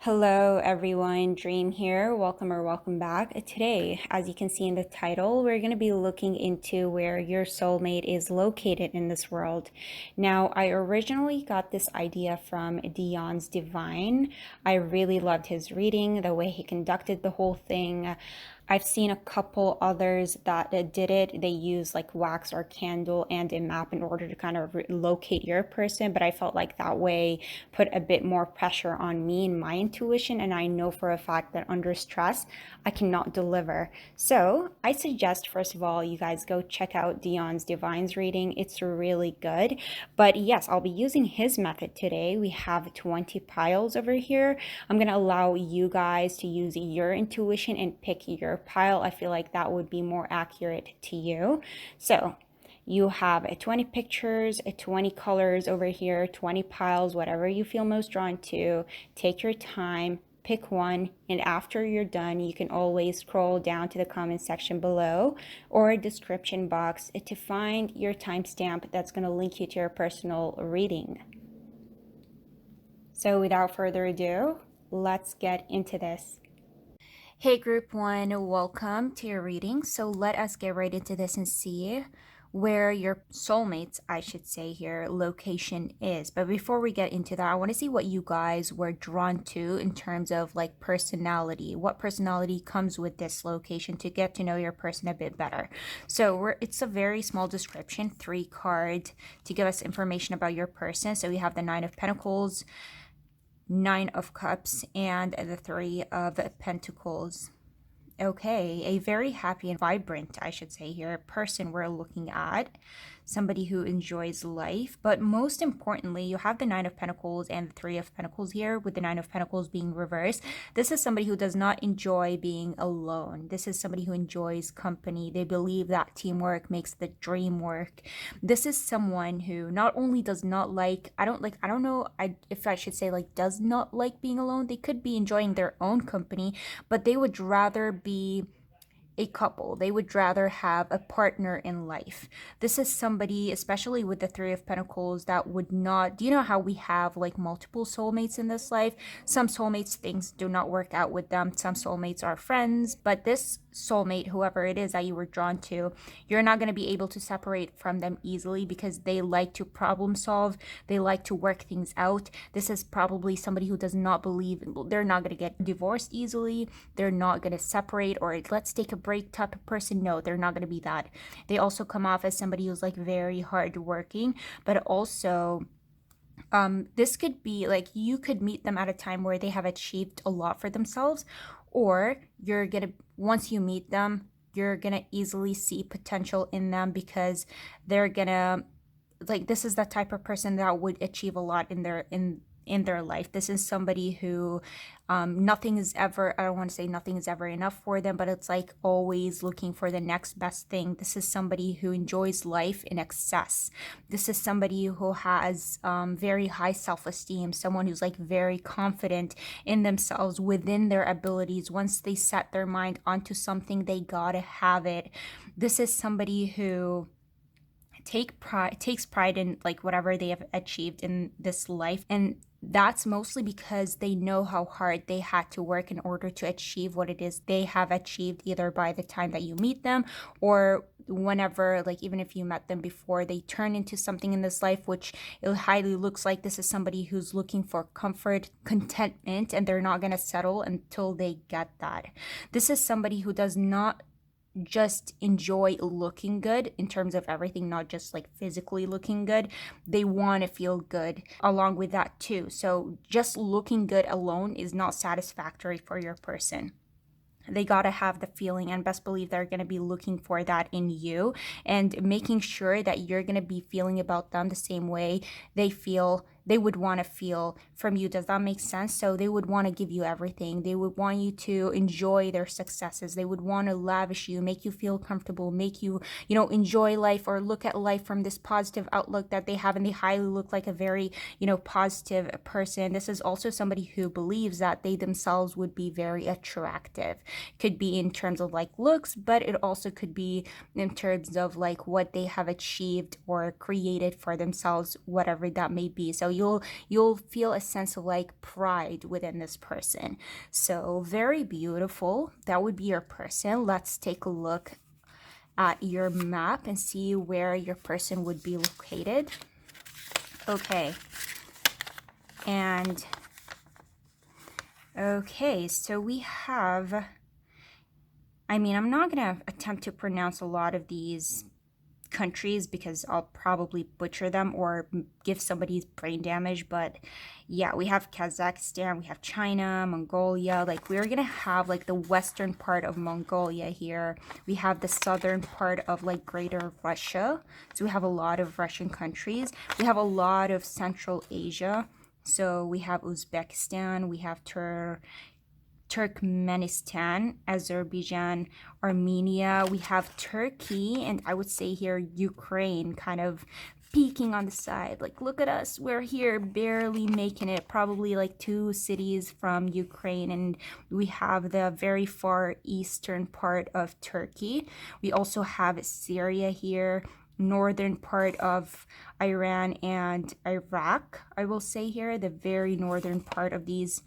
Hello everyone, Dream here. Welcome back. Today, as you can see in the title, we're going to be looking into where your soulmate is located in this world. Now, I originally got this idea from Dion's Divine. I really loved his reading, the way he conducted the whole thing. I've seen a couple others that did it. They use like wax or candle and a map in order to kind of locate your person, but I felt like that way put a bit more pressure on me and my intuition, and I know for a fact that under stress I cannot deliver. So I suggest, first of all, you guys go check out Dion's Divine's reading. It's really good. But yes, I'll be using his method today. We have 20 piles over here. I'm gonna allow you guys to use your intuition and pick your pile. I feel like that would be more accurate to you. So you have 20 pictures, 20 colors over here, 20 piles, whatever you feel most drawn to. Take your time, pick one, and after you're done, you can always scroll down to the comment section below or description box to find your timestamp that's going to link you to your personal reading. So without further ado, let's get into this. Hey group one, welcome to your reading. So let us get right into this and see where your soulmates, I should say here, location is. But before we get into that, I want to see what you guys were drawn to in terms of like personality. What personality comes with this location to get to know your person a bit better. So it's a very small description, 3 cards to give us information about your person. So we have the 9 of Pentacles, 9 of Cups, and the 3 of Pentacles. Okay, a very happy and vibrant, I should say here, person we're looking at. Somebody who enjoys life. But most importantly, you have the 9 of Pentacles and the 3 of Pentacles here, with the 9 of Pentacles being reversed. This is somebody who does not enjoy being alone. This is somebody who enjoys company. They believe that teamwork makes the dream work. This is someone who not only does not like, I don't know if I should say like does not like being alone. They could be enjoying their own company, but they would rather be a couple. They would rather have a partner in life. This is somebody, especially with the 3 of Pentacles, that would not, do you know how we have like multiple soulmates in this life? Some soulmates, things do not work out with them. Some soulmates are friends, but this soulmate, whoever it is that you were drawn to, you're not going to be able to separate from them easily because they like to problem solve. They like to work things out. This is probably somebody who does not believe they're not going to get divorced easily. They're not going to separate or let's take a break type of person. No, they're not going to be that. They also come off as somebody who's like very hardworking, but also this could be like you could meet them at a time where they have achieved a lot for themselves, or you're gonna, once you meet them, you're gonna easily see potential in them because they're gonna, like, this is the type of person that would achieve a lot in their life. This is somebody who nothing is ever, I don't want to say nothing is ever enough for them, but it's like always looking for the next best thing. This is somebody who enjoys life in excess. This is somebody who has very high self-esteem, someone who's like very confident in themselves, within their abilities. Once they set their mind onto something, they gotta have it. This is somebody who takes pride in like whatever they have achieved in this life, and that's mostly because they know how hard they had to work in order to achieve what it is they have achieved, either by the time that you meet them or whenever, like even if you met them before, they turn into something in this life, which it highly looks like this is somebody who's looking for comfort, contentment, and they're not going to settle until they get that. This is somebody who does not just enjoy looking good in terms of everything, not just like physically looking good. They want to feel good along with that too. So just looking good alone is not satisfactory for your person. They got to have the feeling, and best believe they're going to be looking for that in you and making sure that you're going to be feeling about them the same way they feel, they would want to feel from you. Does that make sense? So they would want to give you everything. They would want you to enjoy their successes. They would want to lavish you, make you feel comfortable, make you, enjoy life or look at life from this positive outlook that they have. And they highly look like a very, positive person. This is also somebody who believes that they themselves would be very attractive. Could be in terms of like looks, but it also could be in terms of like what they have achieved or created for themselves, whatever that may be. So you'll feel a sense of like pride within this person. So very beautiful. That would be your person. Let's take a look at your map and see where your person would be located. Okay. And okay, so we have, I'm not going to attempt to pronounce a lot of these countries because I'll probably butcher them or give somebody brain damage, but yeah, we have Kazakhstan, we have China, Mongolia. Like, we're gonna have like the western part of Mongolia here. We have the southern part of like greater Russia. So we have a lot of Russian countries. We have a lot of Central Asia. So we have Uzbekistan, we have Turkmenistan, Azerbaijan, Armenia, we have Turkey, and I would say here Ukraine kind of peeking on the side. Like, look at us, we're here barely making it, probably like 2 cities from Ukraine, and we have the very far eastern part of Turkey. We also have Syria here, northern part of Iran and Iraq, I will say here, the very northern part of these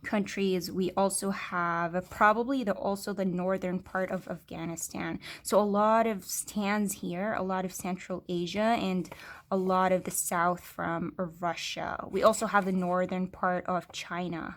countries. We also have probably the northern part of Afghanistan. So a lot of stands here, a lot of Central Asia, and a lot of the south from Russia. We also have the northern part of China.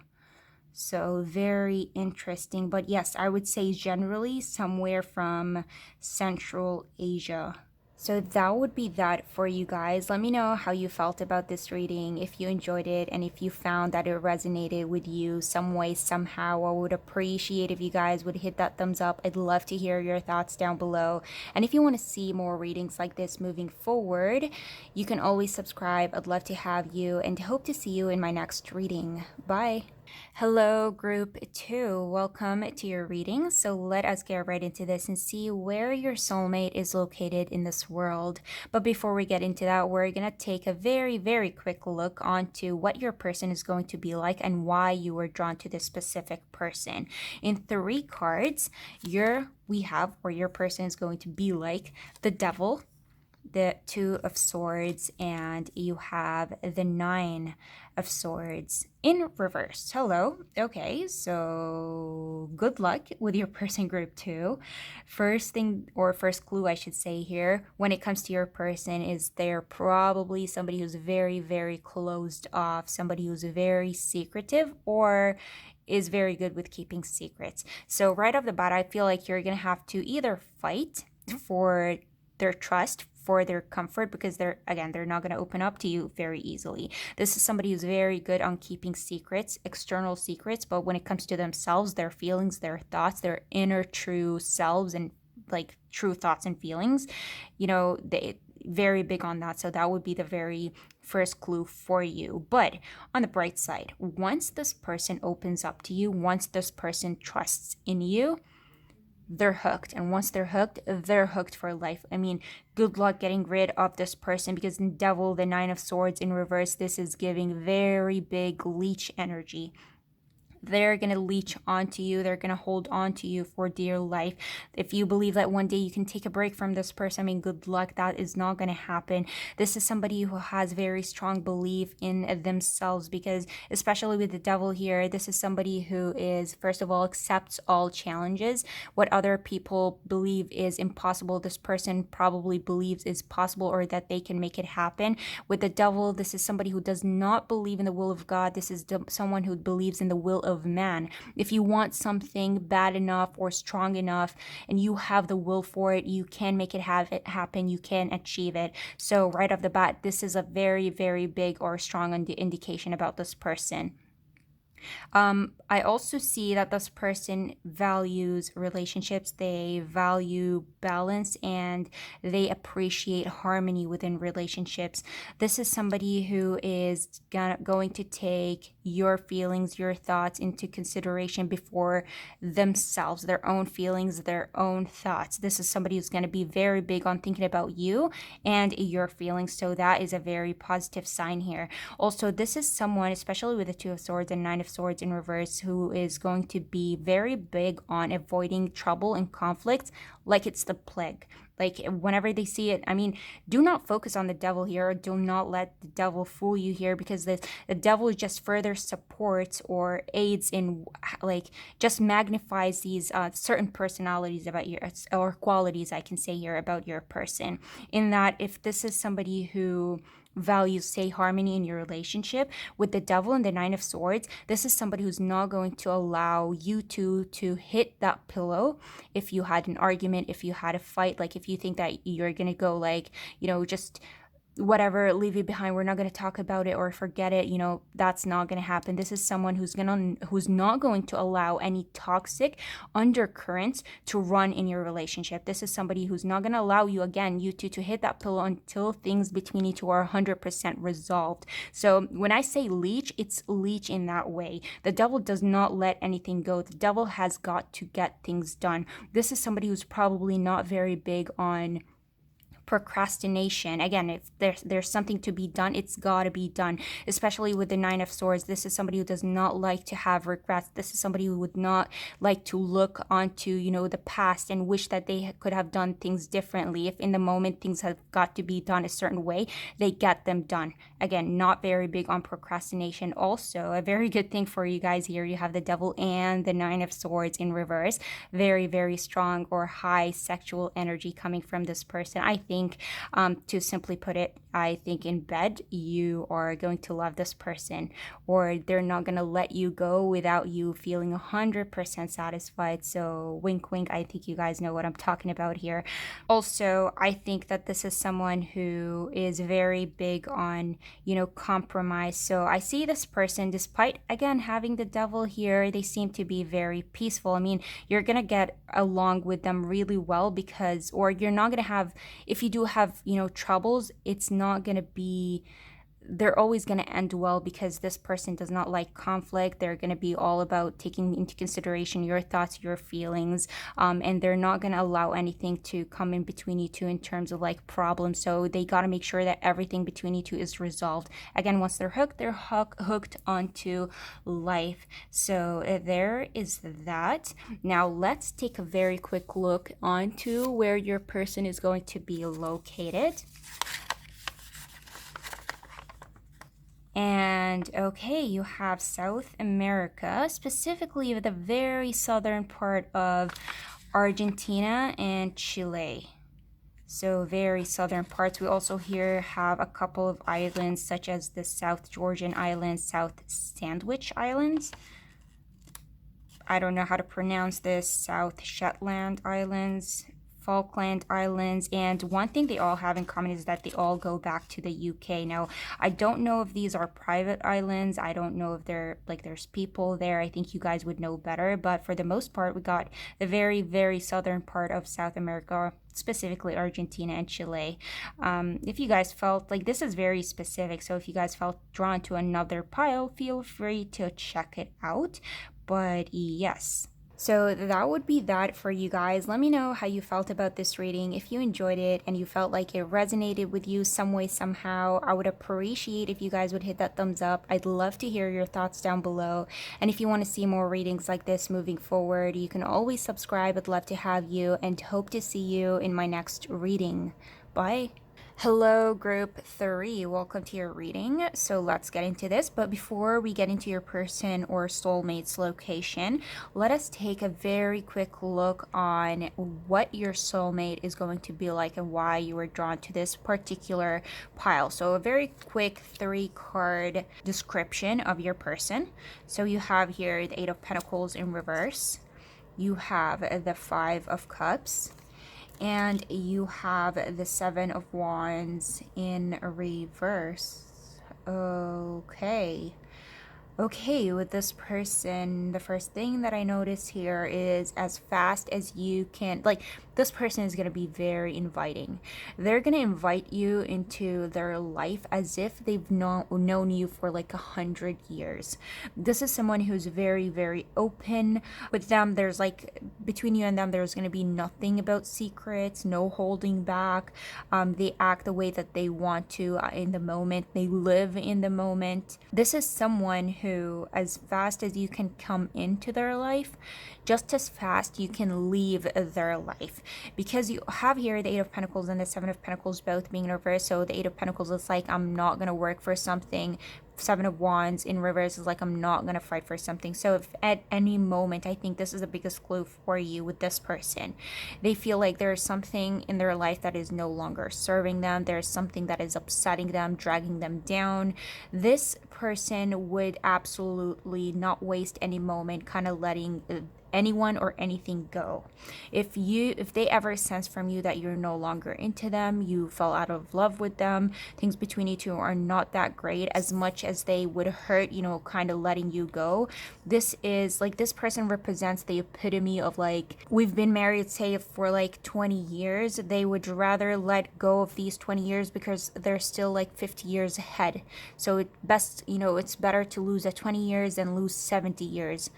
So very interesting. But yes, I would say generally somewhere from Central Asia. So that would be that for you guys. Let me know how you felt about this reading, if you enjoyed it, and if you found that it resonated with you some way, somehow. I would appreciate if you guys would hit that thumbs up. I'd love to hear your thoughts down below. And if you want to see more readings like this moving forward, you can always subscribe. I'd love to have you and hope to see you in my next reading. Bye. Hello, group 2. Welcome to your reading. So let us get right into this and see where your soulmate is located in this world. But before we get into that, we're going to take a very, very quick look onto what your person is going to be like and why you were drawn to this specific person. In 3 cards, your person is going to be like the Devil, the 2 of Swords, and you have the 9 of Swords in reverse. Hello. Okay, so good luck with your person group 2. First thing, or first clue I should say here, when it comes to your person, is they're probably somebody who's very, very closed off, somebody who's very secretive, or is very good with keeping secrets. So right off the bat, I feel like you're gonna have to either fight for their trust, for their comfort, because they're not going to open up to you very easily. This is somebody who's very good on keeping secrets, external secrets, but when it comes to themselves, their feelings, their thoughts, their inner true selves, and like true thoughts and feelings, they very big on that. So that would be the very first clue for you. But on the bright side, once this person opens up to you, once this person trusts in you, they're hooked. And once they're hooked for life. Good luck getting rid of this person, because the Devil, the 9 of Swords in reverse, this is giving very big leech energy. They're going to leech onto you. They're going to hold on to you for dear life. If you believe that one day you can take a break from this person, good luck. That is not going to happen. This is somebody who has very strong belief in themselves, because especially with the Devil here, this is somebody who is, first of all, accepts all challenges. What other people believe is impossible, this person probably believes is possible, or that they can make it happen. With the Devil, this is somebody who does not believe in the will of God. This is someone who believes in the will of man. If you want something bad enough or strong enough and you have the will for it, you can make it happen. You can achieve it. So right off the bat, this is a very, very big or strong indication about this person. I also see that this person values relationships, they value balance, and they appreciate harmony within relationships. This is somebody who is going to take your feelings, your thoughts into consideration before themselves, their own feelings, their own thoughts. This is somebody who's going to be very big on thinking about you and your feelings, so that is a very positive sign here. Also, this is someone, especially with the 2 of Swords and 9 of Swords in reverse, who is going to be very big on avoiding trouble and conflict like it's the plague. Like whenever they see it, I mean, do not focus on the devil here. Do not let the devil fool you here, because the devil just further supports or aids in, like, just magnifies these certain personalities about your, or qualities I can say here about your person. In that, if this is somebody who values, say, harmony in your relationship with the devil and the Nine of Swords, this is somebody who's not going to allow you two to hit that pillow if you had an argument, if you had a fight. Like if you think that you're gonna go, like, just whatever, leave it behind, we're not going to talk about it or forget it, that's not going to happen. This is someone who's not going to allow any toxic undercurrents to run in your relationship. This is somebody who's not going to allow you two to hit that pillow until things between you two are 100% resolved. So when I say leech, it's leech in that way. The devil does not let anything go. The devil has got to get things done. This is somebody who's probably not very big on procrastination. Again, if there's something to be done, it's got to be done. Especially with the Nine of Swords, this is somebody who does not like to have regrets. This is somebody who would not like to look onto the past and wish that they could have done things differently. If in the moment things have got to be done a certain way, they get them done. Again, not very big on procrastination. Also, a very good thing for you guys here, you have the devil and the Nine of Swords in reverse. Very, very strong or high sexual energy coming from this person. I think, to simply put it, I think in bed you are going to love this person, or they're not going to let you go without you feeling 100% satisfied. So wink wink, I think you guys know what I'm talking about here. Also, I think that this is someone who is very big on compromise. So I see this person, despite again having the devil here, they seem to be very peaceful. I mean, you're gonna get along with them really well, because, or you're not gonna have, if you do have troubles, it's not gonna be, they're always going to end well, because this person does not like conflict. They're going to be all about taking into consideration your thoughts, your feelings, and they're not going to allow anything to come in between you two in terms of like problems. So they got to make sure that everything between you two is resolved. Again, once they're hooked onto life. So there is that. Now let's take a very quick look onto where your person is going to be located. And okay, you have South America, specifically the very southern part of Argentina and Chile. So very southern parts. We also here have a couple of islands, such as the South Georgian Islands, South Sandwich Islands. I don't know how to pronounce this. South Shetland Islands, Falkland Islands, and one thing they all have in common is that they all go back to the UK. Now, I don't know if these are private islands. I don't know if they're like there's people there. I think you guys would know better, but for the most part, we got the very, very southern part of South America, specifically Argentina and Chile. If you guys felt like this is very specific, so if you guys felt drawn to another pile, feel free to check it out. But yes. So that would be that for you guys. Let me know how you felt about this reading. If you enjoyed it and you felt like it resonated with you some way, somehow, I would appreciate if you guys would hit that thumbs up. I'd love to hear your thoughts down below. And if you want to see more readings like this moving forward, you can always subscribe. I'd love to have you, and hope to see you in my next reading. Bye. Hello, group 3. Welcome to your reading. So let's get into this. But before we get into your person or soulmate's location, let us take a very quick look on what your soulmate is going to be like and why you were drawn to this particular pile. So a very quick 3-card description of your person. So you have here the 8 of Pentacles in reverse. You have the 5 of Cups. And you have the 7 of Wands in reverse. Okay, with this person, the first thing that I notice here is as fast as you can, like, this person is going to be very inviting. They're going to invite you into their life as if they've known you for like 100 years. This is someone who's very, very open. With them, there's like, between you and them, there's going to be nothing about secrets, no holding back. They act the way that they want to in the moment. They live in the moment. This is someone who, as fast as you can come into their life, just as fast you can leave their life. because you have here the Eight of Pentacles and the Seven of Pentacles both being in reverse. So the Eight of Pentacles is like, I'm not going to work for something. Seven of Wands in reverse is like, I'm not going to fight for something. So if at any moment, I think this is the biggest clue for you with this person. They feel like there's something in their life that is no longer serving them. There's something that is upsetting them, dragging them down. This person would absolutely not waste any moment kind of letting anyone or anything go. If they ever sense from you that you're no longer into them, you fell out of love with them, things between you two are not that great, as much as they would hurt, kind of letting you go. This is like, this person represents the epitome of like, we've been married say for like 20 years. They would rather let go of these 20 years because they're still like 50 years ahead. So it's better to lose at 20 years than lose 70 years.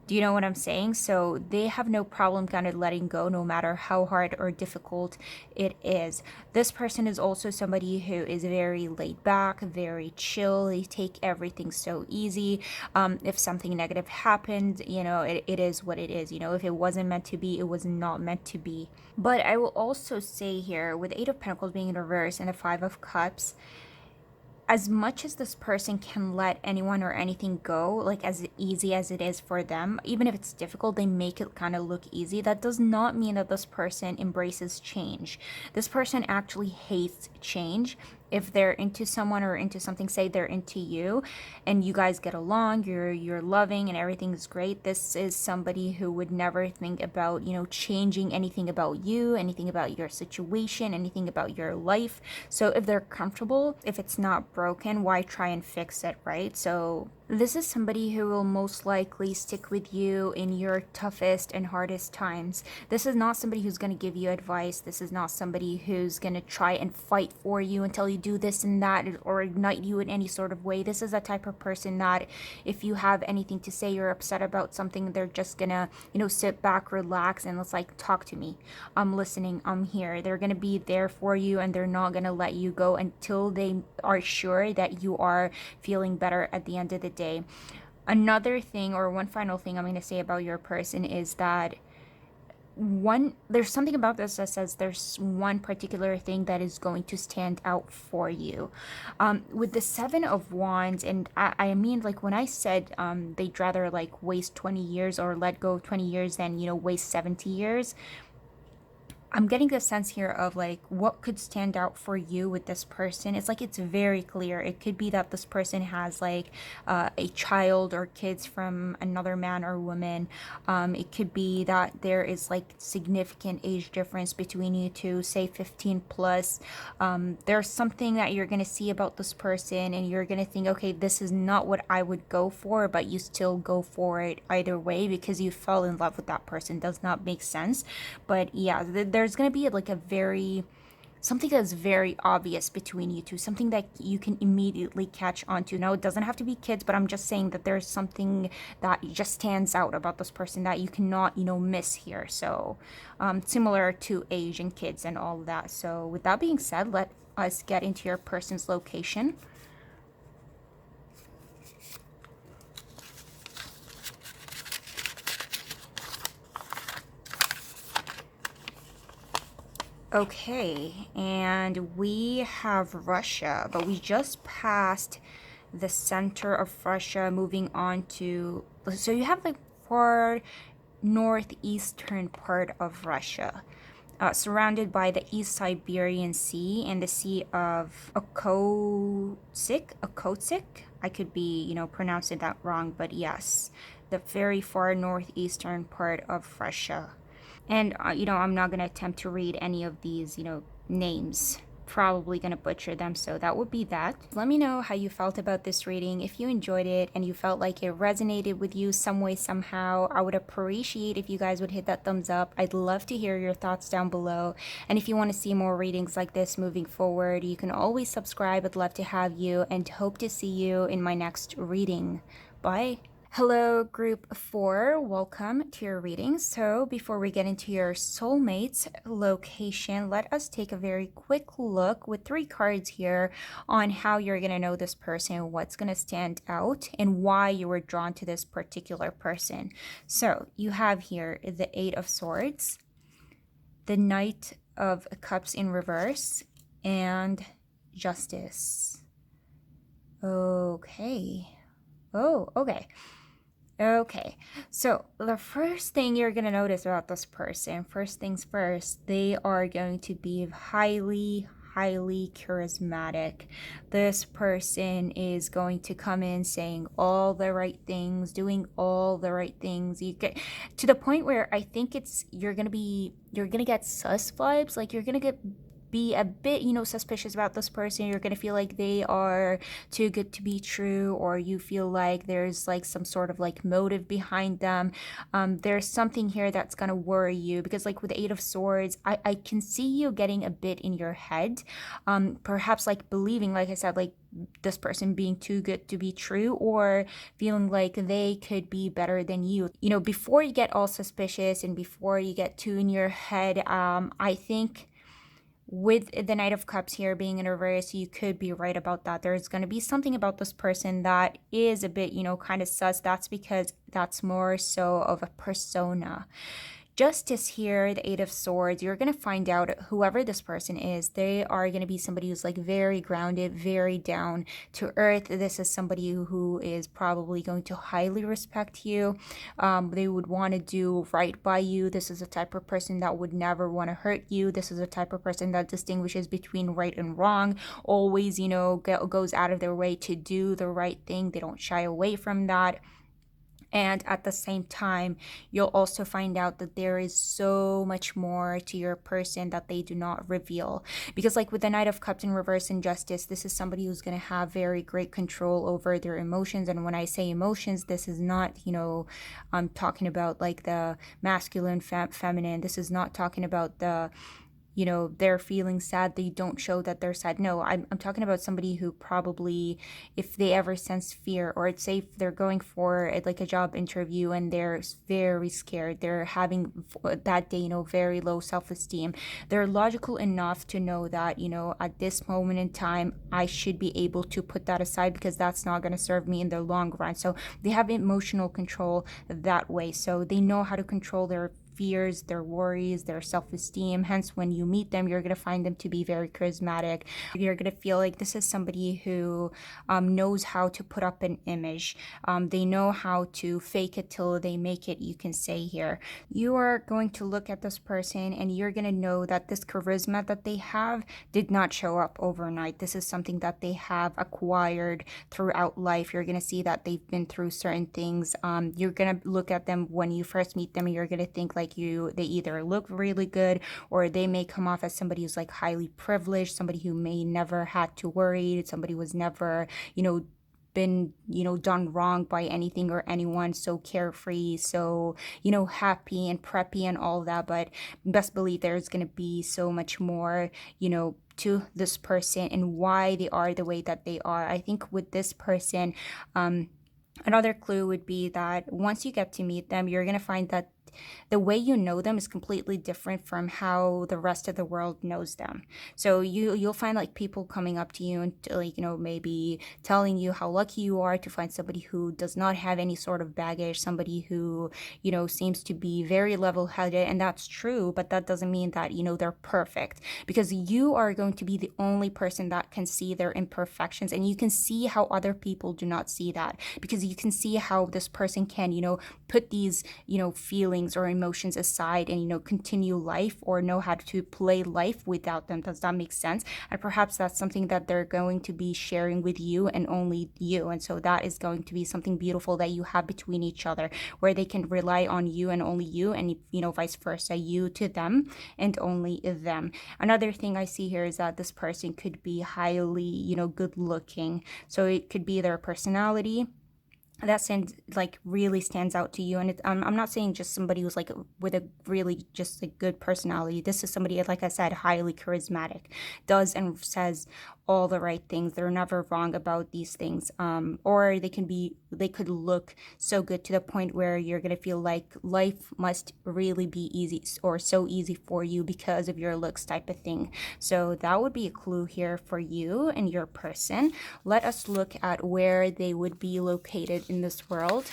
Do you know what I'm saying? So they have no problem kind of letting go, no matter how hard or difficult it is. This person is also somebody who is very laid back, very chill. They take everything so easy. If something negative happened, it is what it is. If it wasn't meant to be, it was not meant to be. But I will also say here, with Eight of Pentacles being in reverse and the Five of Cups, as much as this person can let anyone or anything go, like as easy as it is for them, even if it's difficult, they make it kind of look easy. That does not mean that this person embraces change. This person actually hates change. If they're into someone or into something, say they're into you and you guys get along, you're loving and everything's great, this is somebody who would never think about, changing anything about you, anything about your situation, anything about your life. So if they're comfortable, if it's not broken, why try and fix it, right? So this is somebody who will most likely stick with you in your toughest and hardest times. This is not somebody who's going to give you advice. This is not somebody who's going to try and fight for you and tell you do this and that or ignite you in any sort of way. This is a type of person that if you have anything to say, you're upset about something, they're just going to, sit back, relax, and let's like, talk to me. I'm listening. I'm here. They're going to be there for you, and they're not going to let you go until they are sure that you are feeling better at the end of the day. Another thing, or one final thing I'm going to say about your person is that there's something about this that says there's one particular thing that is going to stand out for you. With the Seven of Wands, and I mean, like when I said they'd rather like waste 20 years or let go of 20 years than waste 70 years, I'm getting the sense here of like what could stand out for you with this person. It's like it's very clear. It could be that this person has like a child or kids from another man or woman. It could be that there is like significant age difference between you two, say 15 plus. There's something that you're going to see about this person and you're going to think, okay, this is not what I would go for, but you still go for it either way because you fell in love with that person. Does not make sense. But yeah, there's going to be like something that's very obvious between you two, something that you can immediately catch onto. Now, it doesn't have to be kids, but I'm just saying that there's something that just stands out about this person that you cannot, miss here. So similar to age and kids and all of that. So with that being said, let us get into your person's location. Okay, and we have Russia, but we just passed the center of Russia, moving on to, so you have like far northeastern part of Russia, surrounded by the East Siberian Sea and the Sea of Okhotsk. I could be, pronouncing that wrong, but yes, the very far northeastern part of Russia. And, I'm not going to attempt to read any of these, names. Probably going to butcher them, so that would be that. Let me know how you felt about this reading. If you enjoyed it and you felt like it resonated with you some way, somehow, I would appreciate if you guys would hit that thumbs up. I'd love to hear your thoughts down below. And if you want to see more readings like this moving forward, you can always subscribe. I'd love to have you and hope to see you in my next reading. Bye. Hello, group 4. Welcome to your reading. So before we get into your soulmate's location, let us take a very quick look with 3 cards here on how you're going to know this person, what's going to stand out, and why you were drawn to this particular person. So you have here the 8 of Swords, the Knight of Cups in reverse, and Justice. Okay. Oh, okay. Okay, so the first thing you're going to notice about this person, first things first, they are going to be highly, highly charismatic. This person is going to come in saying all the right things, doing all the right things. You get to the point where I think you're going to get sus vibes, like you're going to be a bit, suspicious about this person. You're going to feel like they are too good to be true, or you feel like there's like some sort of like motive behind them. There's something here that's going to worry you, because like with the Eight of Swords, I can see you getting a bit in your head, perhaps like believing, like I said, like this person being too good to be true, or feeling like they could be better than you. Before you get all suspicious and before you get too in your head, I think with the Knight of Cups here being in reverse, you could be right about that. There's going to be something about this person that is a bit, kind of sus. That's because that's more so of a persona. Justice here, the Eight of Swords, you're going to find out whoever this person is, they are going to be somebody who's like very grounded, very down to earth. This is somebody who is probably going to highly respect you. They would want to do right by you. This is a type of person that would never want to hurt you. This is a type of person that distinguishes between right and wrong, always, goes out of their way to do the right thing. They don't shy away from that. And at the same time, you'll also find out that there is so much more to your person that they do not reveal. Because like with the Knight of Cups in reverse and Justice, this is somebody who's going to have very great control over their emotions. And when I say emotions, this is not, I'm talking about like the masculine, feminine. This is not talking about the they're feeling sad, they don't show that they're sad. No, I'm talking about somebody who probably, if they ever sense fear, or it's safe, they're going for like a job interview and they're very scared, they're having that day, very low self-esteem, they're logical enough to know that, at this moment in time, I should be able to put that aside because that's not going to serve me in the long run. So they have emotional control that way. So they know how to control their fears, their worries, their self-esteem. Hence, when you meet them, you're going to find them to be very charismatic. You're going to feel like this is somebody who knows how to put up an image. They know how to fake it till they make it, you can say here. You are going to look at this person and you're going to know that this charisma that they have did not show up overnight. This is something that they have acquired throughout life. You're going to see that they've been through certain things. You're going to look at them when you first meet them and you're going to think like they either look really good, or they may come off as somebody who's like highly privileged, somebody who may never had to worry, somebody who was never, been done wrong by anything or anyone, so carefree, so happy and preppy and all that. But best believe there's going to be so much more to this person and why they are the way that they are. I think with this person, another clue would be that once you get to meet them, you're going to find that the way you know them is completely different from how the rest of the world knows them. So you'll find like people coming up to you and like maybe telling you how lucky you are to find somebody who does not have any sort of baggage, somebody who seems to be very level-headed, and that's true, but that doesn't mean that they're perfect, because you are going to be the only person that can see their imperfections, and you can see how other people do not see that, because you can see how this person can put these feelings or emotions aside and continue life, or know how to play life without them. Does that make sense? And perhaps that's something that they're going to be sharing with you and only you, and so that is going to be something beautiful that you have between each other, where they can rely on you and only you, and vice versa, you to them and only them. Another thing I see here is that this person could be highly good looking, so it could be their personality that really stands out to you. And I'm not saying just somebody who's like with a really just a good personality. This is somebody, like I said, highly charismatic, does and says all the right things. They're never wrong about these things. Or they could look so good to the point where you're gonna feel like life must really be easy, or so easy for you because of your looks, type of thing. So that would be a clue here for you and your person. Let us look at where they would be located in this world.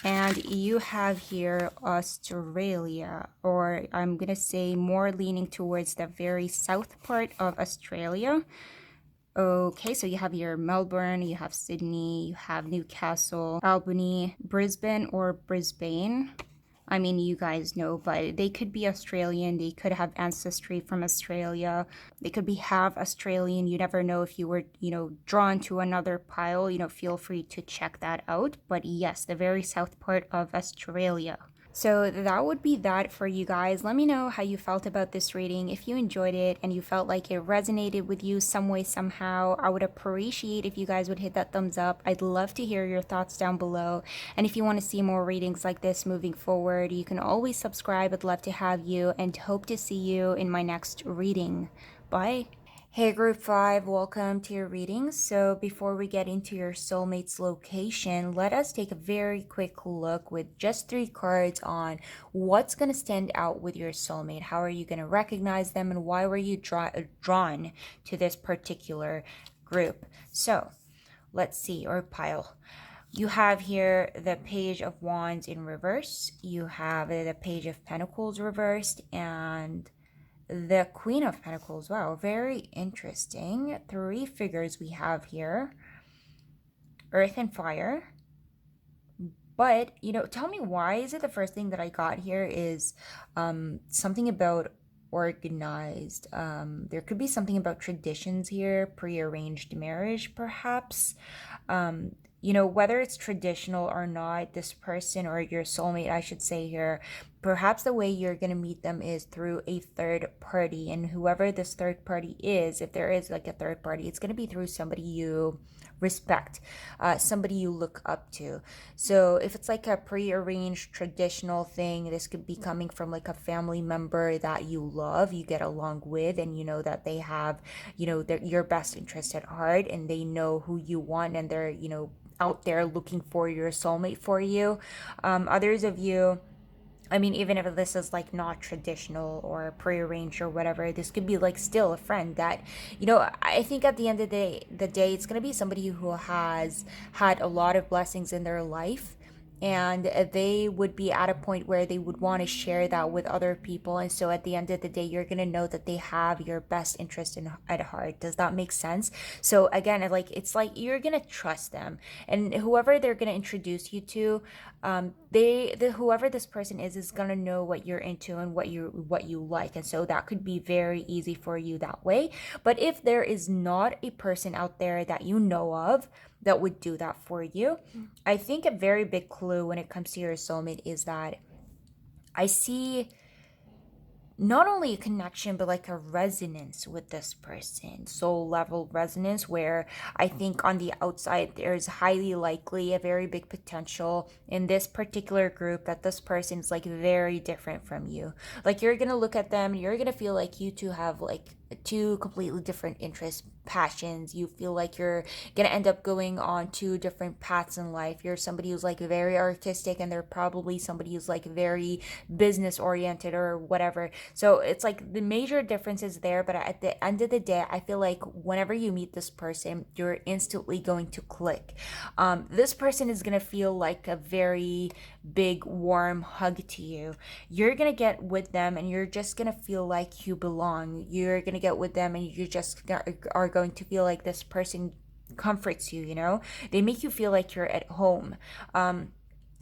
And you have here Australia, or I'm gonna say more leaning towards the very south part of Australia. Okay, so you have your Melbourne, you have Sydney, you have Newcastle, Albany, Brisbane or Brisbane. I mean, you guys know, but they could be Australian. They could have ancestry from Australia. They could be half Australian. You never know if you were, drawn to another pile. Feel free to check that out. But yes, the very south part of Australia. So that would be that for you guys. Let me know how you felt about this reading. If you enjoyed it and you felt like it resonated with you some way, somehow, I would appreciate if you guys would hit that thumbs up. I'd love to hear your thoughts down below. And if you want to see more readings like this moving forward, you can always subscribe. I'd love to have you and hope to see you in my next reading. Bye. Hey Group 5, welcome to your reading. So before we get into your soulmate's location, let us take a very quick look with just 3 cards on what's going to stand out with your soulmate. How are you going to recognize them and why were you drawn to this particular group? So let's see, or pile. You have here the Page of Wands in reverse. You have the Page of Pentacles reversed and the Queen of Pentacles. Wow, very interesting. 3 figures we have here. Earth and fire. But, tell me, why is it the first thing that I got here is something about organized. There could be something about traditions here, prearranged marriage, perhaps. Whether it's traditional or not, this person or your soulmate, I should say here, perhaps the way you're going to meet them is through a third party. And whoever this third party is, if there is like a third party, it's going to be through somebody you respect, somebody you look up to. So if it's like a prearranged traditional thing, this could be coming from like a family member that you love, you get along with, and you know that they have, your best interest at heart, and they know who you want, and they're, out there looking for your soulmate for you. Others of you, I mean, even if this is like not traditional or prearranged or whatever, this could be like still a friend that, I think at the end of the day, it's going to be somebody who has had a lot of blessings in their life, and they would be at a point where they would want to share that with other people. And so at the end of the day, you're going to know that they have your best interest at heart. Does that make sense? So again, it's like you're going to trust them, and whoever they're going to introduce you to, whoever this person is going to know what you're into and what you like. And so that could be very easy for you that way. But if there is not a person out there that you know of that would do that for you, I think a very big clue when it comes to your soulmate is that I see not only a connection, but like a resonance with this person, soul level resonance, where I think on the outside there's highly likely a very big potential in this particular group that this person is like very different from you. Like you're gonna look at them, you're gonna feel like you two have like 2 completely different interests, passions. You feel like you're gonna end up going on 2 different paths in life. You're somebody who's like very artistic, and they're probably somebody who's like very business oriented or whatever. So it's like the major difference is there, but at the end of the day, I feel like whenever you meet this person, you're instantly going to click. This person is gonna feel like a very big warm hug to you. You're gonna get with them and you're just gonna feel like you belong. You're gonna get with them and you just are going to feel like this person comforts you. They make you feel like you're at home.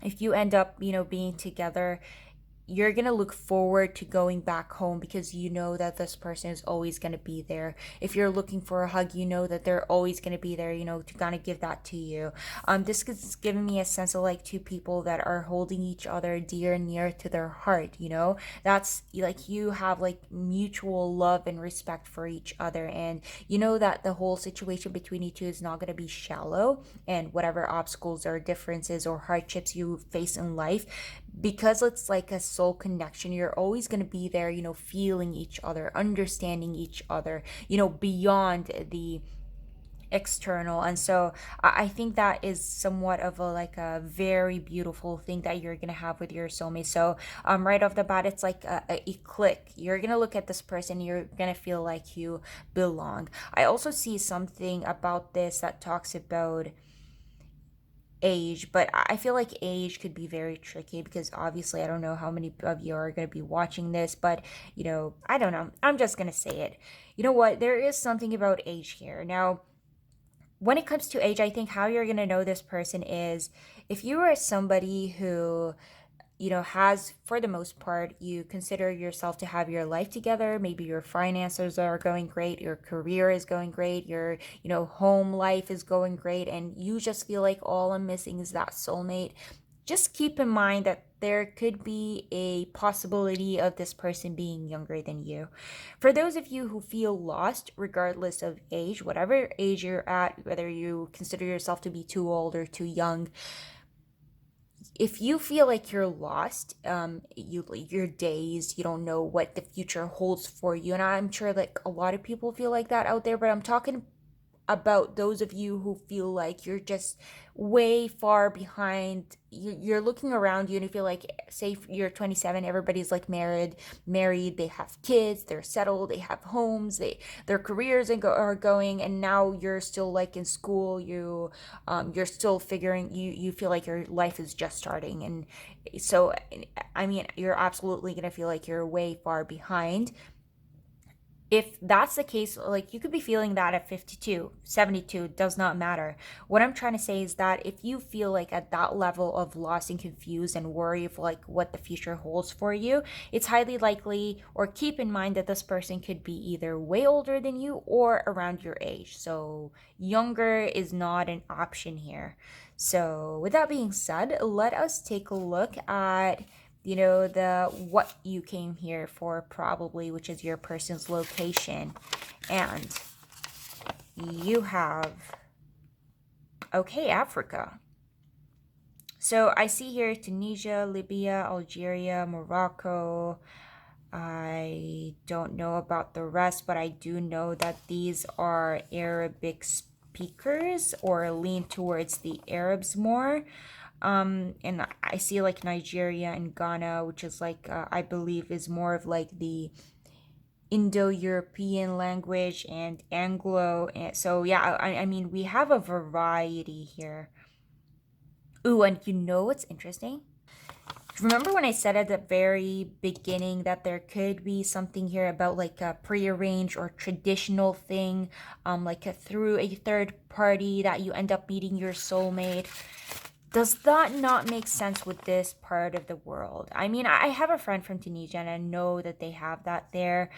If you end up being together, you're going to look forward to going back home because you know that this person is always going to be there. If you're looking for a hug, you know that they're always going to be there, to kind of give that to you. This is giving me a sense of like 2 people that are holding each other dear and near to their heart. That's like you have like mutual love and respect for each other, and you know that the whole situation between you two is not going to be shallow, and whatever obstacles or differences or hardships you face in life, because it's like a soul connection, you're always going to be there, feeling each other, understanding each other, beyond the external. And so I think that is somewhat of a very beautiful thing that you're gonna have with your soulmate. So right off the bat, it's like a click. You're gonna look at this person, you're gonna feel like you belong. I also see something about this that talks about age, but I feel like age could be very tricky because obviously I don't know how many of you are going to be watching this, but I don't know. I'm just going to say it. You know what? There is something about age here. Now, when it comes to age, I think how you're going to know this person is if you are somebody who has, for the most part, you consider yourself to have your life together. Maybe your finances are going great, your career is going great, your, home life is going great, and you just feel like all I'm missing is that soulmate. Just keep in mind that there could be a possibility of this person being younger than you. For those of you who feel lost, regardless of age, whatever age you're at, whether you consider yourself to be too old or too young, if you feel like you're lost, you're dazed, you don't know what the future holds for you, and I'm sure like a lot of people feel like that out there, but I'm talking about those of you who feel like you're just way far behind. You're looking around you and you feel like, say you're 27, everybody's like married, they have kids, they're settled, they have homes, their careers are going, and now you're still like in school. You're still figuring. You feel like your life is just starting, and so I mean, you're absolutely gonna feel like you're way far behind. If that's the case, like you could be feeling that at 52, 72, does not matter. What I'm trying to say is that if you feel like at that level of lost and confused and worry of like what the future holds for you, it's highly likely, or keep in mind that this person could be either way older than you or around your age. So younger is not an option here. So with that being said, let us take a look at the what you came here for, probably, which is your person's location. And you have, okay, Africa. So I see here Tunisia, Libya, Algeria, Morocco. I don't know about the rest, but I do know that these are Arabic speakers or lean towards the Arabs more. And I see like Nigeria and Ghana, which is like, I believe is more of like the Indo-European language, and Anglo. And so yeah, I mean, we have a variety here. Ooh, and what's interesting? Remember when I said at the very beginning that there could be something here about like a prearranged or traditional thing, like through a third party that you end up meeting your soulmate? Does that not make sense with this part of the world? I mean, I have a friend from Tunisia and I know that they have that there.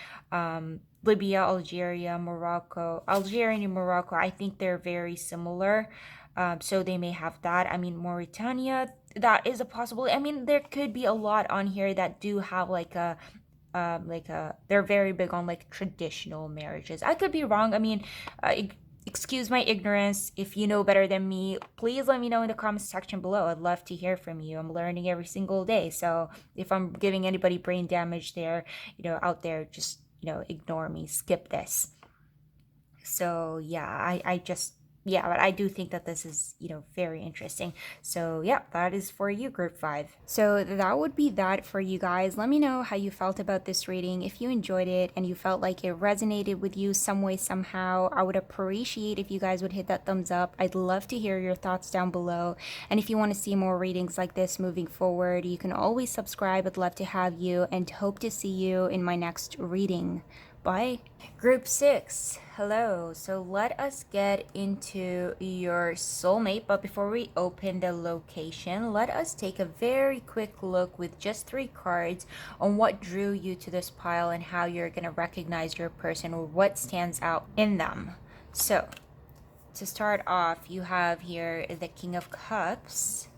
Libya, Algeria and Morocco, I think they're very similar. So they may have that. I mean, Mauritania, that is a possibility. I mean, there could be a lot on here that do have they're very big on like traditional marriages. I could be wrong. I mean, excuse my ignorance. If you know better than me, please let me know in the comments section below. I'd love to hear from you. I'm learning every single day. So if I'm giving anybody brain damage there, out there, just, ignore me, skip this. So yeah, I just, yeah, but I do think that this is, very interesting. So yeah, that is for you, group 5. So that would be that for you guys. Let me know how you felt about this reading. If you enjoyed it and you felt like it resonated with you some way, somehow, I would appreciate if you guys would hit that thumbs up. I'd love to hear your thoughts down below. And if you want to see more readings like this moving forward, you can always subscribe. I'd love to have you, and hope to see you in my next reading. Bye. Group 6, hello. So let us get into your soulmate. But before we open the location, let us take a very quick look with just 3 cards on what drew you to this pile and how you're going to recognize your person or what stands out in them. So to start off, you have here the King of Cups,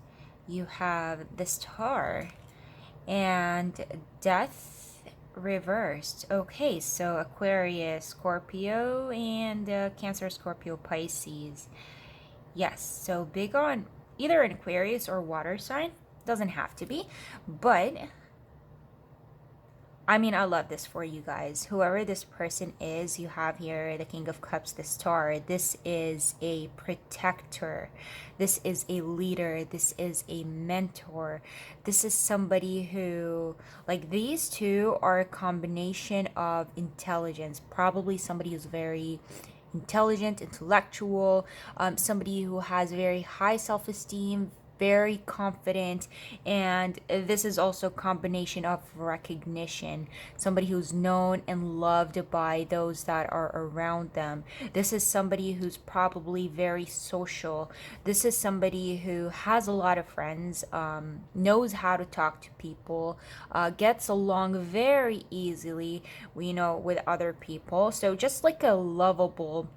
you have the Star, and Death reversed. Okay, so Aquarius, Scorpio, and Cancer, Scorpio, Pisces. Yes, so big on either an Aquarius or water sign. Doesn't have to be, but I mean, I love this for you guys. Whoever this person is, you have here the King of Cups, the Star. This is a protector. This is a leader. This is a mentor. This is somebody who, like, these two are a combination of intelligence. Probably somebody who's very intelligent, intellectual, somebody who has very high self-esteem, very confident, and this is also a combination of recognition, somebody who's known and loved by those that are around them. This is somebody who's probably very social. This is somebody who has a lot of friends, knows how to talk to people, gets along very easily, with other people. So just like a lovable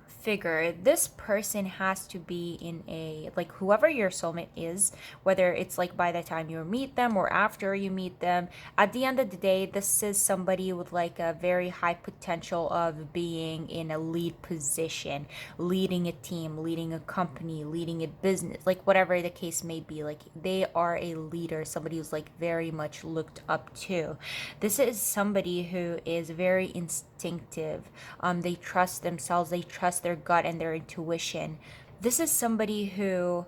figure, this person has to be in a, like, whoever your soulmate is, whether it's like by the time you meet them or after you meet them, at the end of the day, this is somebody with like a very high potential of being in a lead position, leading a team, leading a company, leading a business, like whatever the case may be. Like, they are a leader, somebody who's like very much looked up to. This is somebody who is very instinctive. They trust themselves, they trust their gut and their intuition. This is somebody who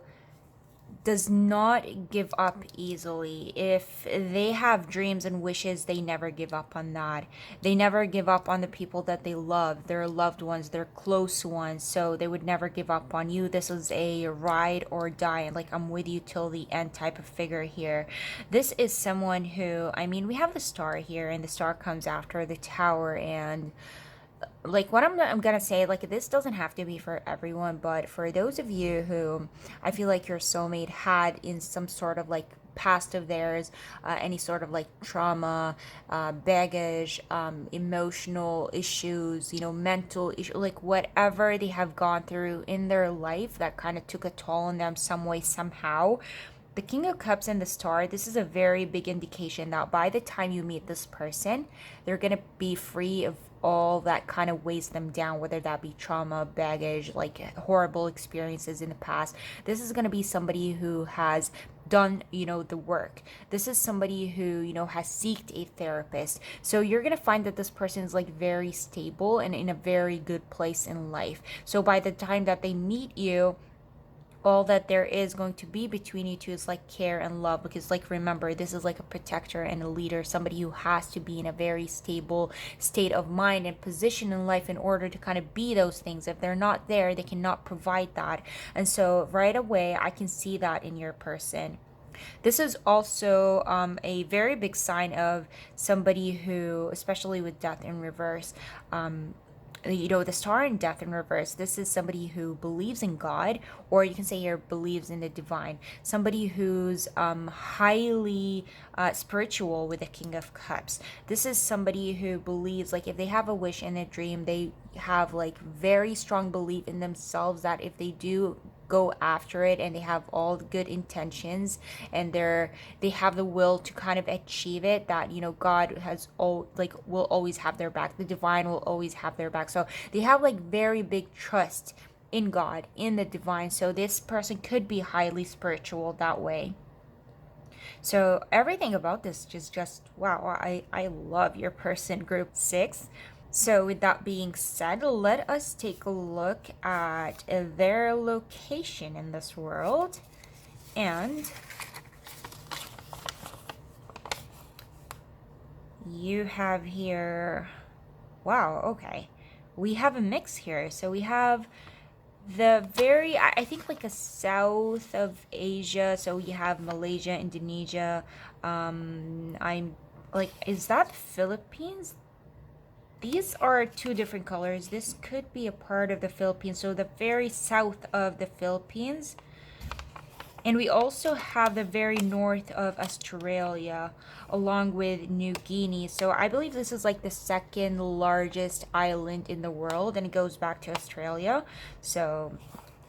does not give up easily. If they have dreams and wishes, they never give up on that. They never give up on the people that they love, their loved ones, their close ones. So they would never give up on you. This is a ride or die, like I'm with you till the end type of figure here. This is someone who, I mean, we have the star here, and the star comes after the tower, and like what I'm gonna say, like, this doesn't have to be for everyone, but for those of you who I feel like your soulmate had in some sort of like past of theirs, any sort of like trauma, baggage, emotional issues, mental issue, like whatever they have gone through in their life that kind of took a toll on them some way, somehow. The King of Cups and the Star, this is a very big indication that by the time you meet this person, they're going to be free of all that kind of weighs them down, whether that be trauma, baggage, like horrible experiences in the past. This is going to be somebody who has done the work. This is somebody who has sought a therapist. So you're going to find that this person is like very stable and in a very good place in life. So by the time that they meet you, all that there is going to be between you two is like care and love, because like, remember, this is like a protector and a leader, somebody who has to be in a very stable state of mind and position in life in order to kind of be those things. If they're not there, they cannot provide that. And so right away, I can see that in your person. This is also a very big sign of somebody who, especially with death in reverse, the star in death in reverse, this is somebody who believes in God, or you can say here believes in the divine, somebody who's highly spiritual with the King of Cups. This is somebody who believes, like, if they have a wish and a dream, they have like very strong belief in themselves that if they do go after it and they have all the good intentions and they have the will to kind of achieve it, that God has will always have their back, the divine will always have their back. So they have like very big trust in God, in the divine. So this person could be highly spiritual that way. So everything about this is just wow. I love your person, group 6. So with that being said, let us take a look at their location in this world. And you have here, wow, okay. We have a mix here. So we have the very, I think, like a south of Asia. So we have Malaysia, Indonesia. I'm like, is that Philippines? These are two different colors. This could be a part of the Philippines. So the very south of the Philippines. And we also have the very north of Australia, along with New Guinea. So I believe this is like the second largest island in the world, and it goes back to Australia. So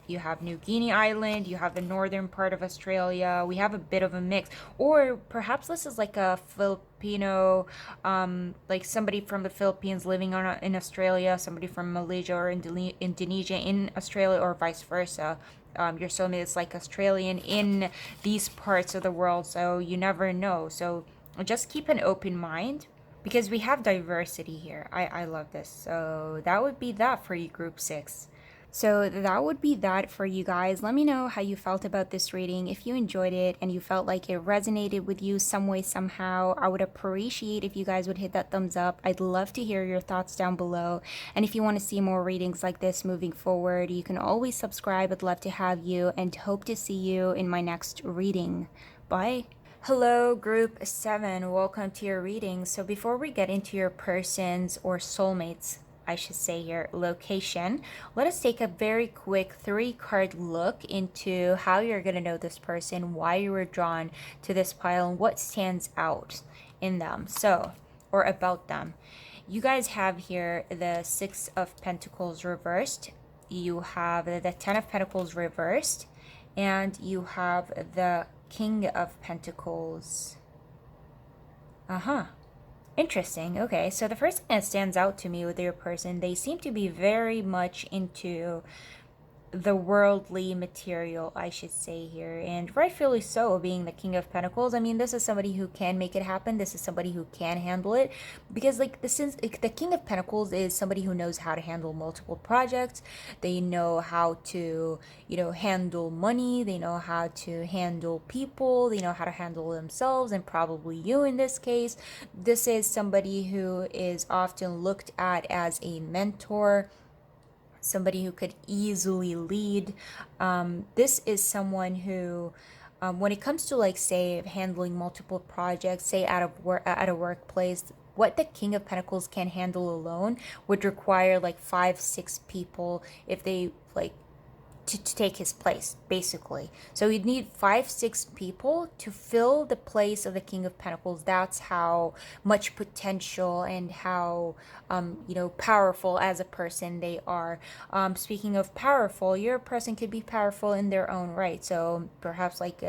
you have New Guinea Island, you have the northern part of Australia. We have a bit of a mix. Or perhaps this is like a Filipino, like somebody from the Philippines living in Australia, somebody from Malaysia or Indonesia in Australia, or vice versa. Your soulmate is like Australian in these parts of the world, so you never know. So just keep an open mind, because we have diversity here. I love this. So that would be that for you, group 6. So that would be that for you guys. Let me know how you felt about this reading. If you enjoyed it and you felt like it resonated with you some way, somehow, I would appreciate if you guys would hit that thumbs up. I'd love to hear your thoughts down below. And if you want to see more readings like this moving forward, you can always subscribe. I'd love to have you and hope to see you in my next reading. Bye. Hello, group 7. Welcome to your reading. So before we get into your person's or soulmates, I should say your location, let us take a very quick 3-card look into how you're going to know this person, why you were drawn to this pile, and what stands out in them. So, or about them. You guys have here the 6 of Pentacles reversed. You have the 10 of Pentacles reversed. And you have the King of Pentacles. Interesting. Okay, so the first thing that stands out to me with your person, they seem to be very much into the worldly material, I should say here, and rightfully so, being the King of Pentacles. I mean, this is somebody who can make it happen. This is somebody who can handle it, because like the King of Pentacles is somebody who knows how to handle multiple projects. They know how to, handle money. They know how to handle people. They know how to handle themselves, and probably you in this case. This is somebody who is often looked at as a mentor, somebody who could easily lead. This is someone who, when it comes to like say handling multiple projects, say at a workplace, what the King of Pentacles can handle alone would require like 5-6 people if they like to take his place, basically. So you'd need 5-6 people to fill the place of the King of Pentacles. That's how much potential and how powerful as a person they are. Speaking of powerful, your person could be powerful in their own right. So perhaps like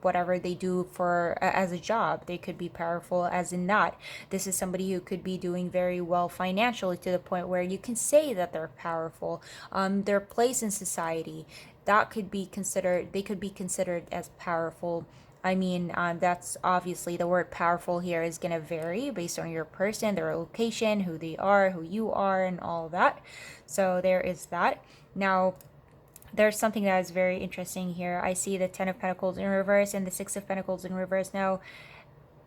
whatever they do for as a job, they could be powerful as in that. This is somebody who could be doing very well financially to the point where you can say that they're powerful. Their place in society, that could be considered, they could be considered as powerful. I mean, that's obviously the word powerful here is going to vary based on your person, their location, who they are, who you are, and all that. So there is that. Now, there's something that is very interesting here. I see the 10 of Pentacles in reverse and the 6 of Pentacles in reverse. Now,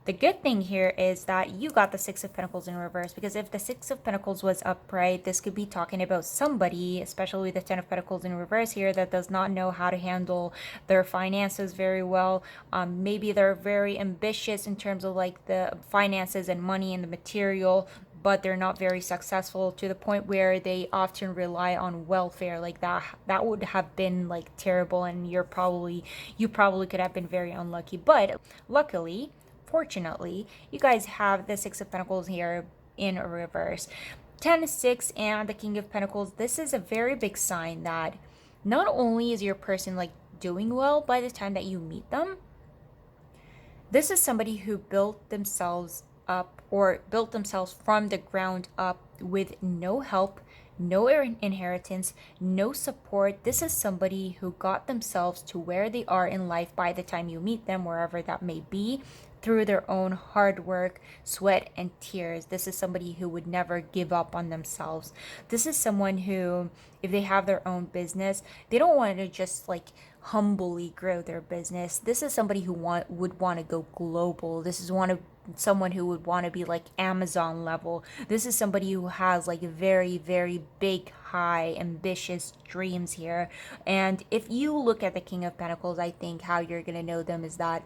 the good thing here is that you got the 6 of Pentacles in reverse, because if the 6 of Pentacles was upright, this could be talking about somebody, especially the 10 of Pentacles in reverse here, that does not know how to handle their finances very well. Maybe they're very ambitious in terms of like the finances and money and the material, but they're not very successful to the point where they often rely on welfare. Like that would have been like terrible, and you probably could have been very unlucky. But luckily, fortunately, you guys have the 6 of Pentacles here in reverse. 10, 6, and the King of Pentacles. This is a very big sign that not only is your person like doing well by the time that you meet them, this is somebody who built themselves up or built themselves from the ground up with no help, no inheritance, no support. This is somebody who got themselves to where they are in life by the time you meet them, wherever that may be, through their own hard work, sweat, and tears. This is somebody who would never give up on themselves. This is someone who, if they have their own business, they don't want to just like humbly grow their business. This is somebody who would want to go global. This is someone who would want to be like Amazon level. This is somebody who has like very, very big, high, ambitious dreams here. And if you look at the King of Pentacles, I think how you're going to know them is that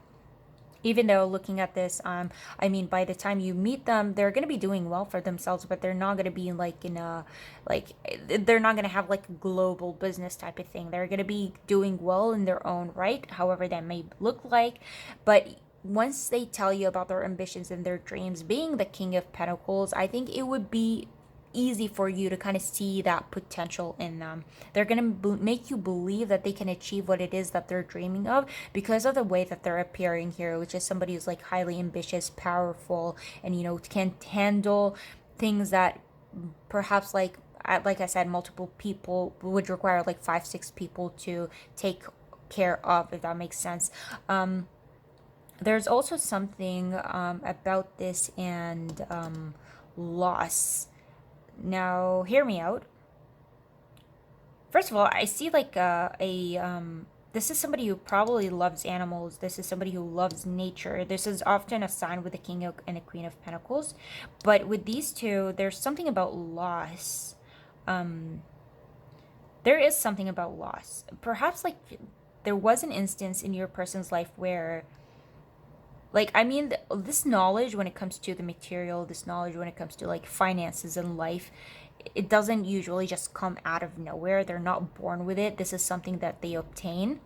even though looking at this, I mean, by the time you meet them, they're going to be doing well for themselves, but they're not going to be like in a, like, they're not going to have like a global business type of thing. They're going to be doing well in their own right, however that may look like. But once they tell you about their ambitions and their dreams, being the King of Pentacles, I think it would be easy for you to kind of see that potential in them. They're going to make you believe that they can achieve what it is that they're dreaming of because of the way that they're appearing here, which is somebody who's like highly ambitious, powerful, and can handle things that perhaps like I said, multiple people would require like 5-6 people to take care of, if that makes sense. There's also something about this and loss. Now, hear me out. first of all, I see like this is somebody who probably loves animals. This is somebody who loves nature. This is often a sign with the King and the Queen of Pentacles. But with these two, there's something about loss. There is something about loss. Perhaps like there was an instance in your person's life where, like, I mean, this knowledge when it comes to the material, this knowledge when it comes to like finances and life, it doesn't usually just come out of nowhere. They're not born with it. This is something that they obtain,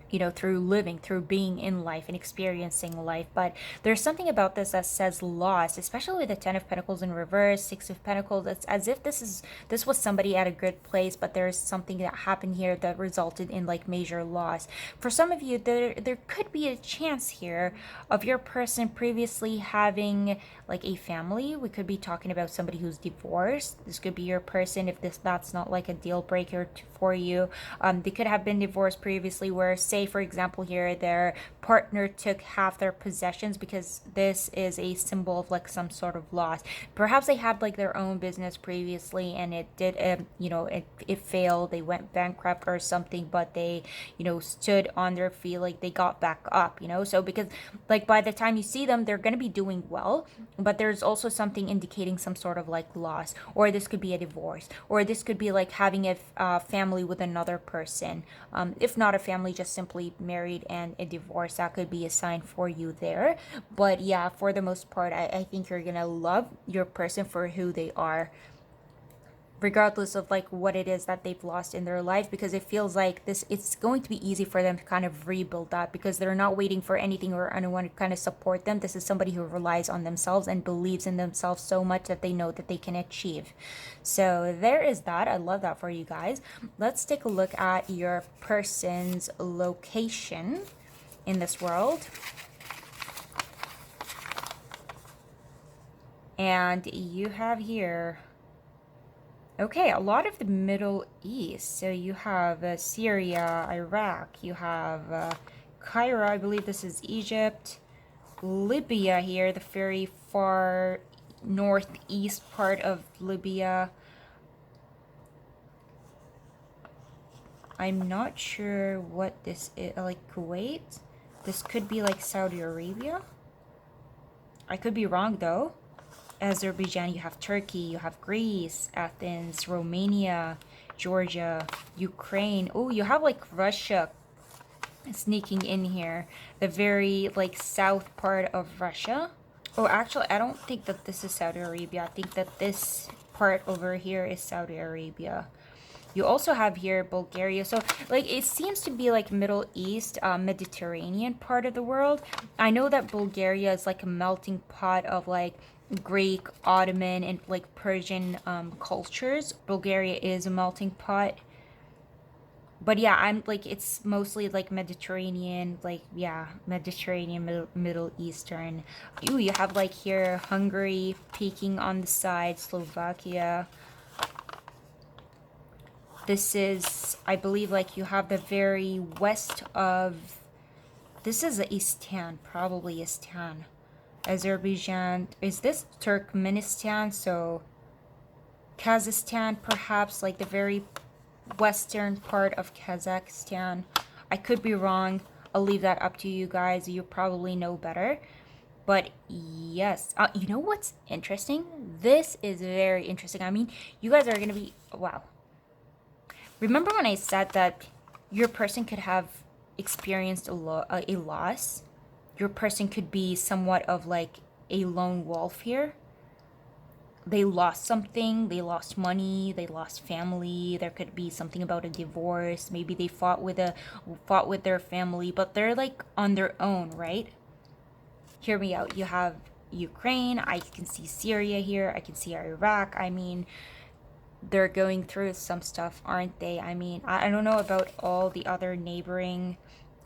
you know, through living, through being in life and experiencing life. But there's something about this that says loss, especially with the Ten of Pentacles in reverse, Six of Pentacles. It's as if this was somebody at a good place, but there's something that happened here that resulted in like major loss. For some of you, there could be a chance here of your person previously having like a family. We could be talking about somebody who's divorced. This could be your person if that's not like a deal breaker for you. They could have been divorced previously where, say for example here, their partner took half their possessions, because this is a symbol of like some sort of loss. Perhaps they had like their own business previously and it did you know, it failed, they went bankrupt or something, but they, you know, stood on their feet, like they got back up, you know. So because like by the time you see them, they're going to be doing well, but there's also something indicating some sort of like loss, or this could be a divorce, or this could be like having a family with another person. If not a family, just simply married and a divorce, that could be a sign for you there. But yeah, for the most part, I think you're gonna love your person for who they are, regardless of like what it is that they've lost in their life, because it feels like this, it's going to be easy for them to kind of rebuild that, because they're not waiting for anything or anyone to kind of support them. This is somebody who relies on themselves and believes in themselves so much that they know that they can achieve. So there is that. I love that for you guys. Let's take a look at your person's location in this world. And you have here, okay, a lot of the Middle East. So you have Syria, Iraq, you have Cairo, I believe this is Egypt, Libya here, the very far northeast part of Libya. I'm not sure what this is, like Kuwait. This could be like Saudi Arabia. I could be wrong though. Azerbaijan, you have Turkey, you have Greece, Athens, Romania, Georgia, Ukraine. Oh, you have like Russia sneaking in here. The very like south part of Russia. Oh, actually, I don't think that this is Saudi Arabia. I think that this part over here is Saudi Arabia. You also have here Bulgaria. So like it seems to be like Middle East, Mediterranean part of the world. I know that Bulgaria is like a melting pot of like Greek, Ottoman, and like Persian cultures. Bulgaria is a melting pot. But yeah, I'm like, it's mostly like Mediterranean, like, yeah, Mediterranean, Middle Eastern. Ooh, you have like here Hungary peeking on the side, Slovakia. This is, I believe, like you have the very west of, this is Istan, probably Istan. Azerbaijan, is this Turkmenistan? So Kazakhstan, perhaps like the very western part of Kazakhstan. I could be wrong. I'll leave that up to you guys. You probably know better. But yes, you know what's interesting? This is very interesting. I mean, you guys are going to be, wow. Remember when I said that your person could have experienced a loss? Your person could be somewhat of like a lone wolf here. They lost something, they lost money, they lost family. There could be something about a divorce. Maybe they fought with their family, but they're like on their own, right? Hear me out. You have Ukraine, I can see Syria here, I can see Iraq. I mean, they're going through some stuff, aren't they? I mean, I don't know about all the other neighboring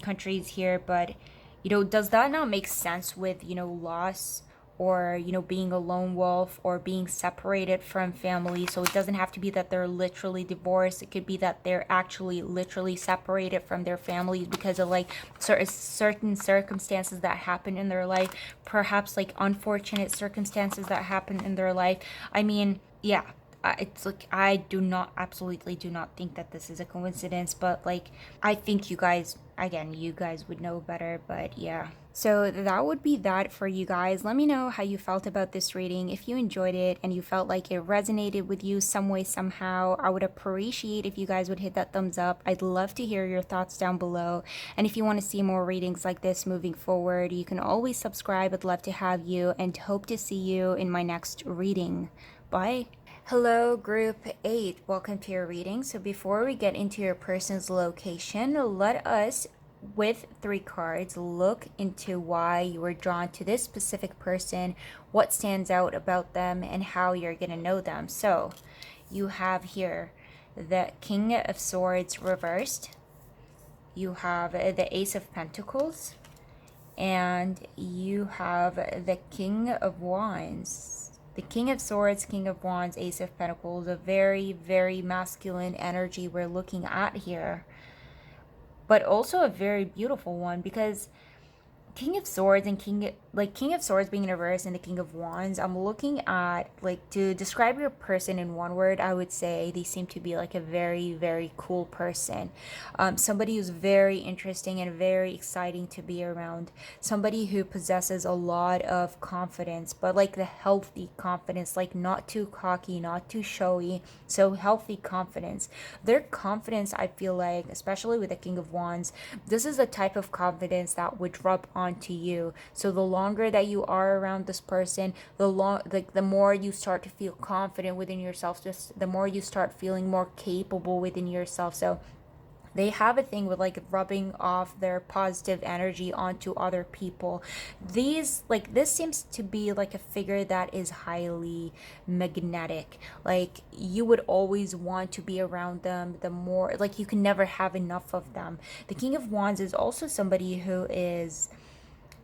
countries here, but you know, does that not make sense with, you know, loss, or, you know, being a lone wolf, or being separated from family? So it doesn't have to be that they're literally divorced. It could be that they're actually literally separated from their families because of like certain circumstances that happen in their life, perhaps like unfortunate circumstances that happen in their life. I mean, yeah, it's like I do not, absolutely do not think that this is a coincidence, but like I think you guys, again, you guys would know better, but yeah. So that would be that for you guys. Let me know how you felt about this reading. If you enjoyed it and you felt like it resonated with you some way, somehow, I would appreciate if you guys would hit that thumbs up. I'd love to hear your thoughts down below. And if you want to see more readings like this moving forward, you can always subscribe. I'd love to have you and hope to see you in my next reading. Bye. Hello, Group 8. Welcome to your reading. So before we get into your person's location, let us, with 3 cards, look into why you were drawn to this specific person, what stands out about them, and how you're going to know them. So you have here the King of Swords reversed. You have the Ace of Pentacles. And you have the King of Wands. The King of Swords, King of Wands, Ace of Pentacles, a very, very masculine energy we're looking at here. But also a very beautiful one, because King of Swords and King of Swords being in reverse and the King of Wands, I'm looking at, like, to describe your person in one word, I would say they seem to be like a very, very cool person. Somebody who's very interesting and very exciting to be around. Somebody who possesses a lot of confidence, but like the healthy confidence, like not too cocky, not too showy. So healthy confidence. Their confidence, I feel like, especially with the King of Wands, this is the type of confidence that would rub onto you. So the longer that you are around this person, the more you start to feel confident within yourself, just the more you start feeling more capable within yourself. So they have a thing with like rubbing off their positive energy onto other people. This seems to be like a figure that is highly magnetic. Like you would always want to be around them. The more, like, you can never have enough of them. The King of Wands is also somebody who is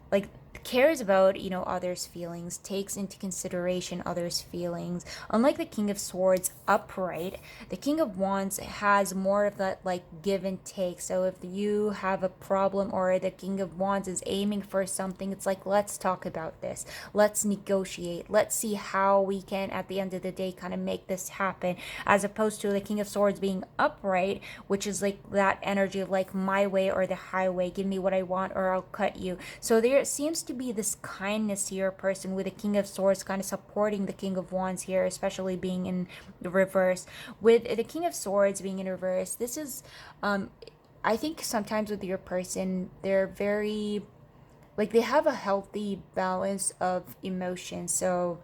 like cares about, others' feelings, takes into consideration others' feelings. Unlike the King of Swords upright, the King of Wands has more of that like give and take. So if you have a problem or the King of Wands is aiming for something, it's like, let's talk about this, let's negotiate, let's see how we can at the end of the day kind of make this happen, as opposed to the King of Swords being upright, which is like that energy of like my way or the highway, give me what I want or I'll cut you. So there seems to be this kindness here, person with the King of Swords kind of supporting the King of Wands here, especially being in the reverse. With the King of Swords being in reverse, this is I think sometimes with your person, they're very, like, they have a healthy balance of emotions. So,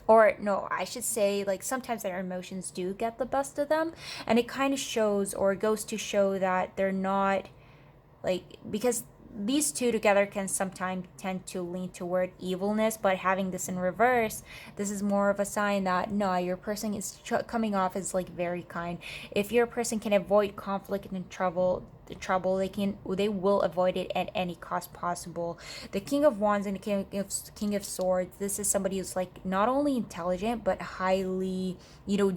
or no, I should say, like, sometimes their emotions do get the best of them, and it kind of shows or goes to show that they're not, like, because these two together can sometimes tend to lean toward evilness, but having this in reverse, this is more of a sign that no, your person is coming off as like very kind. If your person can avoid conflict and trouble, they will avoid it at any cost possible. The King of Wands and the King of Swords, this is somebody who's like not only intelligent but highly,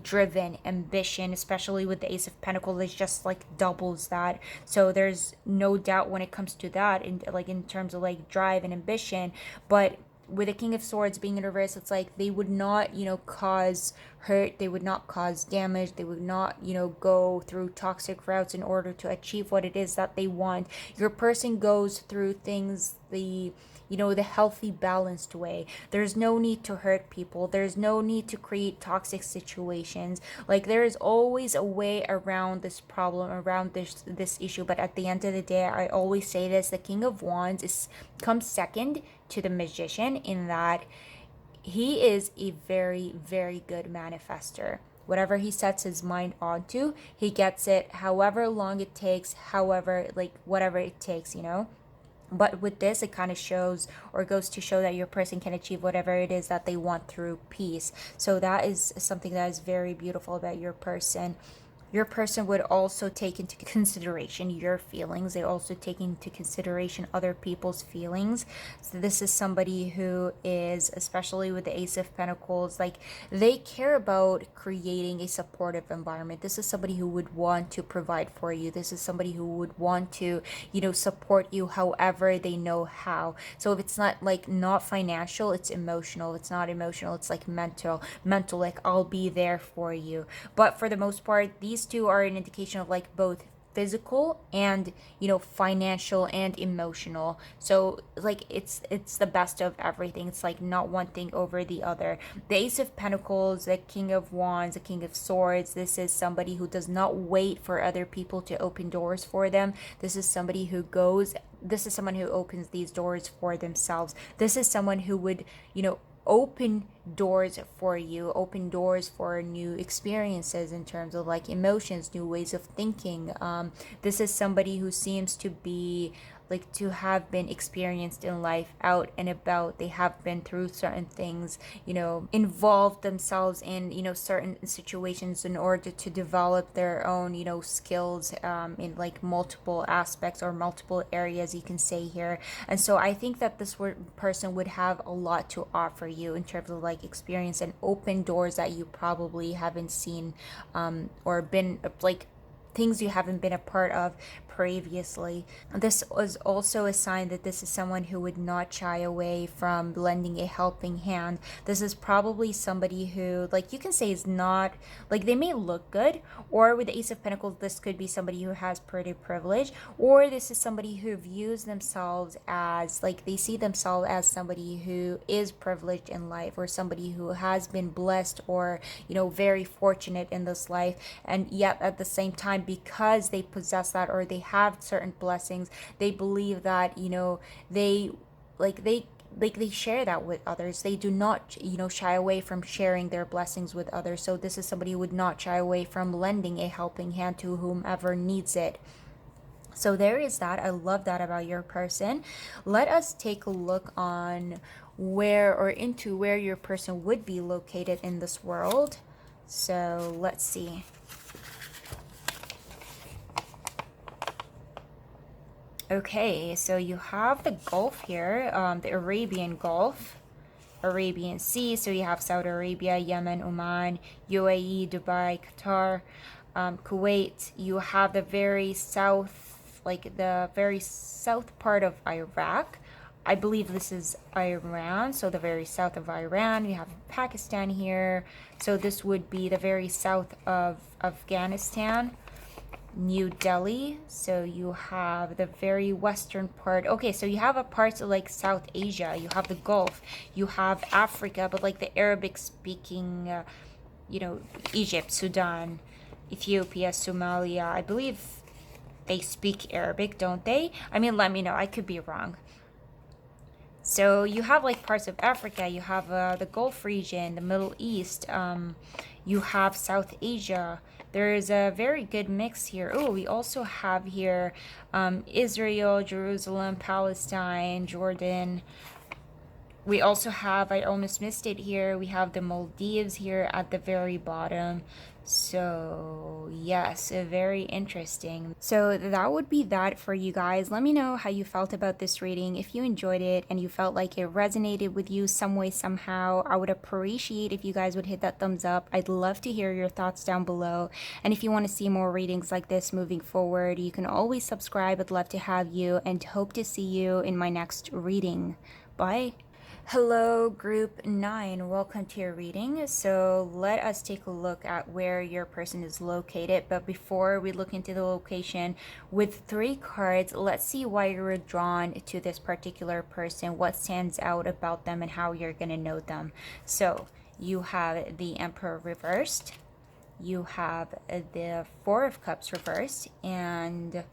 driven, ambition, especially with the Ace of Pentacles, it just like doubles that. So there's no doubt when it comes to that, in terms of like drive and ambition. But with the King of Swords being in reverse, it's like they would not, cause hurt, they would not cause damage, they would not, go through toxic routes in order to achieve what it is that they want. Your person goes through things the healthy, balanced way. There's no need to hurt people. There's no need to create toxic situations. Like, there is always a way around this problem, around this issue. But at the end of the day, I always say this: the King of Wands comes second to the Magician, in that he is a very, very good manifester. Whatever he sets his mind onto, he gets it, however long it takes, however, like, whatever it takes. But with this, it kind of shows or goes to show that your person can achieve whatever it is that they want through peace. So that is something that is very beautiful about your person. Your person would also take into consideration your feelings. They also take into consideration other people's feelings. So this is somebody who is, especially with the Ace of Pentacles, like they care about creating a supportive environment. This is somebody who would want to provide for you. This is somebody who would want to, support you however they know how. So if it's not like not financial, it's emotional. If it's not emotional, it's like mental, like I'll be there for you. But for the most part, these two are an indication of like both physical and financial and emotional. So like it's the best of everything. It's like not one thing over the other. The Ace of Pentacles, the King of Wands, the King of Swords, this is somebody who does not wait for other people to open doors for them. This is somebody who goes, this is someone who opens these doors for themselves. This is someone who would open doors for you, open doors for new experiences in terms of like emotions, new ways of thinking. This is somebody who seems to be like to have been experienced in life, out and about. They have been through certain things, involved themselves in certain situations in order to develop their own skills in like multiple aspects or multiple areas, you can say here. And so I think that this person would have a lot to offer you in terms of like experience and open doors that you probably haven't seen or been like things you haven't been a part of previously. This was also a sign that this is someone who would not shy away from lending a helping hand. This is probably somebody who, like, you can say is not, like, they may look good, or with the Ace of Pentacles, this could be somebody who has pretty privilege, or this is somebody who views themselves as, like, they see themselves as somebody who is privileged in life, or somebody who has been blessed or, very fortunate in this life, and yet at the same time, because they possess that or they have certain blessings, they believe that they they share that with others. They do not shy away from sharing their blessings with others. So this is somebody who would not shy away from lending a helping hand to whomever needs it. So there is that. I love that about your person. Let us take a look on where your person would be located in this world. So let's see. Okay, so you have the Gulf here, the Arabian Gulf, Arabian Sea. So you have Saudi Arabia, Yemen, Oman, UAE, Dubai, Qatar, Kuwait. You have the very south, like the very south part of Iraq. I believe this is Iran, so the very south of Iran. You have Pakistan here. So this would be the very south of Afghanistan. New Delhi. So you have the very western part. Okay, so you have a part of like South Asia. You have the Gulf. You have Africa, but like the Arabic speaking, Egypt, Sudan, Ethiopia, Somalia. I believe they speak Arabic, don't they? I mean, let me know. I could be wrong. So you have like parts of Africa, you have the Gulf region, the Middle East, you have South Asia. There is a very good mix here. Oh, we also have here Israel, Jerusalem, Palestine, Jordan. We also have, I almost missed it here, we have the Maldives here at the very bottom. So yes, very interesting. So that would be that for you guys. Let me know how you felt about this reading. If you enjoyed it and you felt like it resonated with you some way, somehow, I would appreciate if you guys would hit that thumbs up. I'd love to hear your thoughts down below. And if you want to see more readings like this moving forward, you can always subscribe. I'd love to have you and hope to see you in my next reading. Bye. Hello, Group 9. Welcome to your reading. So let us take a look at where your person is located. But before we look into the location, with 3 cards, let's see why you were drawn to this particular person, what stands out about them, and how you're going to know them. So you have the Emperor reversed. You have the 4 of Cups reversed. And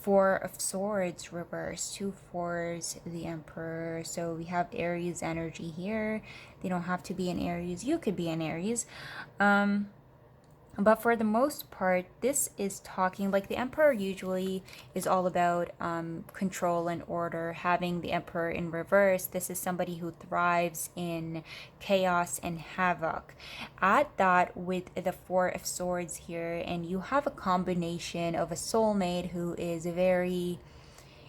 4 of Swords reversed, 2 fours, the Emperor. So we have Aries energy here. They don't have to be an Aries. You could be an Aries. But for the most part, this is talking like the emperor usually is all about control and order. Having the emperor in reverse, this is somebody who thrives in chaos and havoc. Add that with the Four of Swords here, and you have a combination of a soulmate who is very,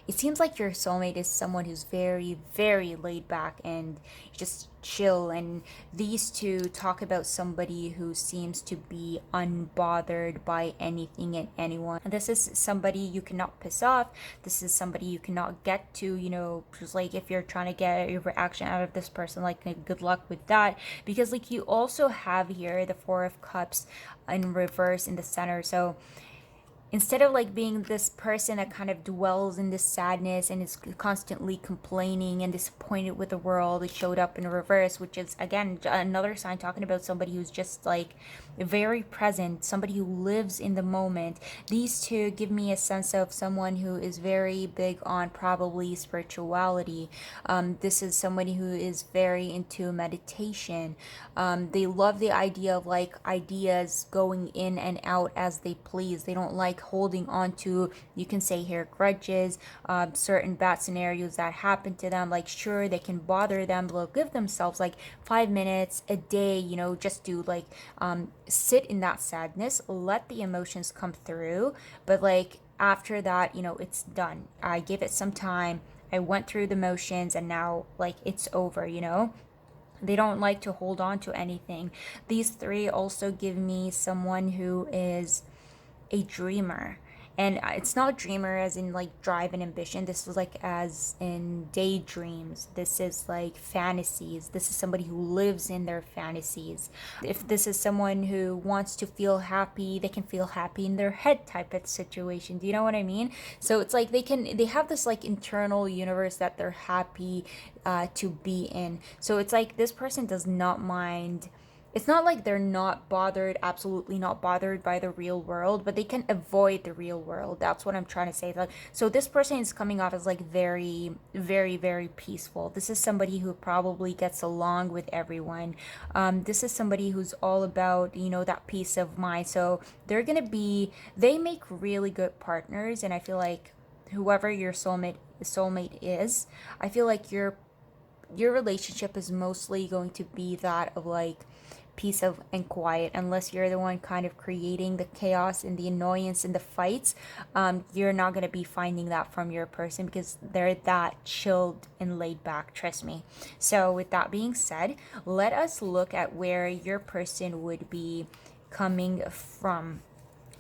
it seems like your soulmate is someone who's very, very laid back and just chill. And these two talk about somebody who seems to be unbothered by anything and anyone. And this is somebody you cannot piss off. This is somebody you cannot get to, just like if you're trying to get a reaction out of this person, like good luck with that. Because like you also have here the Four of Cups in reverse in the center. So instead of like being this person that kind of dwells in this sadness and is constantly complaining and disappointed with the world, it showed up in reverse, which is again another sign talking about somebody who's just like very present, somebody who lives in the moment. These two give me a sense of someone who is very big on probably spirituality. This is somebody who is very into meditation. They love the idea of like ideas going in and out as they please. They don't like holding on to, you can say here, grudges, certain bad scenarios that happen to them. Like sure, they can bother them, they'll give themselves like 5 minutes a day, just to like sit in that sadness, let the emotions come through. But like after that, it's done. I gave it some time, I went through the motions, and now like it's over. They don't like to hold on to anything. These three also give me someone who is a dreamer. And it's not dreamer as in like drive and ambition. This is like as in daydreams. This is like fantasies. This is somebody who lives in their fantasies. If this is someone who wants to feel happy, they can feel happy in their head type of situation. Do you know what I mean? So it's like they have this like internal universe that they're happy to be in. So it's like this person does not mind. It's not like they're not bothered, absolutely not bothered by the real world, but they can avoid the real world. That's what I'm trying to say. Like, so this person is coming off as like very, very, very peaceful. This is somebody who probably gets along with everyone. This is somebody who's all about, that peace of mind. So they make really good partners. And I feel like whoever your soulmate is, I feel like your relationship is mostly going to be that of like peace of and quiet, unless you're the one kind of creating the chaos and the annoyance and the fights. You're not going to be finding that from your person because they're that chilled and laid back, trust me. So with that being said, let us look at where your person would be coming from.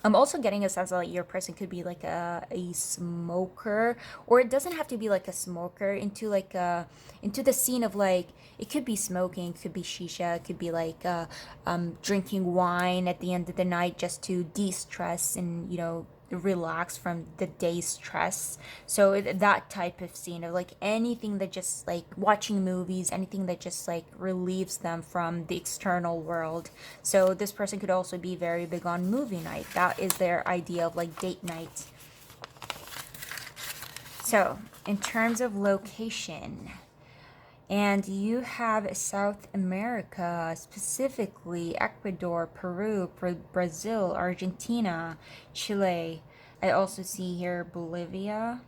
I'm also getting a sense that like your person could be like a smoker, or it doesn't have to be like a smoker, into the scene of like it could be smoking, it could be shisha, it could be like drinking wine at the end of the night just to de-stress and relax from the day's stress. So that type of scene of like anything that just like watching movies, anything that just like relieves them from the external world. So this person could also be very big on movie night. That is their idea of like date night. So in terms of location, and you have South America, specifically Ecuador, Peru, Brazil, Argentina, Chile. I also see here Bolivia.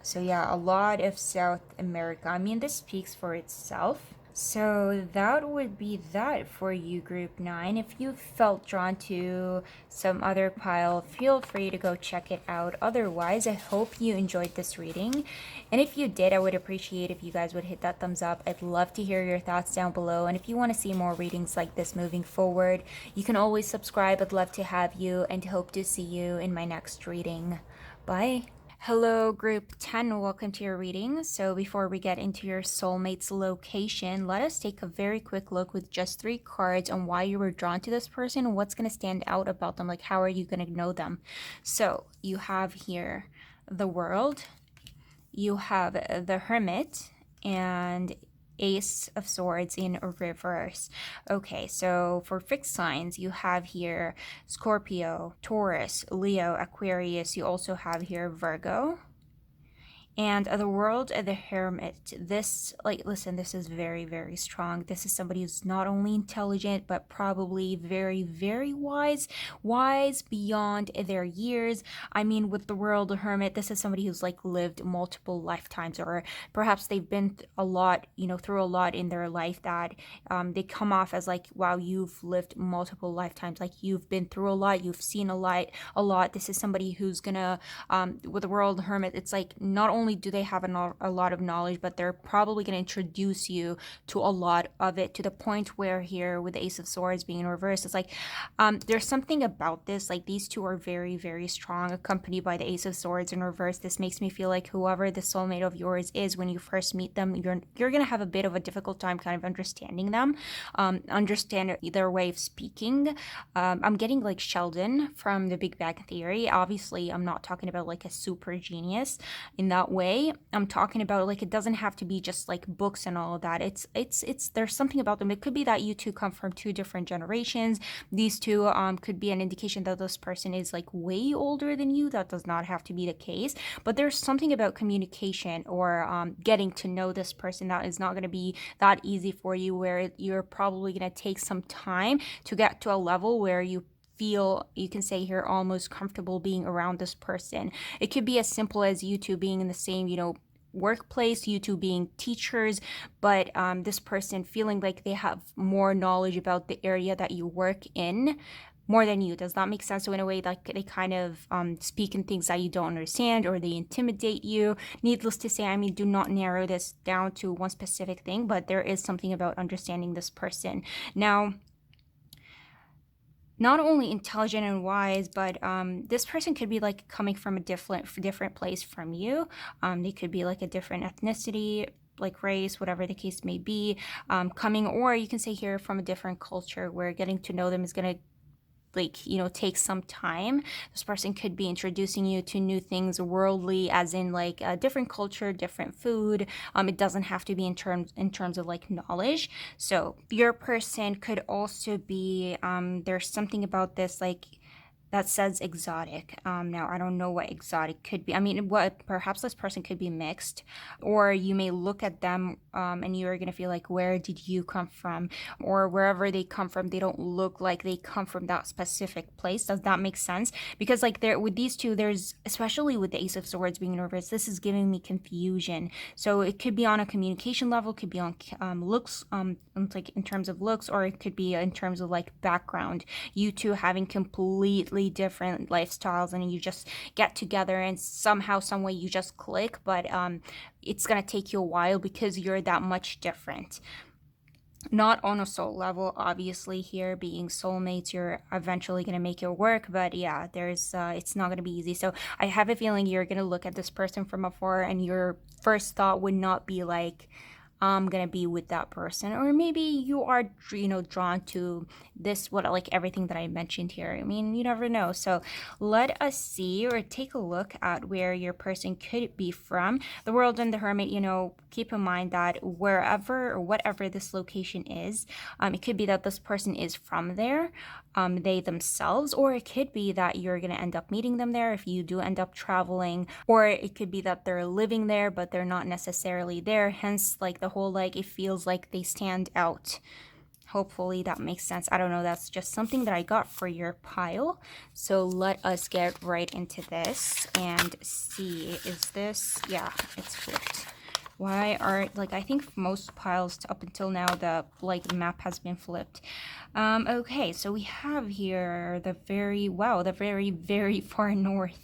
So yeah, a lot of South America. I mean, this speaks for itself. So that would be that for you, Group 9. If you felt drawn to some other pile, feel free to go check it out. Otherwise, I hope you enjoyed this reading. And if you did, I would appreciate if you guys would hit that thumbs up. I'd love to hear your thoughts down below. And if you want to see more readings like this moving forward, you can always subscribe. I'd love to have you and hope to see you in my next reading. Bye. Hello, Group 10. Welcome to your reading. So before we get into your soulmate's location, let us take a very quick look with just 3 cards on why you were drawn to this person and what's going to stand out about them. Like, how are you going to know them? So you have here the World, you have the Hermit, and Ace of Swords in reverse. Okay, so for fixed signs, you have here Scorpio, Taurus, Leo, Aquarius. You also have here Virgo. And the world of the hermit, this, like, listen, this is very, very strong. This is somebody who's not only intelligent, but probably very, very wise, wise beyond their years. I mean, with the world of hermit, this is somebody who's like lived multiple lifetimes, or perhaps they've been a lot, through a lot in their life that they come off as like, wow, you've lived multiple lifetimes. Like you've been through a lot, you've seen a lot. This is somebody who's gonna, with the world hermit, it's like not only do they have a lot of knowledge, but they're probably going to introduce you to a lot of it, to the point where here with the Ace of Swords being in reverse, it's like there's something about this, like these two are very, very strong, accompanied by the Ace of Swords in reverse. This makes me feel like whoever the soulmate of yours is, when you first meet them, you're going to have a bit of a difficult time kind of understanding them, understand their way of speaking. I'm getting like Sheldon from the Big Bang Theory. Obviously, I'm not talking about like a super genius in that way. I'm talking about like it doesn't have to be just like books and all of that. It's there's something about them. It could be that you two come from two different generations. These two could be an indication that this person is like way older than you. That does not have to be the case, but there's something about communication or getting to know this person that is not going to be that easy for you, where you're probably going to take some time to get to a level where you feel, you can say here, almost comfortable being around this person. It could be as simple as you two being in the same, workplace, you two being teachers, but this person feeling like they have more knowledge about the area that you work in more than you. Does that make sense? So in a way, like they kind of speak in things that you don't understand, or they intimidate you. Needless to say, I mean, do not narrow this down to one specific thing, but there is something about understanding this person. Now, not only intelligent and wise, but this person could be like coming from a different place from you. They could be like a different ethnicity, like race, whatever the case may be, coming, or you can say here from a different culture, where getting to know them is going to take some time. This person could be introducing you to new things, worldly, as in like a different culture, different food. It doesn't have to be in terms of like knowledge. So your person could also be there's something about this like that says exotic. Now I don't know what exotic could be. I mean, what perhaps this person could be mixed, or you may look at them and you're gonna feel like, where did you come from? Or wherever they come from, they don't look like they come from that specific place. Does that make sense? Because like there with these two, there's, especially with the Ace of Swords being in reverse, this is giving me confusion. So it could be on a communication level, could be on looks, like in terms of looks, or it could be in terms of like background. You two having completely different lifestyles, and you just get together and somehow, some way you just click, but it's gonna take you a while because you're that much different. Not on a soul level, obviously. Here being soulmates, you're eventually going to make it work, but yeah, there's it's not going to be easy. So I have a feeling you're going to look at this person from afar, and your first thought would not be like, I'm gonna be with that person. Or maybe you are drawn to this, what, like everything that I mentioned here. I mean, you never know. So let us see, or take a look at where your person could be from. The World and the Hermit, keep in mind that wherever or whatever this location is, it could be that this person is from there, they themselves, or it could be that you're going to end up meeting them there if you do end up traveling, or it could be that they're living there but they're not necessarily there, hence like the whole like it feels like they stand out. Hopefully that makes sense. I don't know, that's just something that I got for your pile. So let us get right into this and see, is this, yeah, it's flipped. Why are, like, I think most piles up until now, the map has been flipped. Okay, so we have here the very, very far north.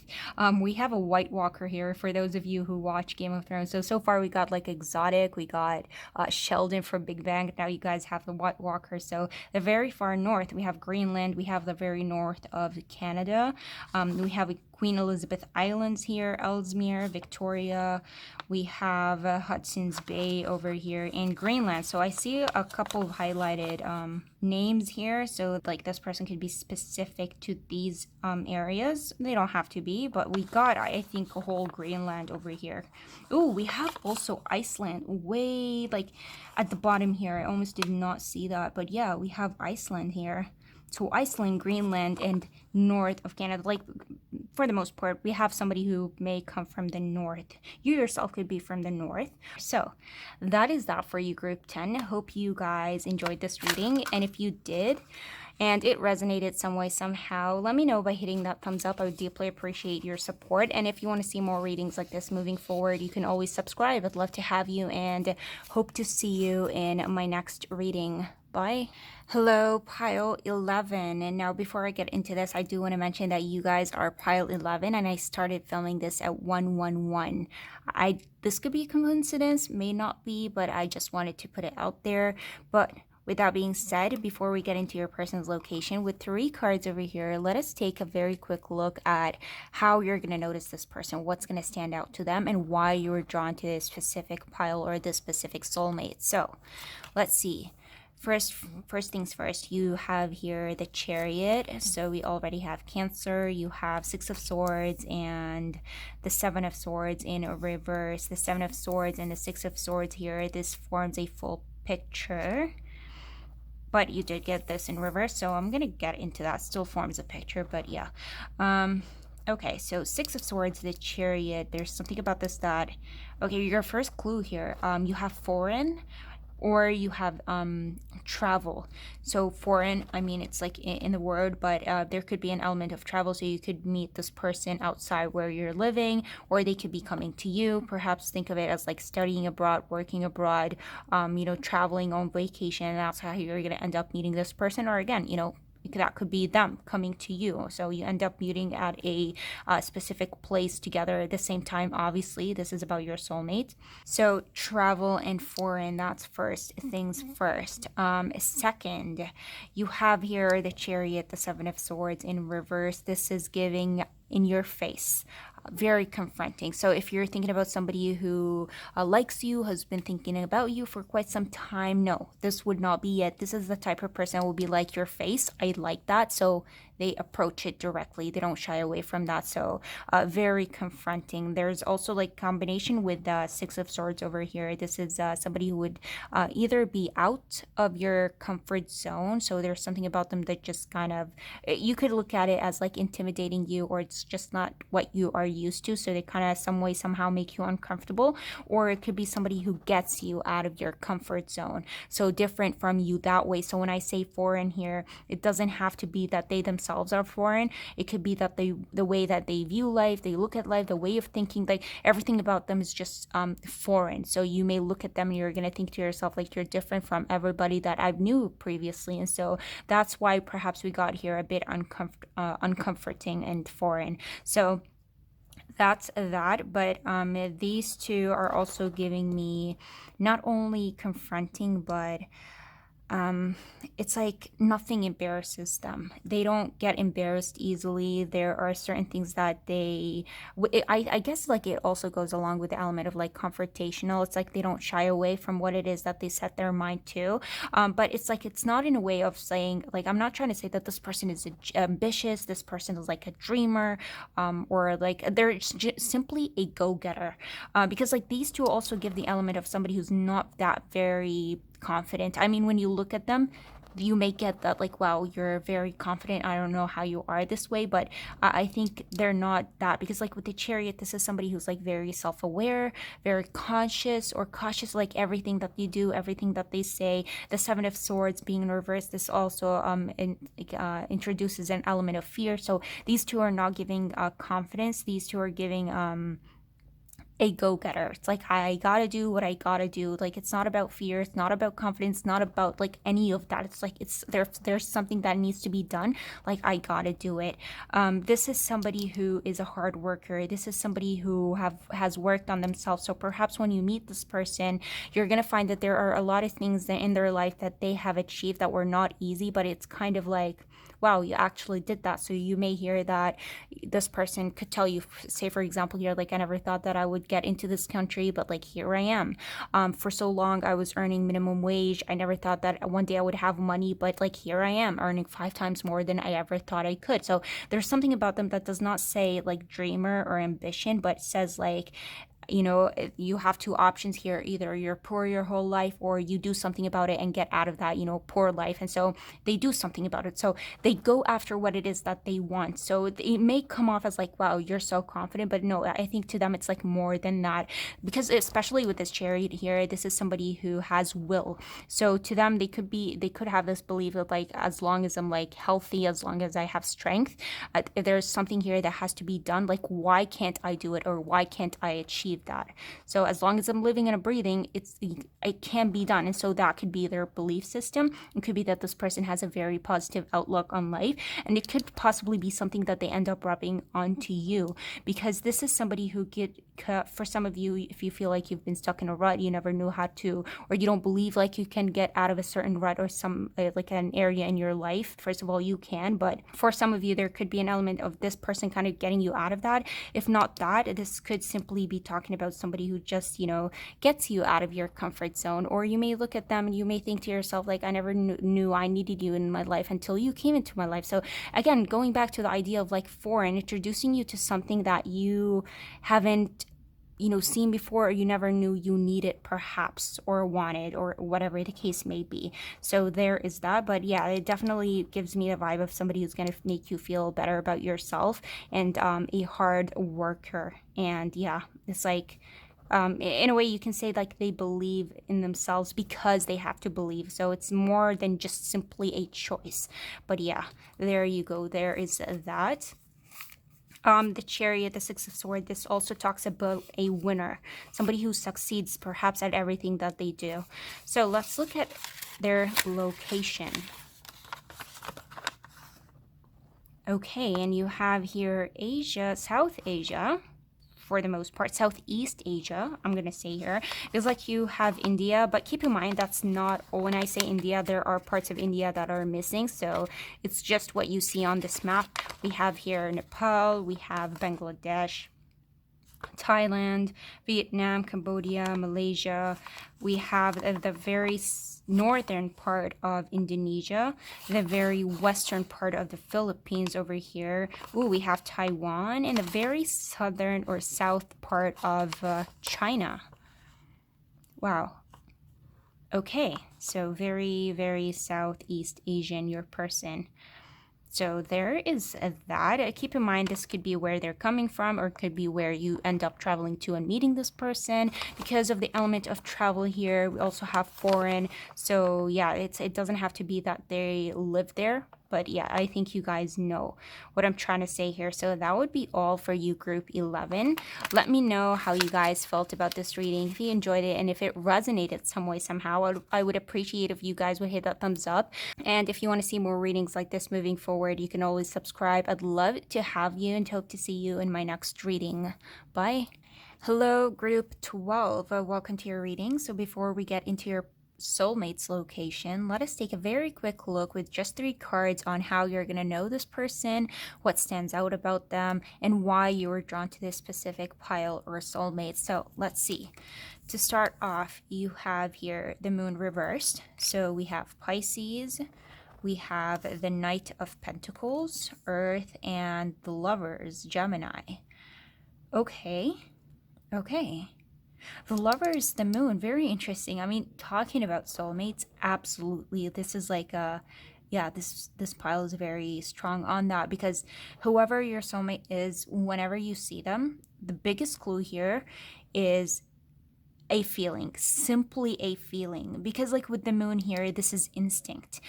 We have a White Walker here, for those of you who watch Game of Thrones. So far we got like exotic, we got Sheldon from Big Bang. Now you guys have the White Walker. So the very far north, we have Greenland. We have the very north of Canada. We have Queen Elizabeth Islands here, Ellesmere, Victoria. We have Hudson's Bay over here in Greenland. So I see a couple of highlighted names here. So like this person could be specific to these areas. They don't have to be, but we got, I think, a whole Greenland over here. Oh, we have also Iceland way like at the bottom here. I almost did not see that, but yeah, we have Iceland here. So Iceland, Greenland, and north of Canada, like for the most part, we have somebody who may come from the north. You yourself could be from the north. So that is that for you, group 10. Hope you guys enjoyed this reading. And if you did, and it resonated some way, somehow, let me know by hitting that thumbs up. I would deeply appreciate your support. And if you want to see more readings like this moving forward, you can always subscribe. I'd love to have you and hope to see you in my next reading. Bye. Hello, pile 11. And now before I get into this, I do want to mention that you guys are pile 11 and I started filming this at 111. This could be a coincidence, may not be, but I just wanted to put it out there. But with that being said, before we get into your person's location, with 3 cards over here, let us take a very quick look at how you're going to notice this person, what's going to stand out to them, and why you were drawn to this specific pile or this specific soulmate. So let's see. First things first, you have here the Chariot. So we already have Cancer, you have 6 of Swords and the 7 of Swords in reverse. The 7 of Swords and the 6 of Swords here, this forms a full picture. But you did get this in reverse, so I'm going to get into that. Still forms a picture, but yeah. Okay, so 6 of Swords, the Chariot. There's something about this that... Okay, your first clue here. You have foreign or you have travel. So foreign, I mean, it's like in the word, but there could be an element of travel. So you could meet this person outside where you're living, or they could be coming to you. Perhaps think of it as like studying abroad, working abroad, traveling on vacation. That's how you're going to end up meeting this person. Or again, that could be them coming to you. So you end up meeting at a specific place together at the same time. Obviously, this is about your soulmate. So travel and foreign, that's first things first. Second, you have here the Chariot, the 7 of Swords in reverse. This is giving in your face. Very confronting. So if you're thinking about somebody who likes you, has been thinking about you for quite some time, no, this would not be it. This is the type of person who will be like your face. I like that. So they approach it directly. They don't shy away from that. So very confronting. There's also like combination with the 6 of Swords over here. This is somebody who would either be out of your comfort zone. So there's something about them that just kind of, you could look at it as like intimidating you, or it's just not what you are used to. So they kind of some way somehow make you uncomfortable. Or it could be somebody who gets you out of your comfort zone. So different from you that way. So when I say foreign here, it doesn't have to be that they themselves are foreign. It could be that the way that they view life, they look at life, the way of thinking, like everything about them is just foreign. So you may look at them and you're going to think to yourself like you're different from everybody that I knew previously. And so that's why perhaps we got here a bit uncomforting and foreign. So that's that. But these two are also giving me not only confronting, but it's like nothing embarrasses them. They don't get embarrassed easily. There are certain things that I guess like it also goes along with the element of like confrontational. It's like they don't shy away from what it is that they set their mind to. But it's like, it's not in a way of saying, like, I'm not trying to say that this person is ambitious, this person is like a dreamer, or like they're simply a go-getter. Because like these two also give the element of somebody who's not that very confident. I mean, when you look at them, you may get that like, wow, you're very confident. I don't know how you are this way, but I think they're not that, because like with the Chariot, this is somebody who's like very self-aware, very conscious or cautious, like everything that you do, everything that they say. The 7 of Swords being in reverse, this also introduces an element of fear. So these two are not giving confidence. These two are giving a go-getter. It's like, I gotta do what I gotta do. Like, it's not about fear, it's not about confidence, not about like any of that. It's like, it's there's something that needs to be done, like I gotta do it. This is somebody who is a hard worker. This is somebody who has worked on themselves. So perhaps when you meet this person, you're gonna find that there are a lot of things that in their life that they have achieved that were not easy, but it's kind of like, wow, you actually did that. So you may hear that this person could tell you, say for example here, like, I never thought that I would get into this country, but like here I am. For so long I was earning minimum wage. I never thought that one day I would have money, but like here I am earning 5 times more than I ever thought I could. So there's something about them that does not say like dreamer or ambition, but says like you have two options here. Either you're poor your whole life, or you do something about it and get out of that, poor life. And so they do something about it. So they go after what it is that they want. So it may come off as like, wow, you're so confident, but no, I think to them it's like more than that, because especially with this chariot here, this is somebody who has will. So to them, they could have this belief that like, as long as I'm like healthy, as long as I have strength, there's something here that has to be done. Like, why can't I do it, or why can't I achieve that? So as long as I'm living and breathing, it can be done. And so that could be their belief system. It could be that this person has a very positive outlook on life, and it could possibly be something that they end up rubbing onto you, because this is somebody who for some of you, if you feel like you've been stuck in a rut, you never knew how to, or you don't believe like you can get out of a certain rut or some like an area in your life. First of all, you can, but for some of you, there could be an element of this person kind of getting you out of that. If not that, this could simply be talking about somebody who just, gets you out of your comfort zone. Or you may look at them and you may think to yourself, like, I never knew I needed you in my life until you came into my life. So again, going back to the idea of like foreign, introducing you to something that you haven't seen before, or you never knew you needed perhaps, or wanted, or whatever the case may be. So there is that. But yeah, it definitely gives me the vibe of somebody who's going to make you feel better about yourself, and a hard worker. And yeah, it's like, in a way you can say like they believe in themselves because they have to believe. So it's more than just simply a choice. But yeah, there you go. There is that. The chariot, the six of swords, this also talks about a winner, somebody who succeeds perhaps at everything that they do. So let's look at their location. Okay, and you have here Asia, South Asia, for the most part, Southeast Asia, I'm going to say here. Feels like you have India, but keep in mind that's not, when I say India, there are parts of India that are missing. So it's just what you see on this map. We have here Nepal, we have Bangladesh, Thailand, Vietnam, Cambodia, Malaysia. We have the very northern part of Indonesia, the very western part of the Philippines over here. Ooh, we have Taiwan, and the very southern or south part of China. Wow. Okay, so very, very Southeast Asian, your person. So there is that. Keep in mind, this could be where they're coming from, or it could be where you end up traveling to and meeting this person. Because of the element of travel here, we also have foreign. So yeah, it doesn't have to be that they live there. But yeah, I think you guys know what I'm trying to say here. So that would be all for you, group 11. Let me know how you guys felt about this reading, if you enjoyed it, and if it resonated some way, somehow. I would appreciate if you guys would hit that thumbs up. And if you want to see more readings like this moving forward, you can always subscribe. I'd love to have you, and hope to see you in my next reading. Bye. Hello, group 12. Welcome to your reading. So before we get into your soulmate's location, let us take a very quick look with just 3 cards on how you're going to know this person, what stands out about them, and why you were drawn to this specific pile or soulmate. So let's see. To start off, you have here the moon reversed. So we have Pisces, we have the Knight of Pentacles, Earth, and the Lovers, Gemini. Okay. The Lovers, the moon, very interesting. I mean, talking about soulmates, absolutely. This is like this pile is very strong on that, because whoever your soulmate is, whenever you see them, the biggest clue here is a feeling, simply a feeling. Because like with the moon here, this is instinct.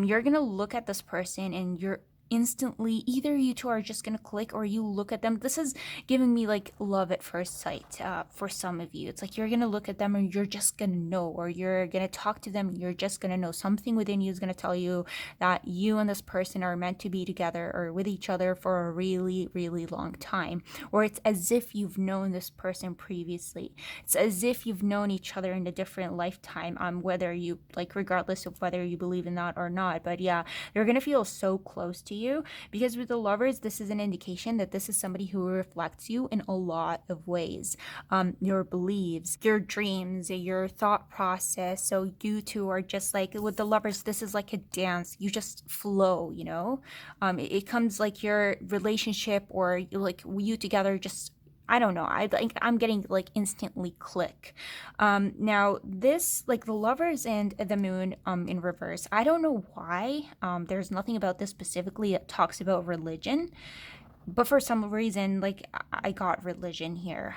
You're gonna look at this person and you're instantly, either you two are just gonna click, or you look at them. This is giving me like love at first sight. For some of you, it's like you're gonna look at them and you're just gonna know, or you're gonna talk to them and you're just gonna know. Something within you is gonna tell you that you and this person are meant to be together or with each other for a really, really long time. Or it's as if you've known this person previously. It's as if you've known each other in a different lifetime, whether you like, regardless of whether you believe in that or not. But yeah, you're gonna feel so close to you, because with the Lovers, this is an indication that this is somebody who reflects you in a lot of ways. Your beliefs, your dreams, your thought process. So you two are just like, with the Lovers, this is like a dance. You just flow, it comes like your relationship, or like you together just I don't know. I think I'm getting like instantly click. Now this, like the lovers and the moon in reverse. I don't know why. There's nothing about this specifically that talks about religion, but for some reason, like I got religion here.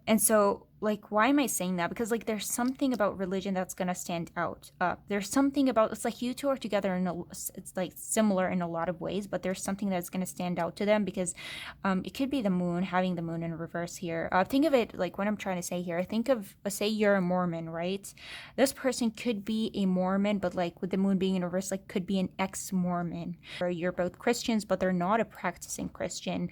And so, like, why am I saying that? Because, like, there's something about religion that's gonna stand out. There's something about, it's like you two are together it's like similar in a lot of ways, but there's something that's gonna stand out to them because it could be the moon, having the moon in reverse here. Think of it like what I'm trying to say here. Think of, say you're a Mormon, right? This person could be a Mormon, but like with the moon being in reverse, like could be an ex-Mormon. Or you're both Christians, but they're not a practicing Christian.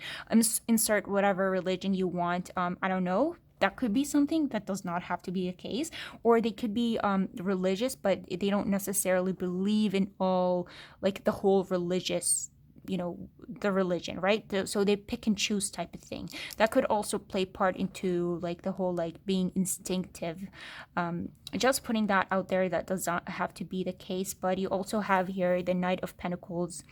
Insert whatever religion you want. I don't know. That could be something. That does not have to be a case. Or they could be religious, but they don't necessarily believe in all, like the whole religious, the religion, right? So they pick and choose type of thing. That could also play part into like the whole like being instinctive. Just putting that out there, that does not have to be the case. But you also have here the Knight of Pentacles.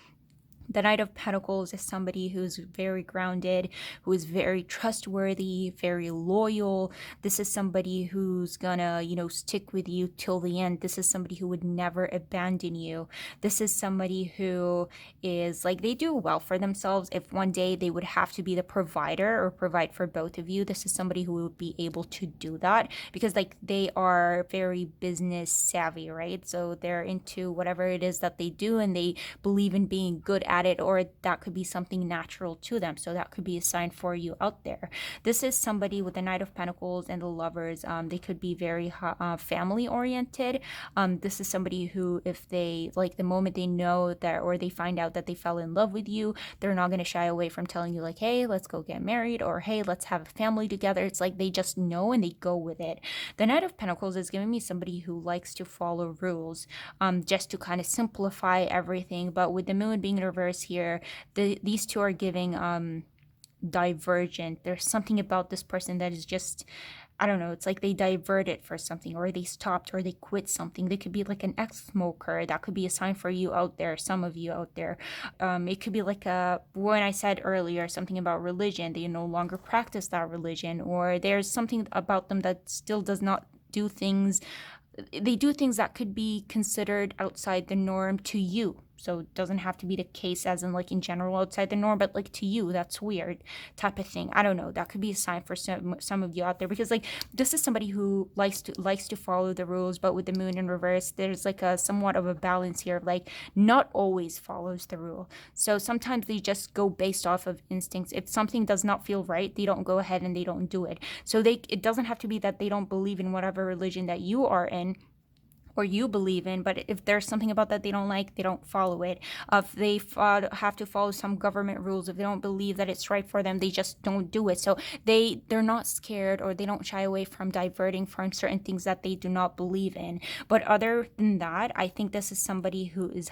The Knight of Pentacles is somebody who's very grounded, who is very trustworthy, very loyal. This is somebody who's gonna, stick with you till the end. This is somebody who would never abandon you. This is somebody who is like, they do well for themselves. If one day they would have to be the provider or provide for both of you, this is somebody who would be able to do that because like they are very business savvy, right? So they're into whatever it is that they do and they believe in being good at it, or that could be something natural to them. So that could be a sign for you out there. This is somebody with the Knight of Pentacles and the Lovers. They could be very family oriented. This is somebody who, if they like, the moment they know that, or they find out that they fell in love with you, they're not going to shy away from telling you like, hey, let's go get married, or hey, let's have a family together. It's like they just know and they go with it. The Knight of Pentacles is giving me somebody who likes to follow rules, just to kind of simplify everything. But with the moon being in reverse here, these two are giving divergent. There's something about this person that is just, I don't know, it's like they diverted for something, or they stopped, or they quit something. They could be like an ex-smoker. That could be a sign for you out there, some of you out there. It could be like when I said earlier, something about religion, they no longer practice that religion, or there's something about them that still does not do things. They do things that could be considered outside the norm to you. So it doesn't have to be the case as in like in general outside the norm, but like to you, that's weird type of thing. I don't know. That could be a sign for some of you out there, because like this is somebody who likes to follow the rules, but with the moon in reverse, there's like a somewhat of a balance here of like not always follows the rule. So sometimes they just go based off of instincts. If something does not feel right, they don't go ahead and they don't do it. So it doesn't have to be that they don't believe in whatever religion that you are in or you believe in, but if there's something about that they don't like, they don't follow it. If they have to follow some government rules, if they don't believe that it's right for them, they just don't do it. So they're not scared, or they don't shy away from diverting from certain things that they do not believe in. But other than that, I think this is somebody who is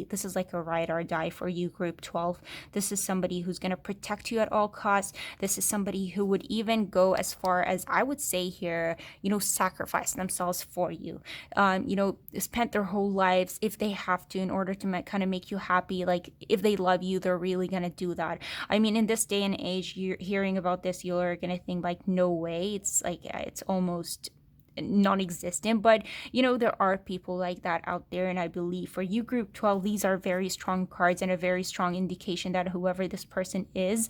this is like a ride or die for you, group 12. This is somebody who's going to protect you at all costs. This is somebody who would even go as far as, I would say here, sacrifice themselves for you. Spent their whole lives, if they have to, in order to kind of make you happy. Like if they love you, they're really gonna do that. I mean, in this day and age, you're hearing about this, you're gonna think like, no way. It's like, it's almost non-existent, but there are people like that out there. And I believe for you, group 12, these are very strong cards and a very strong indication that whoever this person is,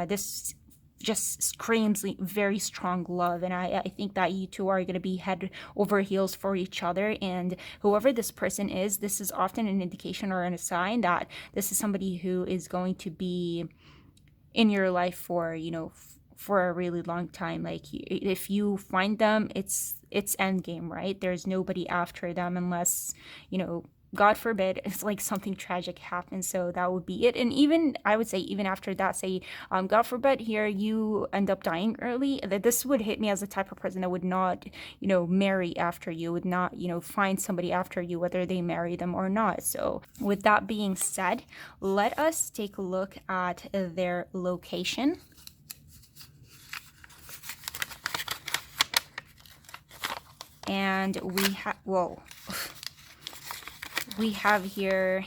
this just screams very strong love. And I think that you two are going to be head over heels for each other. And whoever this person is, this is often an indication or a sign that this is somebody who is going to be in your life for for a really long time. Like if you find them, it's end game, right? There's nobody after them unless God forbid, it's like something tragic happens. So that would be it. And even, I would say, even after that, say, God forbid here, you end up dying early, that this would hit me as the type of person that would not, marry after you, would not, find somebody after you, whether they marry them or not. So with that being said, let us take a look at their location. And we have here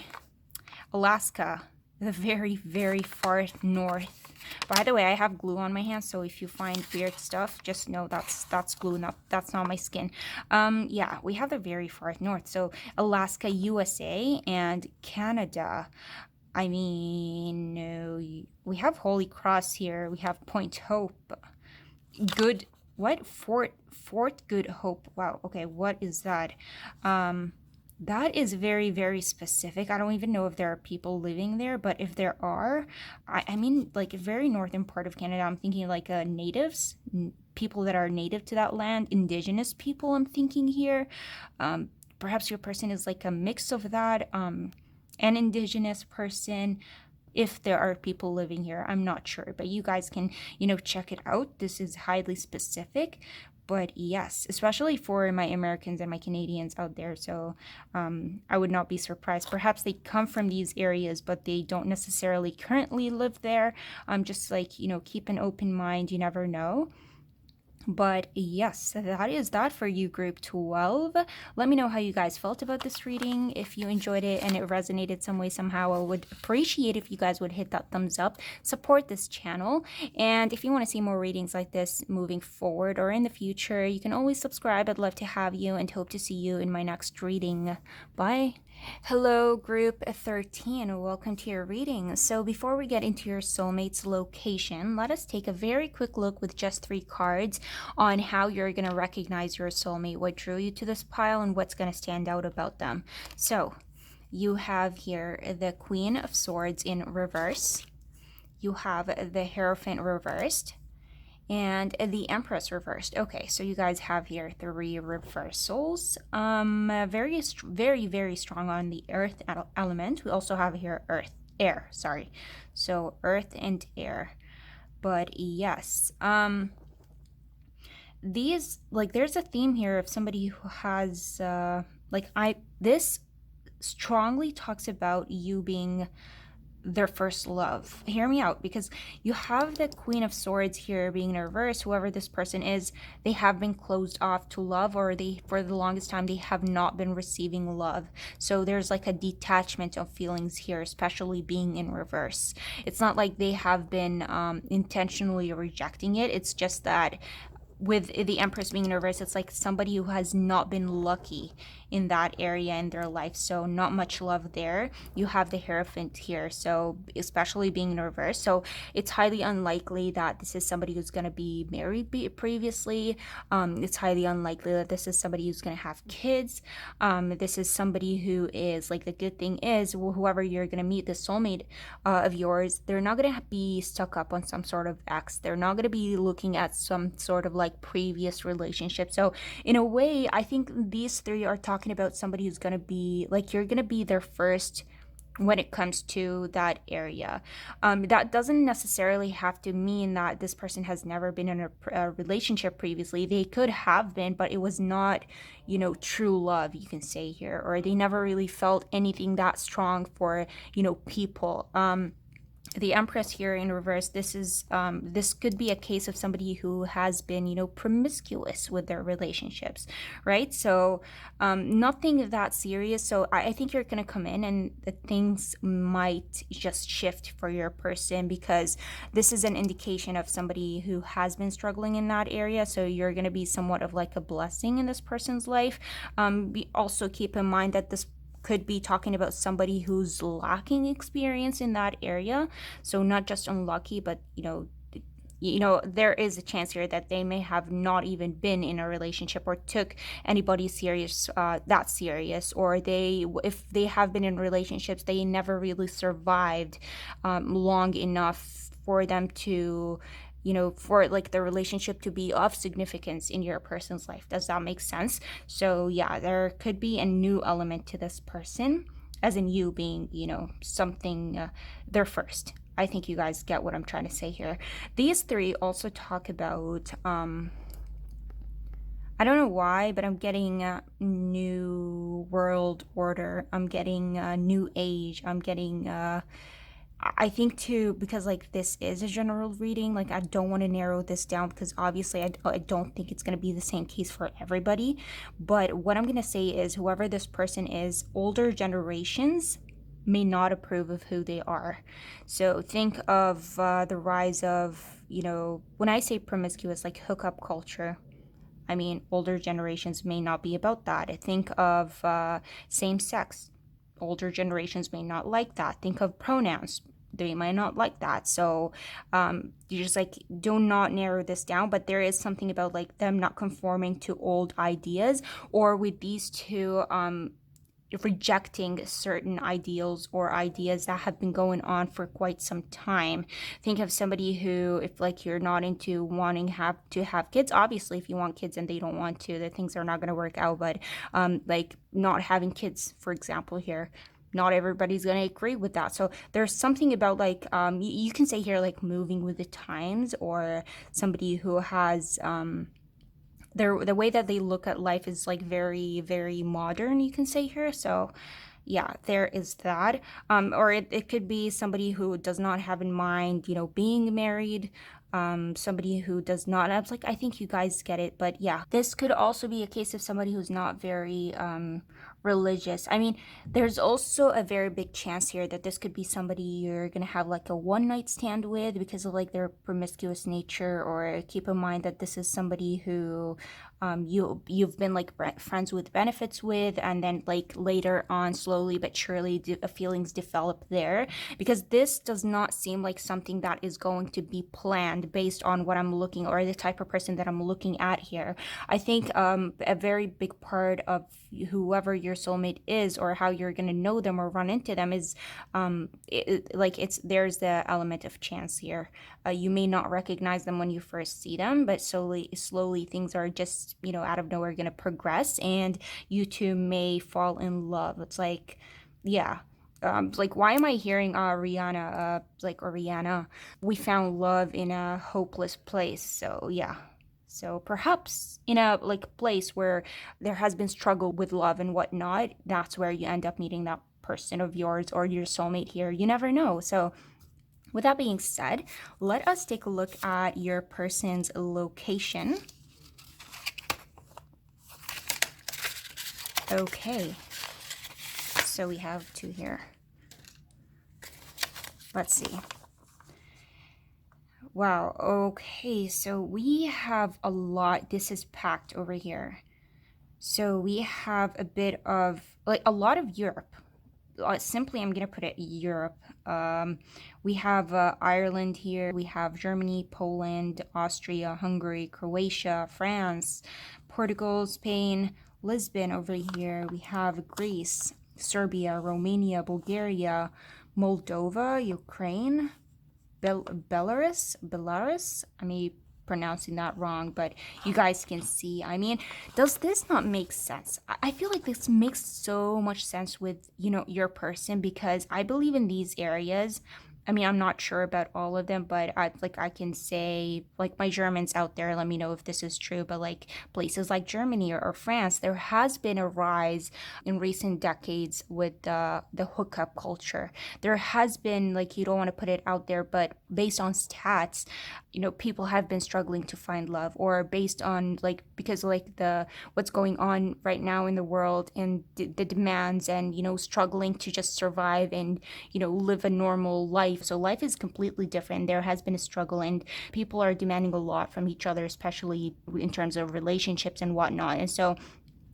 Alaska. the very, very far north. By the way, I have glue on my hands, so if you find weird stuff, just know that's glue, that's not my skin. Yeah, we have the very far north. So Alaska, USA, and Canada. I mean, we have Holy Cross here. We have Point Hope. Good. What? Fort Good Hope. Wow. Okay. What is that? That is very, very specific. I don't even know if there are people living there, but if there are, I mean, like a very northern part of Canada, I'm thinking like natives, people that are native to that land, indigenous people, I'm thinking here. Perhaps your person is like a mix of that, an indigenous person. If there are people living here, I'm not sure, but you guys can, check it out. This is highly specific. But yes, especially for my Americans and my Canadians out there. So I would not be surprised. Perhaps they come from these areas, but they don't necessarily currently live there. Just like, keep an open mind. You never know. But yes, that is that for you, group 12. Let me know how you guys felt about this reading. If you enjoyed it and it resonated some way, somehow, I would appreciate if you guys would hit that thumbs up, support this channel. And if you want to see more readings like this moving forward or in the future, you can always subscribe. I'd love to have you and hope to see you in my next reading. Bye. Hello, group 13. Welcome to your reading. So before we get into your soulmate's location, let us take a very quick look with just 3 cards on how you're going to recognize your soulmate, what drew you to this pile, and what's going to stand out about them. So you have here the Queen of Swords in reverse. You have the Hierophant reversed. And the Empress reversed. Okay, so you guys have here 3 reversals. Very, very, very strong on the earth element. We also have here air, sorry. So earth and air. But yes, these, like, there's a theme here of somebody who has, this strongly talks about you being their first love. Hear me out, because you have the Queen of Swords here being in reverse. Whoever this person is, they have been closed off to love, or they, for the longest time, they have not been receiving love. So there's like a detachment of feelings here, especially being in reverse. It's not like they have been intentionally rejecting it. It's just that with the Empress being in reverse, it's like somebody who has not been lucky in that area in their life, so not much love there. You have the Hierophant here, so especially being in reverse, so it's highly unlikely that this is somebody who's going to be married previously. It's highly unlikely that this is somebody who's going to have kids. This is somebody who is, like, the good thing is, whoever you're going to meet, the soulmate of yours, they're not going to be stuck up on some sort of ex. They're not going to be looking at some sort of like previous relationship. So in a way, I think these 3 are talking about somebody who's going to be, like, you're going to be their first when it comes to that area. That doesn't necessarily have to mean that this person has never been in a relationship previously. They could have been, but it was not, true love, you can say here, or they never really felt anything that strong for, people. The Empress here in reverse, this is this could be a case of somebody who has been, promiscuous with their relationships, right? So nothing that serious. So I think you're gonna come in and the things might just shift for your person, because this is an indication of somebody who has been struggling in that area. So you're gonna be somewhat of like a blessing in this person's life. Also keep in mind that this could be talking about somebody who's lacking experience in that area. So not just unlucky, but there is a chance here that they may have not even been in a relationship or took anybody serious, that serious, or if they have been in relationships, they never really survived long enough for them to, for like the relationship to be of significance in your person's life. Does that make sense? So yeah, there could be a new element to this person, as in you being, something, their first. I think you guys get what I'm trying to say here. These 3 also talk about, I don't know why, but I'm getting new world order. I'm getting new age. I'm getting, I think too, because like this is a general reading, like I don't want to narrow this down, because obviously I don't think it's going to be the same case for everybody. But what I'm going to say is, whoever this person is, older generations, may not approve of who they are. So think of the rise of, when I say promiscuous, like hookup culture. I mean, older generations may not be about that. I think of same sex. Older generations may not like that. Think of pronouns. They might not like that. So you just like do not narrow this down. But there is something about like them not conforming to old ideas, or with these two rejecting certain ideals or ideas that have been going on for quite some time. Think of somebody who, if like you're not into wanting to have kids, obviously if you want kids and they don't want to, the things are not going to work out. But like not having kids, for example, here, not everybody's going to agree with that. So there's something about like you can say here like moving with the times, or somebody who has the way that they look at life is like very, very modern, you can say here. So yeah, there is that. Or it could be somebody who does not have in mind, being married. Somebody who does not. I think you guys get it. But yeah, this could also be a case of somebody who's not very religious. I mean, there's also a very big chance here that this could be somebody you're gonna have like a one night stand with because of like their promiscuous nature. Or keep in mind that this is somebody who you've been like friends with benefits with, and then like later on, slowly but surely, feelings develop there. Because this does not seem like something that is going to be planned based on what I'm looking, or the type of person that I'm looking at here. I think a very big part of whoever your soulmate is, or how you're gonna know them or run into them, is there's the element of chance here. You may not recognize them when you first see them, but slowly things are just out of nowhere gonna progress, and you two may fall in love. It's like, yeah. Like, why am I hearing Rihanna, or Rihanna, we found love in a hopeless place. So yeah. So perhaps in a like place where there has been struggle with love and whatnot, that's where you end up meeting that person of yours or your soulmate here. You never know. So with that being said, let us take a look at your person's location. Okay. So we have two here. Let's see. Wow, okay, so we have a lot. This is packed over here. So we have a bit of, like, a lot of Europe. Simply, I'm gonna put it Europe. We have Ireland here. We have Germany, Poland, Austria, Hungary, Croatia, France, Portugal, Spain, Lisbon over here. We have Greece, Serbia, Romania, Bulgaria, Moldova, Ukraine, Belarus. I may be pronouncing that wrong, but you guys can see. I mean, does this not make sense? I feel like this makes so much sense with, your person, because I believe in these areas. I mean, I'm not sure about all of them, but I can say, like, my Germans out there, let me know if this is true. But like places like Germany or France, there has been a rise in recent decades with the hookup culture. There has been, like, you don't want to put it out there, but based on stats, people have been struggling to find love, or based on like, because like the what's going on right now in the world, and the demands, and struggling to just survive and live a normal life. So life is completely different. There has been a struggle, and people are demanding a lot from each other, especially in terms of relationships and whatnot. And so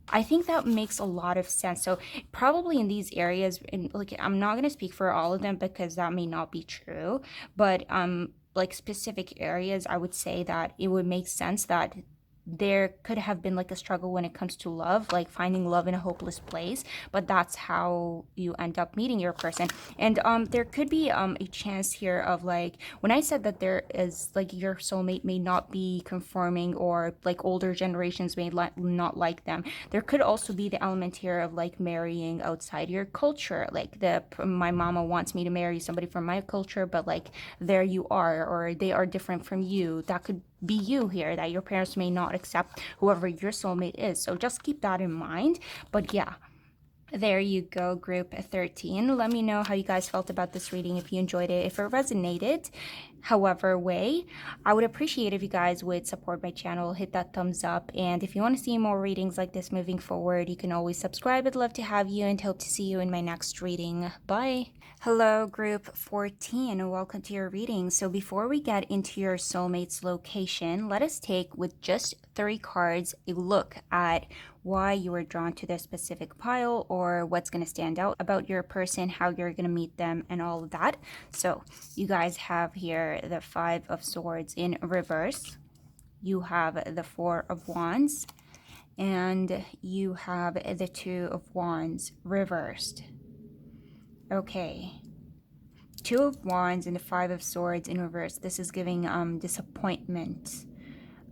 I think that makes a lot of sense. So probably in these areas, and like, I'm not going to speak for all of them because that may not be true, but like specific areas, I would say that it would make sense that there could have been like a struggle when it comes to love, like finding love in a hopeless place, but that's how you end up meeting your person. And there could be a chance here of, like, when I said that there is like your soulmate may not be conforming, or like older generations may not like them, there could also be the element here of like marrying outside your culture. Like, my mama wants me to marry somebody from my culture, but like there you are, or they are different from you. That could be you here, that your parents may not accept whoever your soulmate is. So just keep that in mind. But yeah, there you go, group 13. Let me know how you guys felt about this reading, if you enjoyed it, if it resonated. however way. I would appreciate if you guys would support my channel, hit that thumbs up, and if you want to see more readings like this moving forward, you can always subscribe. I'd love to have you and hope to see you in my next reading. Bye! Hello, group 14, and welcome to your reading. So before we get into your soulmate's location, let us take, with just 3 cards, a look at why you were drawn to this specific pile, or what's going to stand out about your person, how you're going to meet them, and all of that. So you guys have here the 5 of Swords in reverse. You have the 4 of Wands. And you have the 2 of Wands reversed. Okay. 2 of Wands and the 5 of Swords in reverse. This is giving disappointment.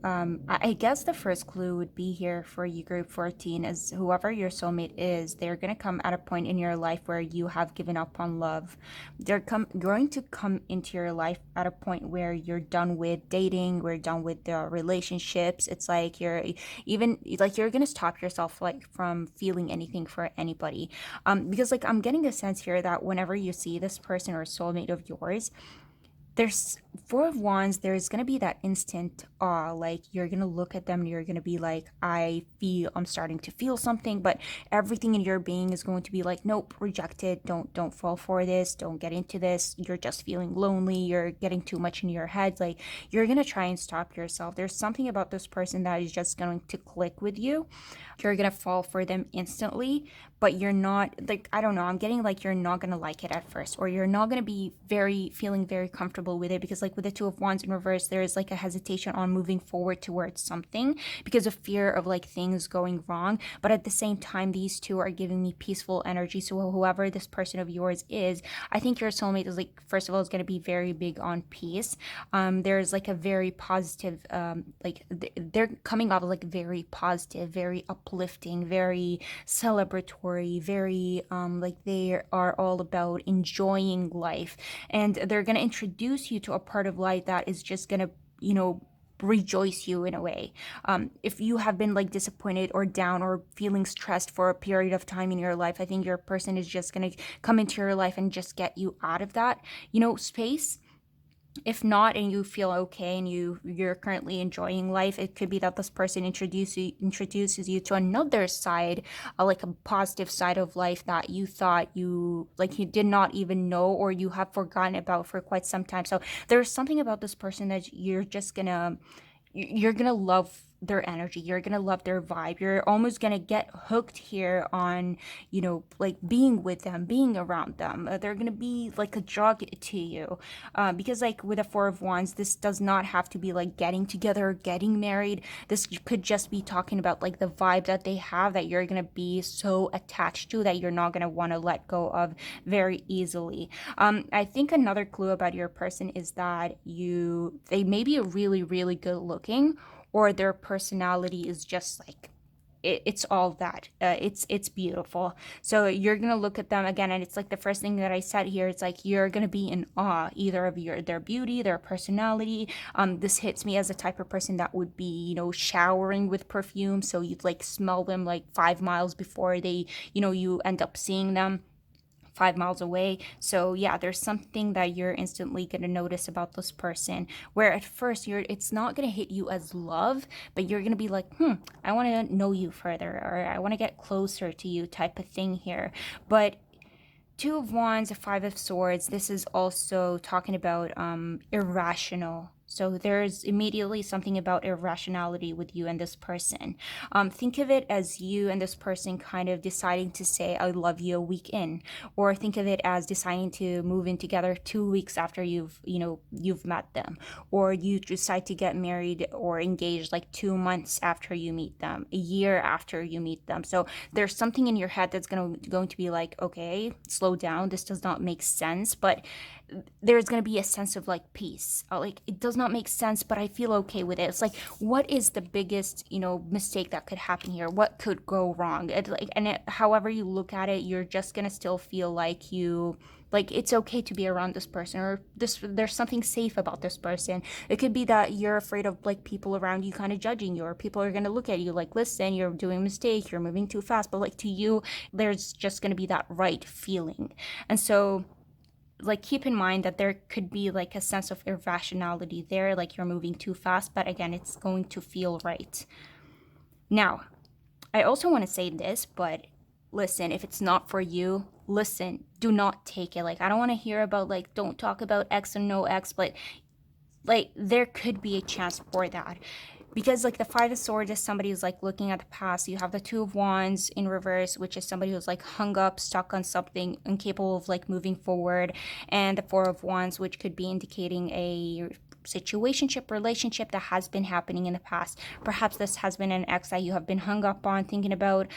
I guess the first clue would be here for you, group 14, is whoever your soulmate is, they're going to come at a point in your life where you have given up on love. They're going to come into your life at a point where you're done with dating, we're done with the relationships. It's like you're going to stop yourself like from feeling anything for anybody. Because like I'm getting a sense here that whenever you see this person or soulmate of yours, there's 4 of Wands, there's going to be that instant awe, like you're going to look at them and you're going to be like, I'm starting to feel something, but everything in your being is going to be like, nope, reject it, don't fall for this, don't get into this, you're just feeling lonely, you're getting too much in your head, like you're going to try and stop yourself. There's something about this person that is just going to click with you. You're going to fall for them instantly, but you're not, like, I don't know, I'm getting like you're not going to like it at first, or you're not going to be feeling very comfortable with it, because like with the 2 of Wands in reverse, there's like a hesitation on moving forward towards something because of fear of like things going wrong. But at the same time, these two are giving me peaceful energy. So whoever this person of yours is, I think your soulmate is like, first of all, is going to be very big on peace. There's like a very positive, they're coming off like very positive, very uplifting, very celebratory, very like they are all about enjoying life, and they're going to introduce you to a part of life that is just going to, rejoice you in a way. If you have been like disappointed or down or feeling stressed for a period of time in your life, I think your person is just going to come into your life and just get you out of that, space. If not, and you feel okay and you're currently enjoying life, it could be that this person introduces you to another side, like a positive side of life that you thought you did not even know, or you have forgotten about for quite some time. So there's something about this person that you're gonna love their energy, you're gonna love their vibe, you're almost gonna get hooked here on, like being with them, being around them. They're gonna be like a drug to you, because like with a 4 of Wands, this does not have to be like getting together or getting married. This could just be talking about like the vibe that they have, that you're gonna be so attached to, that you're not gonna want to let go of very easily. I think another clue about your person is that they may be really, really good looking, or their personality is just like it's all that. It's beautiful. So you're gonna look at them again, and it's like the first thing that I said here. It's like you're gonna be in awe either of their beauty, their personality. This hits me as a type of person that would be, showering with perfume. So you'd like smell them like 5 miles before they, you end up seeing them 5 miles away. So yeah, there's something that you're instantly going to notice about this person, where at first it's not going to hit you as love, but you're going to be like, I want to know you further, or I want to get closer to you type of thing here. But 2 of Wands, 5 of Swords, this is also talking about irrational. So there's immediately something about irrationality with you and this person. Think of it as you and this person kind of deciding to say, I love you a week in. Or think of it as deciding to move in together 2 weeks after you've met them. Or you decide to get married or engaged like 2 months after you meet them, a year after you meet them. So there's something in your head that's going to be like, okay, slow down. This does not make sense. But there's going to be a sense of like peace. Like it does not make sense, but I feel okay with it. It's like, what is the biggest, mistake that could happen here? What could go wrong? However you look at it, you're just going to still feel like it's okay to be around this person, or there's something safe about this person. It could be that you're afraid of like people around you kind of judging you, or people are going to look at you like, listen, you're doing a mistake, you're moving too fast. But like to you, there's just going to be that right feeling. And so like, keep in mind that there could be like a sense of irrationality there, like you're moving too fast, but again, it's going to feel right. Now, I also want to say this, but listen, if it's not for you, listen, do not take it. Like, I don't want to hear about, like, don't talk about X or no X, but like, there could be a chance for that. Because, like, the Five of Swords is somebody who's, like, looking at the past. You have the Two of Wands in reverse, which is somebody who's, like, hung up, stuck on something, incapable of, like, moving forward. And the Four of Wands, which could be indicating a situationship, relationship that has been happening in the past. Perhaps this has been an ex that you have been hung up on, thinking about,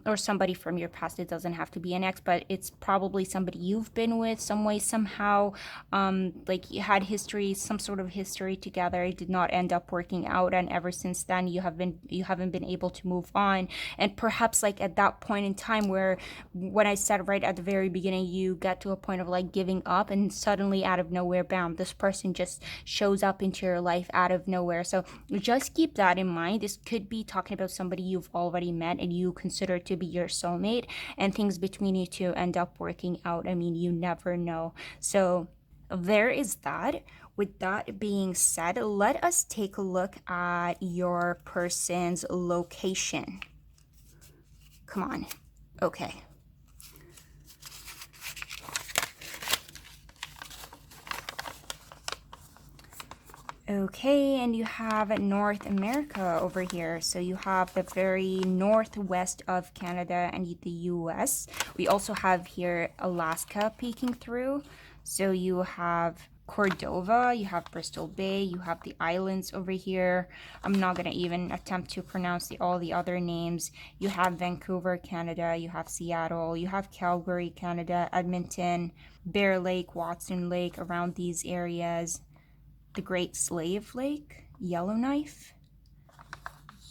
or somebody from your past. It doesn't have to be an ex, but it's probably somebody you've been with some way, somehow. Like, you had history, some sort of history together. It did not end up working out, and ever since then you haven't been able to move on. And perhaps, like, at that point in time where, when I said right at the very beginning, you get to a point of, like, giving up, and suddenly out of nowhere, bam, this person just shows up into your life out of nowhere. So just keep that in mind. This could be talking about somebody you've already met and you consider to be your soulmate, and things between you two end up working out. I mean, you never know. So there is that. With that being said, let us take a look at your person's location. Come on. Okay. Okay, and you have North America over here. So you have the very northwest of Canada and the US. We also have here Alaska peeking through. So you have Cordova, you have Bristol Bay, you have the islands over here. I'm not going to even attempt to pronounce all the other names. You have Vancouver, Canada, you have Seattle, you have Calgary, Canada, Edmonton, Bear Lake, Watson Lake, around these areas. The Great Slave Lake, Yellowknife,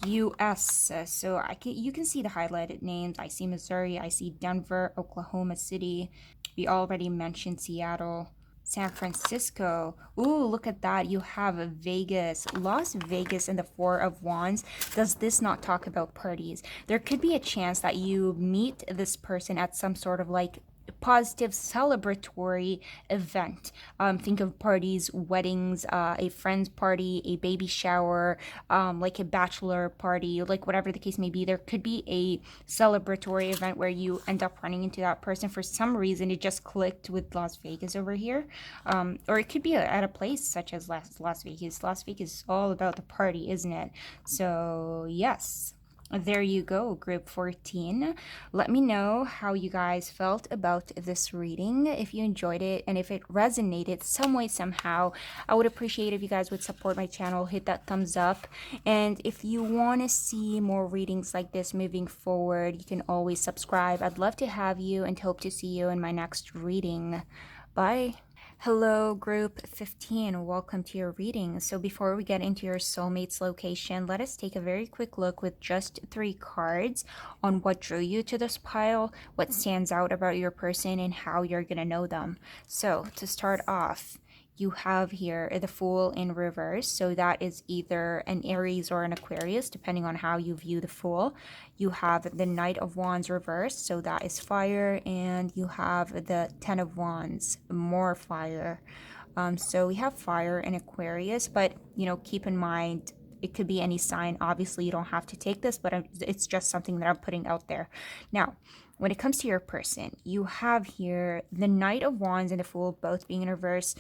U.S. So you can see the highlighted names. I see Missouri, I see Denver, Oklahoma City. We already mentioned Seattle, San Francisco. Ooh, look at that. You have Vegas, Las Vegas, and the Four of Wands. Does this not talk about parties? There could be a chance that you meet this person at some sort of, like, positive celebratory event. Think of parties, weddings, a friend's party, a baby shower, like a bachelor party, like whatever the case may be. There could be a celebratory event where you end up running into that person. For some reason, it just clicked with Las Vegas over here. Or it could be at a place such as Las Vegas. Las Vegas is all about the party, isn't it? So yes. There you go, group 14. Let me know how you guys felt about this reading, if you enjoyed it, and if it resonated some way, somehow. I would appreciate if you guys would support my channel, hit that thumbs up. And if you want to see more readings like this moving forward, you can always subscribe. I'd love to have you, and hope to see you in my next reading. Bye. Hello, group 15. Welcome to your reading. So before we get into your soulmate's location, let us take a very quick look with just 3 cards on what drew you to this pile, what stands out about your person, and how you're going to know them. So to start off, you have here the Fool in reverse. So that is either an Aries or an Aquarius, depending on how you view the Fool. You have the Knight of Wands reverse, so that is fire. And you have the Ten of Wands, more fire. So we have fire in Aquarius, but, you know, keep in mind, it could be any sign. Obviously, you don't have to take this, but it's just something that I'm putting out there. Now, when it comes to your person, you have here the Knight of Wands and the Fool both being in reverse.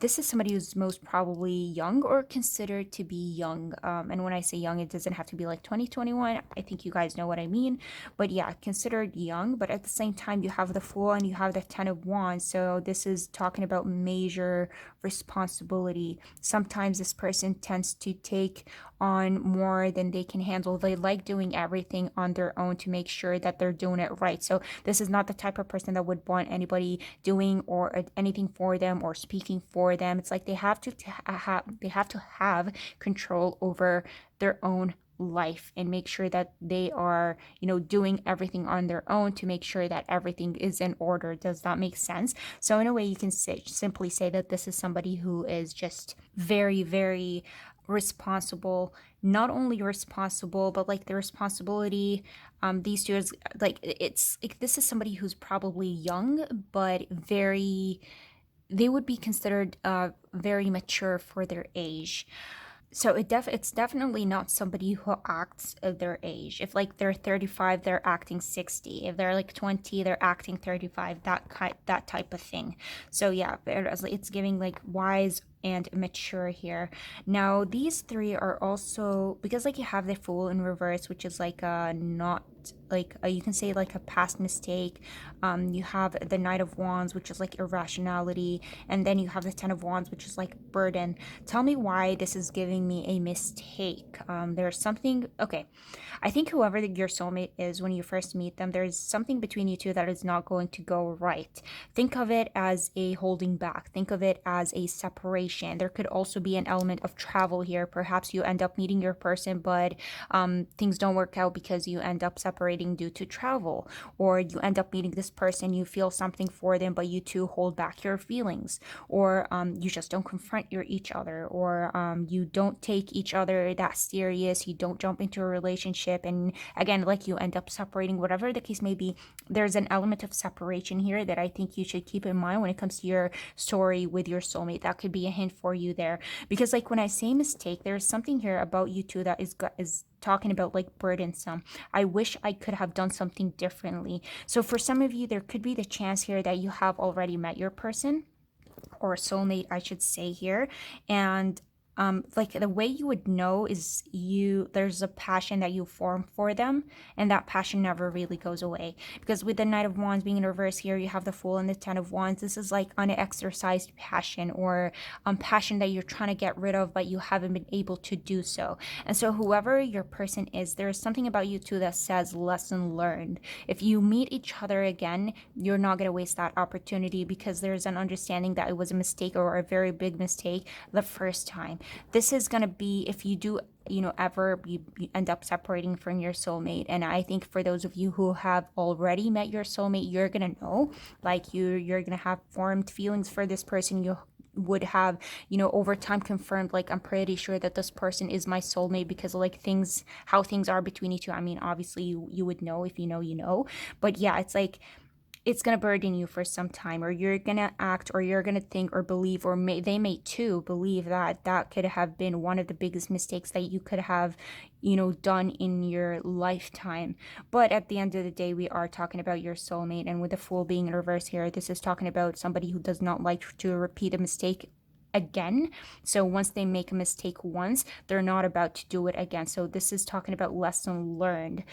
This is somebody who's most probably young or considered to be young. And when I say young, it doesn't have to be like 2021. I think you guys know what I mean. But yeah, considered young. But at the same time, you have the Fool and you have the Ten of Wands. So this is talking about major responsibility. Sometimes this person tends to take on more than they can handle. They like doing everything on their own to make sure that they're doing it right. So this is not the type of person that would want anybody doing or anything for them or speaking for them. It's like they have to have control over their own life and make sure that they are, you know, doing everything on their own to make sure that everything is in order. Does that make sense? So in a way, you can simply say that this is somebody who is just very, very responsible not only responsible, but like the responsibility, these two is like, it's like, this is somebody who's probably young, but very, they would be considered very mature for their age. So it's definitely not somebody who acts of their age. If like they're 35, they're acting 60. If they're like 20, they're acting 35. That type of thing. So yeah, it's giving like wise and mature here. Now these three are also, because like you have the Fool in reverse, which is like a not like you can say like a past mistake. You have the Knight of Wands, which is like irrationality, and then you have the Ten of Wands, which is like burden. Tell me why this is giving me a mistake. There's something. Okay, I think whoever your soulmate is, when you first meet them, there's something between you two that is not going to go right. Think of it as a holding back. Think of it as a separation. There could also be an element of travel here. Perhaps you end up meeting your person, but things don't work out because you end up separating due to travel. Or you end up meeting this person, you feel something for them, but you two hold back your feelings. Or you just don't confront each other. Or you don't take each other that serious. You don't jump into a relationship. And again, like you end up separating, whatever the case may be. There's an element of separation here that I think you should keep in mind when it comes to your story with your soulmate. That could be a hint for you there. Because like when I say mistake, there's something here about you two that is talking about like burdensome. I wish I could have done something differently. So for some of you, there could be the chance here that you have already met your person, or soulmate, I should say here. And like the way you would know is there's a passion that you form for them, and that passion never really goes away. Because with the Knight of Wands being in reverse here, you have the Fool and the Ten of Wands. This is like unexercised passion, or passion that you're trying to get rid of, but you haven't been able to do so. And so whoever your person is, there's something about you two that says lesson learned. If you meet each other again, you're not going to waste that opportunity, because there's an understanding that it was a mistake, or a very big mistake, the first time. This is going to be, if you do ever you end up separating from your soulmate. And I think for those of you who have already met your soulmate, you're gonna know, like you're gonna have formed feelings for this person. You would have over time confirmed, like, I'm pretty sure that this person is my soulmate, because like how things are between you two. I mean, obviously you would know. If you know, but yeah, it's like it's going to burden you for some time, or you're going to act, or you're going to think or believe, or they may too believe that that could have been one of the biggest mistakes that you could have done in your lifetime. But at the end of the day, we are talking about your soulmate, and with the Fool being in reverse here, this is talking about somebody who does not like to repeat a mistake again. So once they make a mistake once, they're not about to do it again. So this is talking about lesson learned.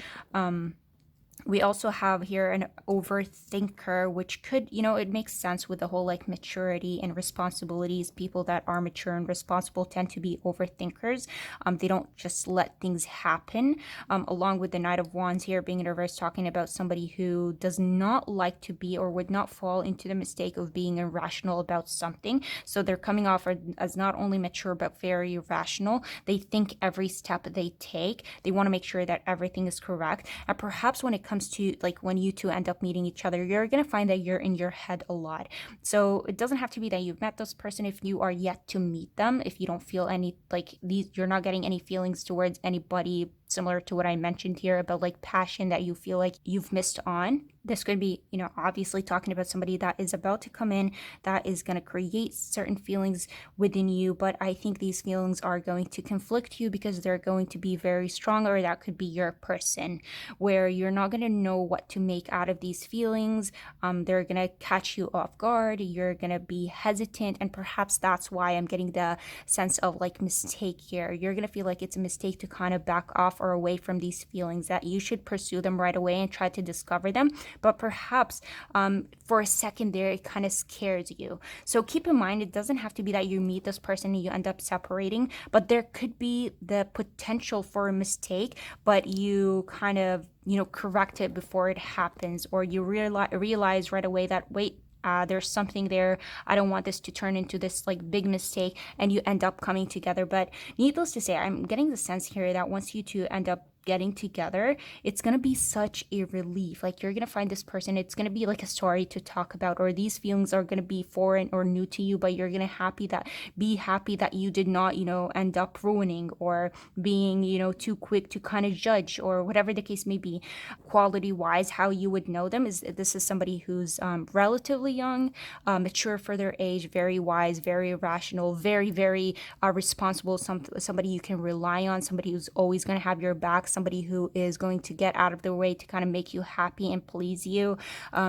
We also have here an overthinker, which could, it makes sense with the whole like maturity and responsibilities. People that are mature and responsible tend to be overthinkers. They don't just let things happen. Along with the Knight of Wands here being in reverse, talking about somebody who does not like to be, or would not fall into the mistake of being irrational about something. So they're coming off as not only mature, but very rational. They think every step they take. They want to make sure that everything is correct. And perhaps when it comes to like when you two end up meeting each other, you're going to find that you're in your head a lot. So it doesn't have to be that you've met this person. If you are yet to meet them, if you don't feel any like these, you're not getting any feelings towards anybody, similar to what I mentioned here about like passion that you feel like you've missed on. This could be, obviously talking about somebody that is about to come in, that is going to create certain feelings within you. But I think these feelings are going to conflict you, because they're going to be very strong, or that could be your person, where you're not going to know what to make out of these feelings. They're going to catch you off guard. You're going to be hesitant. And perhaps that's why I'm getting the sense of like mistake here. You're going to feel like it's a mistake to kind of back off or away from these feelings, that you should pursue them right away and try to discover them. But perhaps for a second there, it kind of scares you. So keep in mind, it doesn't have to be that you meet this person and you end up separating, but there could be the potential for a mistake, but you kind of, correct it before it happens, or you realize right away that, wait, there's something there. I don't want this to turn into this like big mistake, and you end up coming together. But needless to say, I'm getting the sense here that once you two end up getting together, it's gonna be such a relief. Like, you're gonna find this person, it's gonna be like a story to talk about, or these feelings are gonna be foreign or new to you, but you're gonna be happy that you did not, end up ruining or being, too quick to kind of judge, or whatever the case may be. Quality wise, how you would know them is this is somebody who's relatively young, mature for their age, very wise, very rational, very, very responsible, somebody you can rely on, somebody who's always going to have your back, somebody who is going to get out of their way to kind of make you happy and please you,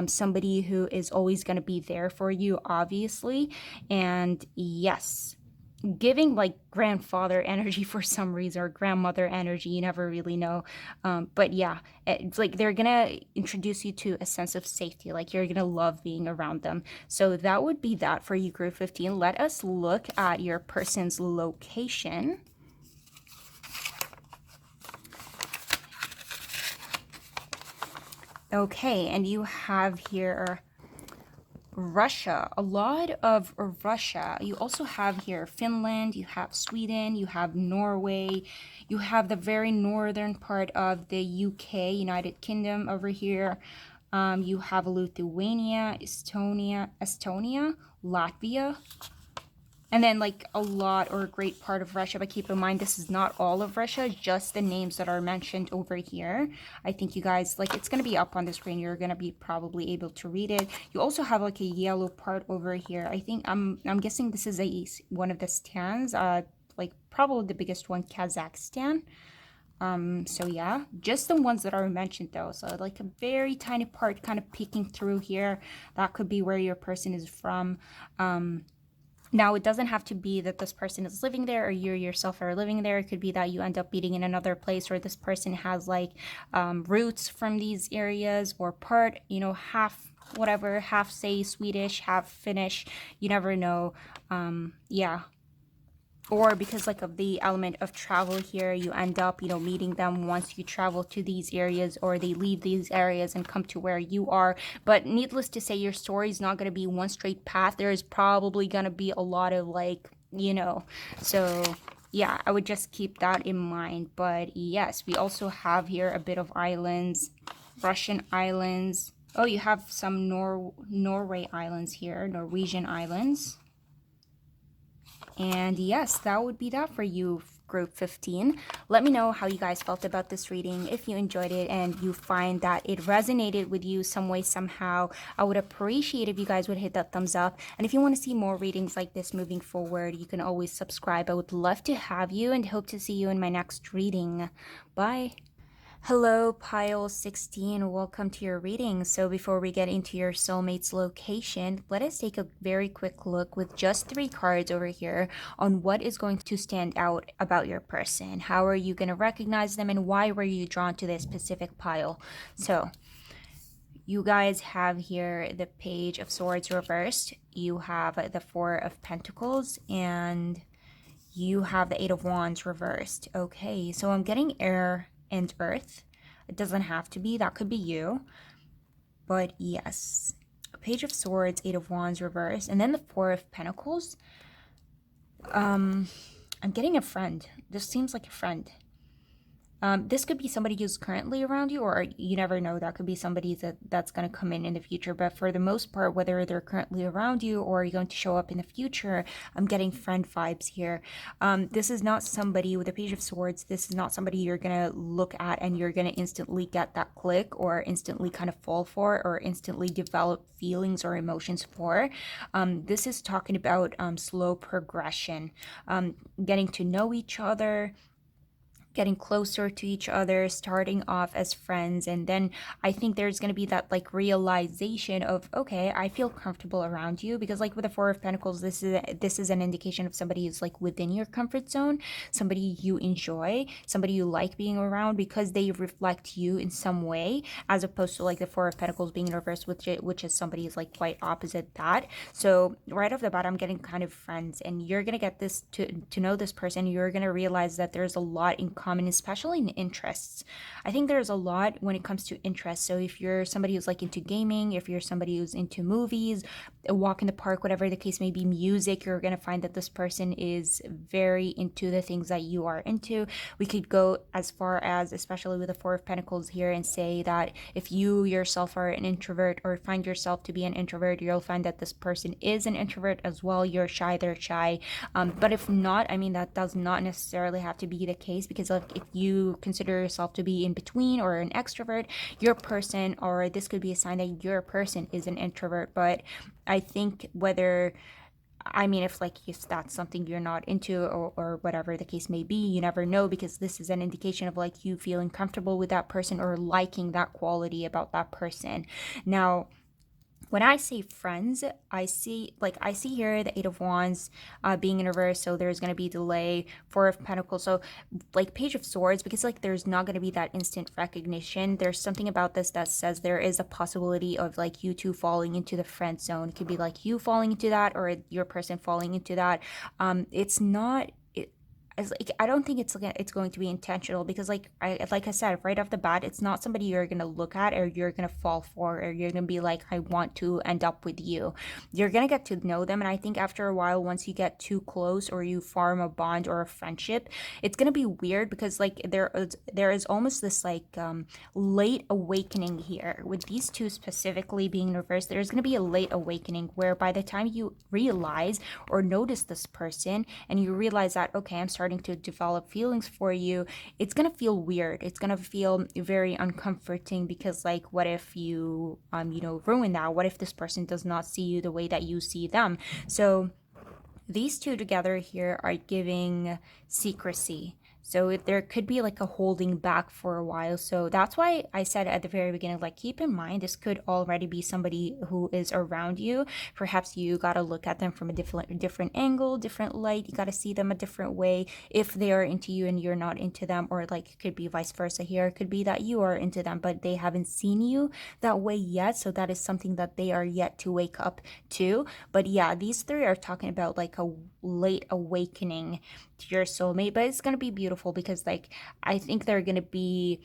somebody who is always going to be there for you, obviously. And yes, giving like grandfather energy for some reason, or grandmother energy, you never really know. But yeah, it's like they're gonna introduce you to a sense of safety, like you're gonna love being around them. So that would be that for you, group 15. Let us look at your person's location. Okay, and you have here Russia, a lot of Russia. You also have here Finland, you have Sweden, you have Norway, you have the very northern part of the UK, United Kingdom over here. You have Lithuania, Estonia, Latvia, and then like a lot or a great part of Russia. But keep in mind, this is not all of Russia, just the names that are mentioned over here. I think you guys, like, it's going to be up on the screen. You're going to be probably able to read it. You also have like a yellow part over here. I think I'm guessing this is one of the stands, like probably the biggest one, Kazakhstan. So yeah, just the ones that are mentioned though. So like a very tiny part kind of peeking through here. That could be where your person is from. Now, it doesn't have to be that this person is living there or you yourself are living there. It could be that you end up meeting in another place, or this person has like roots from these areas, or part, half whatever, half say Swedish, half Finnish. You never know. Yeah. Or because like of the element of travel here, you end up, meeting them once you travel to these areas, or they leave these areas and come to where you are. But needless to say, your story is not going to be one straight path. There is probably going to be a lot of like, so yeah, I would just keep that in mind. But yes, we also have here a bit of islands, Russian islands. Oh, you have some Norway islands here, Norwegian islands. And yes, that would be that for you, group 15. Let me know how you guys felt about this reading. If you enjoyed it and you find that it resonated with you some way, somehow, I would appreciate if you guys would hit that thumbs up. And if you want to see more readings like this moving forward, you can always subscribe. I would love to have you, and hope to see you in my next reading. Bye. Hello, Pile 16. Welcome to your reading. So before we get into your soulmate's location, let us take a very quick look with just 3 cards over here on what is going to stand out about your person. How are you going to recognize them, and why were you drawn to this specific pile? So you guys have here the Page of Swords reversed. You have the 4 of Pentacles, and you have the 8 of Wands reversed. Okay, so I'm getting air and earth. It doesn't have to be, that could be you, but yes, a Page of Swords, 8 of Wands reversed, and then the 4 of Pentacles. I'm getting a friend. This seems like a friend. This could be somebody who's currently around you, or you never know, that could be somebody that's going to come in the future. But for the most part, whether they're currently around you or you're going to show up in the future, I'm getting friend vibes here. This is not somebody with a Page of Swords. This is not somebody you're going to look at and you're going to instantly get that click, or instantly kind of fall for, or instantly develop feelings or emotions for. This is talking about slow progression, getting to know each other, getting closer to each other, starting off as friends. And then I think there's going to be that like realization of, okay, I feel comfortable around you, because like with the 4 of Pentacles, this is an indication of somebody who's like within your comfort zone, somebody you enjoy, somebody you like being around because they reflect you in some way, as opposed to like the 4 of Pentacles being in reverse, which is somebody who's like quite opposite that. So right off the bat, I'm getting kind of friends, and you're going to get this to know this person. You're going to realize that there's a lot in common, especially in interests. I think there's a lot when it comes to interests. So if you're somebody who's like into gaming, if you're somebody who's into movies, a walk in the park, whatever the case may be, music, you're going to find that this person is very into the things that you are into. We could go as far as, especially with the Four of Pentacles here, and say that if you yourself are an introvert or find yourself to be an introvert, you'll find that this person is an introvert as well. You're shy, they're shy. But if not, I mean, that does not necessarily have to be the case, because like if you consider yourself to be in between or an extrovert, your person, or this could be a sign that your person is an introvert. But I think whether, I mean, if that's something you're not into, or whatever the case may be, you never know, because this is an indication of like you feeling comfortable with that person or liking that quality about that person. Now, when I say friends, I see here the Eight of Wands being in reverse, so there's going to be delay. Four of Pentacles, so like Page of Swords, because like there's not going to be that instant recognition. There's something about this that says there is a possibility of like you two falling into the friend zone. It could be like you falling into that, or your person falling into that. It's not, as like, I don't think it's going to be intentional, because like I said right off the bat, it's not somebody you're gonna look at or you're gonna fall for, or you're gonna be like, I want to end up with you. You're gonna get to know them, and I think after a while, once you get too close or you form a bond or a friendship, it's gonna be weird, because like there is almost this like late awakening here with these two specifically being reversed. There's gonna be a late awakening where by the time you realize or notice this person and you realize that, okay, I'm starting to develop feelings for you, it's gonna feel weird. It's gonna feel very uncomforting, because like, what if you ruin that? What if this person does not see you the way that you see them? So these two together here are giving secrecy. So there could be like a holding back for a while. So that's why I said at the very beginning, like, keep in mind, this could already be somebody who is around you. Perhaps you got to look at them from a different angle, different light. You got to see them a different way if they are into you and you're not into them. Or like, it could be vice versa here. It could be that you are into them, but they haven't seen you that way yet. So that is something that they are yet to wake up to. But yeah, these three are talking about like a late awakening to your soulmate, but it's going to be beautiful, because like, I think they're going to be,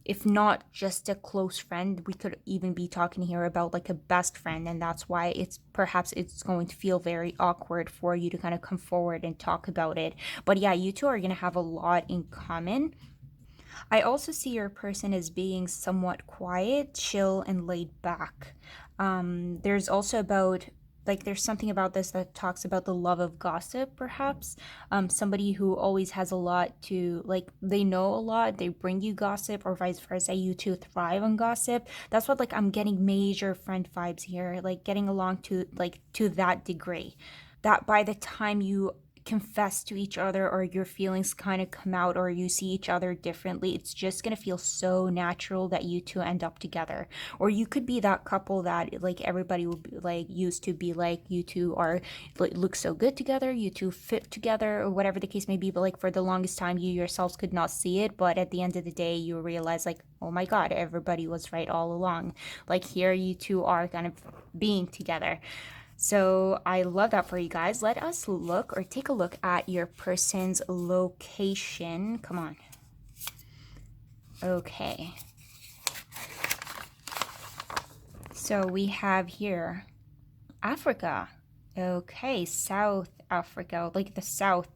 if not just a close friend, we could even be talking here about like a best friend, and that's why perhaps it's going to feel very awkward for you to kind of come forward and talk about it. But yeah, you two are going to have a lot in common. I also see your person as being somewhat quiet, chill, and laid back. There's also about, like, there's something about this that talks about the love of gossip, perhaps. Somebody who always has a lot to, like, they know a lot, they bring you gossip, or vice versa, you two thrive on gossip. That's what, like, I'm getting major friend vibes here, like getting along to that degree, that by the time you confess to each other, or your feelings kind of come out, or you see each other differently, it's just gonna feel so natural that you two end up together. Or you could be that couple that like everybody would be, like, used to be like, you two are like, look so good together, you two fit together, or whatever the case may be. But like, for the longest time, you yourselves could not see it, but at the end of the day, you realize like, oh my god, everybody was right all along. Like, here you two are kind of being together. So I love that for you guys. Let us look, or take a look at your person's location. Come on. Okay. So we have here Africa. Okay, South Africa, like the South.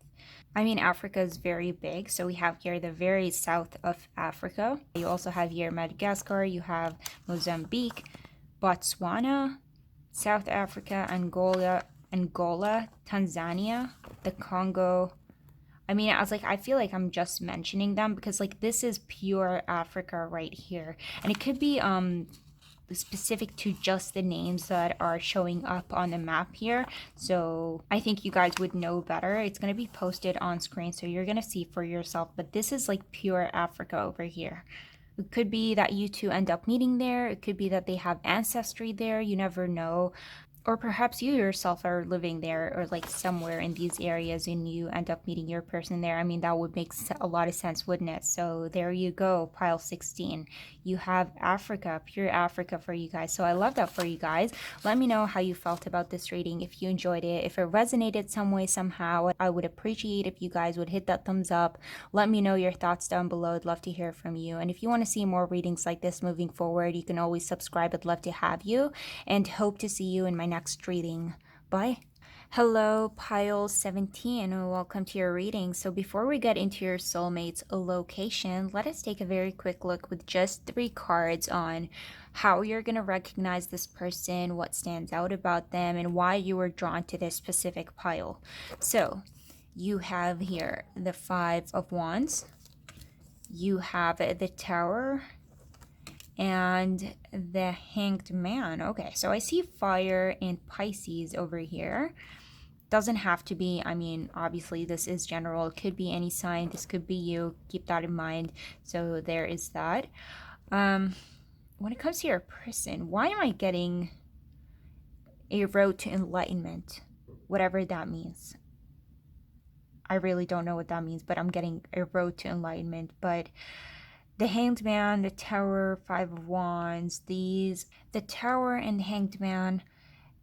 I mean, Africa is very big, so we have here the very south of Africa. You also have here Madagascar, you have Mozambique, Botswana, South Africa, Angola, Tanzania, the Congo. I mean, I feel like I'm just mentioning them because like this is pure Africa right here. And it could be specific to just the names that are showing up on the map here. So I think you guys would know better. It's going to be posted on screen, so you're going to see for yourself. But this is like pure Africa over here. It could be that you two end up meeting there. It could be that they have ancestry there. You never know. or perhaps you yourself are living there or like somewhere in these areas and you end up meeting your person there. I mean, that would make a lot of sense, wouldn't it? So there you go, pile 16. You have Africa, pure Africa for you guys. So I love that for you guys. Let me know how you felt about this reading, if you enjoyed it, if it resonated some way, somehow. I would appreciate if you guys would hit that thumbs up. Let me know your thoughts down below. I'd love to hear from you. And if you want to see more readings like this moving forward, you can always subscribe. I'd love to have you, and hope to see you in my next reading. Bye. Hello, pile 17, and welcome to your reading. So before we get into your soulmate's location, let us take a very quick look with just 3 cards on how you're going to recognize this person, what stands out about them, and why you were drawn to this specific pile. So you have here the 5 of Wands, you have the Tower, and the Hanged Man. Okay, so I see fire and Pisces over here. Doesn't have to be, I mean, obviously this is general. It could be any sign. This could be you. Keep that in mind. So there is that. When it comes to your person, why am I getting a road to enlightenment? Whatever that means. I really don't know what that means, but I'm getting a road to enlightenment. But the Hanged Man, the Tower, 5 of Wands, the Tower and the Hanged Man,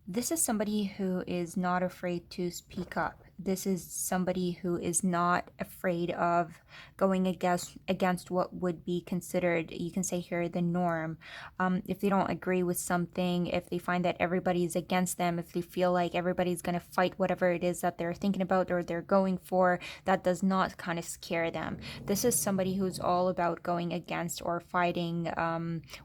this is somebody who is not afraid to speak up. This is somebody who is not afraid of going against what would be considered, you can say here, the norm. If they don't agree with something, if they find that everybody's against them, if they feel like everybody's going to fight whatever it is that they're thinking about or they're going for, that does not kind of scare them. This is somebody who's all about going against or fighting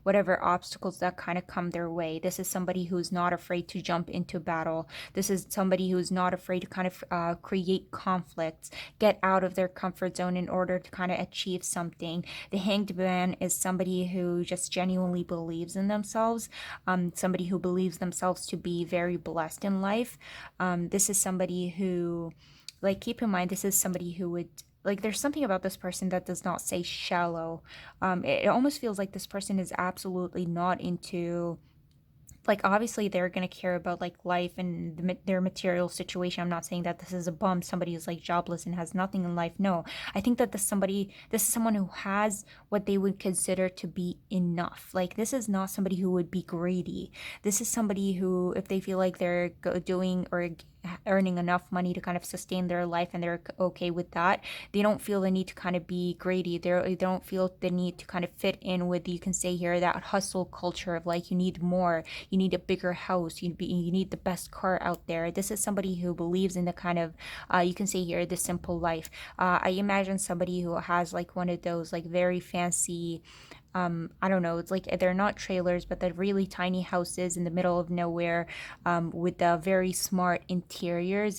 whatever obstacles that kind of come their way. This is somebody who's not afraid to jump into battle. This is somebody who's not afraid to kind of create conflicts, get out of their comfort zone in order to kind of achieve something. The Hanged Man is somebody who just genuinely believes in themselves, somebody who believes themselves to be very blessed in life. This is somebody who, like, keep in mind, this is somebody who would, like, there's something about this person that does not say shallow. It almost feels like this person is absolutely not into, like, obviously they're going to care about like life and their material situation. I'm not saying that this is a bum, somebody who's like jobless and has nothing in life. No, I think that this is someone who has what they would consider to be enough. Like, this is not somebody who would be greedy. This is somebody who, if they feel like they're doing or earning enough money to kind of sustain their life and they're okay with that, they don't feel the need to kind of be greedy. They don't feel the need to kind of fit in with, you can say here, that hustle culture of like, you need more, you need a bigger house, you need the best car out there. This is somebody who believes in the kind of, you can say here, the simple life. I imagine somebody who has like one of those like very fancy, I don't know, it's like they're not trailers, but they're really tiny houses in the middle of nowhere, with the very smart interiors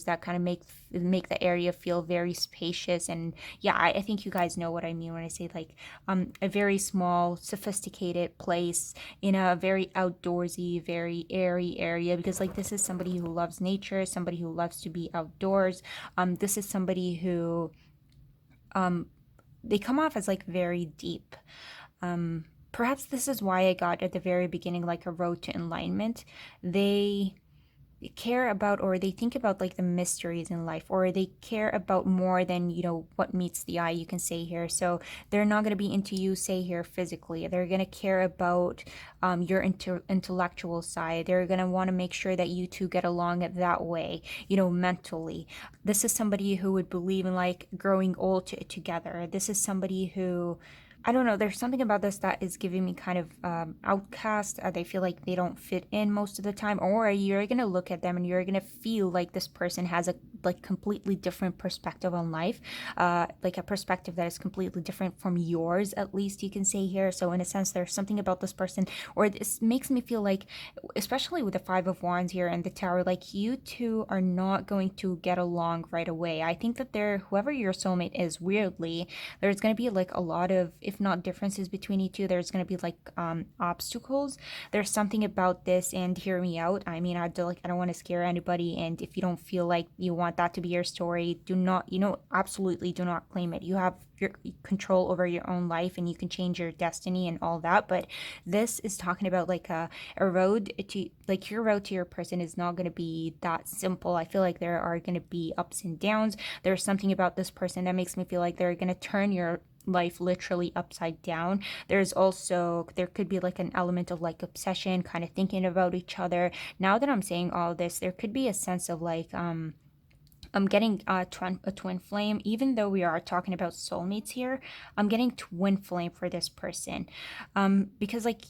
that kind of make the area feel very spacious. And yeah, I think you guys know what I mean when I say like a very small, sophisticated place in a very outdoorsy, very airy area, because like this is somebody who loves nature, somebody who loves to be outdoors. This is somebody who they come off as like very deep. Perhaps this is why I got at the very beginning like a road to enlightenment. They care about, or they think about like the mysteries in life, or they care about more than, you know, what meets the eye, you can say here. So they're not going to be into you, say here, physically. They're going to care about your intellectual side. They're going to want to make sure that you two get along that way, you know, mentally. This is somebody who would believe in like growing old together. This is somebody who, I don't know, there's something about this that is giving me kind of outcast. They feel like they don't fit in most of the time, or you're going to look at them and you're going to feel like this person has a like completely different perspective on life, like a perspective that is completely different from yours, at least you can say here. So in a sense, there's something about this person, or this makes me feel like, especially with the 5 of Wands here and the Tower, like you two are not going to get along right away. I think that whoever your soulmate is, weirdly, there's going to be like a lot of, if not differences between you two, there's going to be like obstacles. There's something about this, and hear me out. I mean, I don't want to scare anybody, and if you don't feel like you want want that to be your story, do not, absolutely do not claim it. You have your control over your own life and you can change your destiny and all that. But this is talking about like a road to, like, your road to your person is not going to be that simple. I feel like there are going to be ups and downs. There's something about this person that makes me feel like they're going to turn your life literally upside down. There could be like an element of like obsession, kind of thinking about each other. Now that I'm saying all this, there could be a sense of like I'm getting a twin flame. Even though we are talking about soulmates here, I'm getting twin flame for this person, because like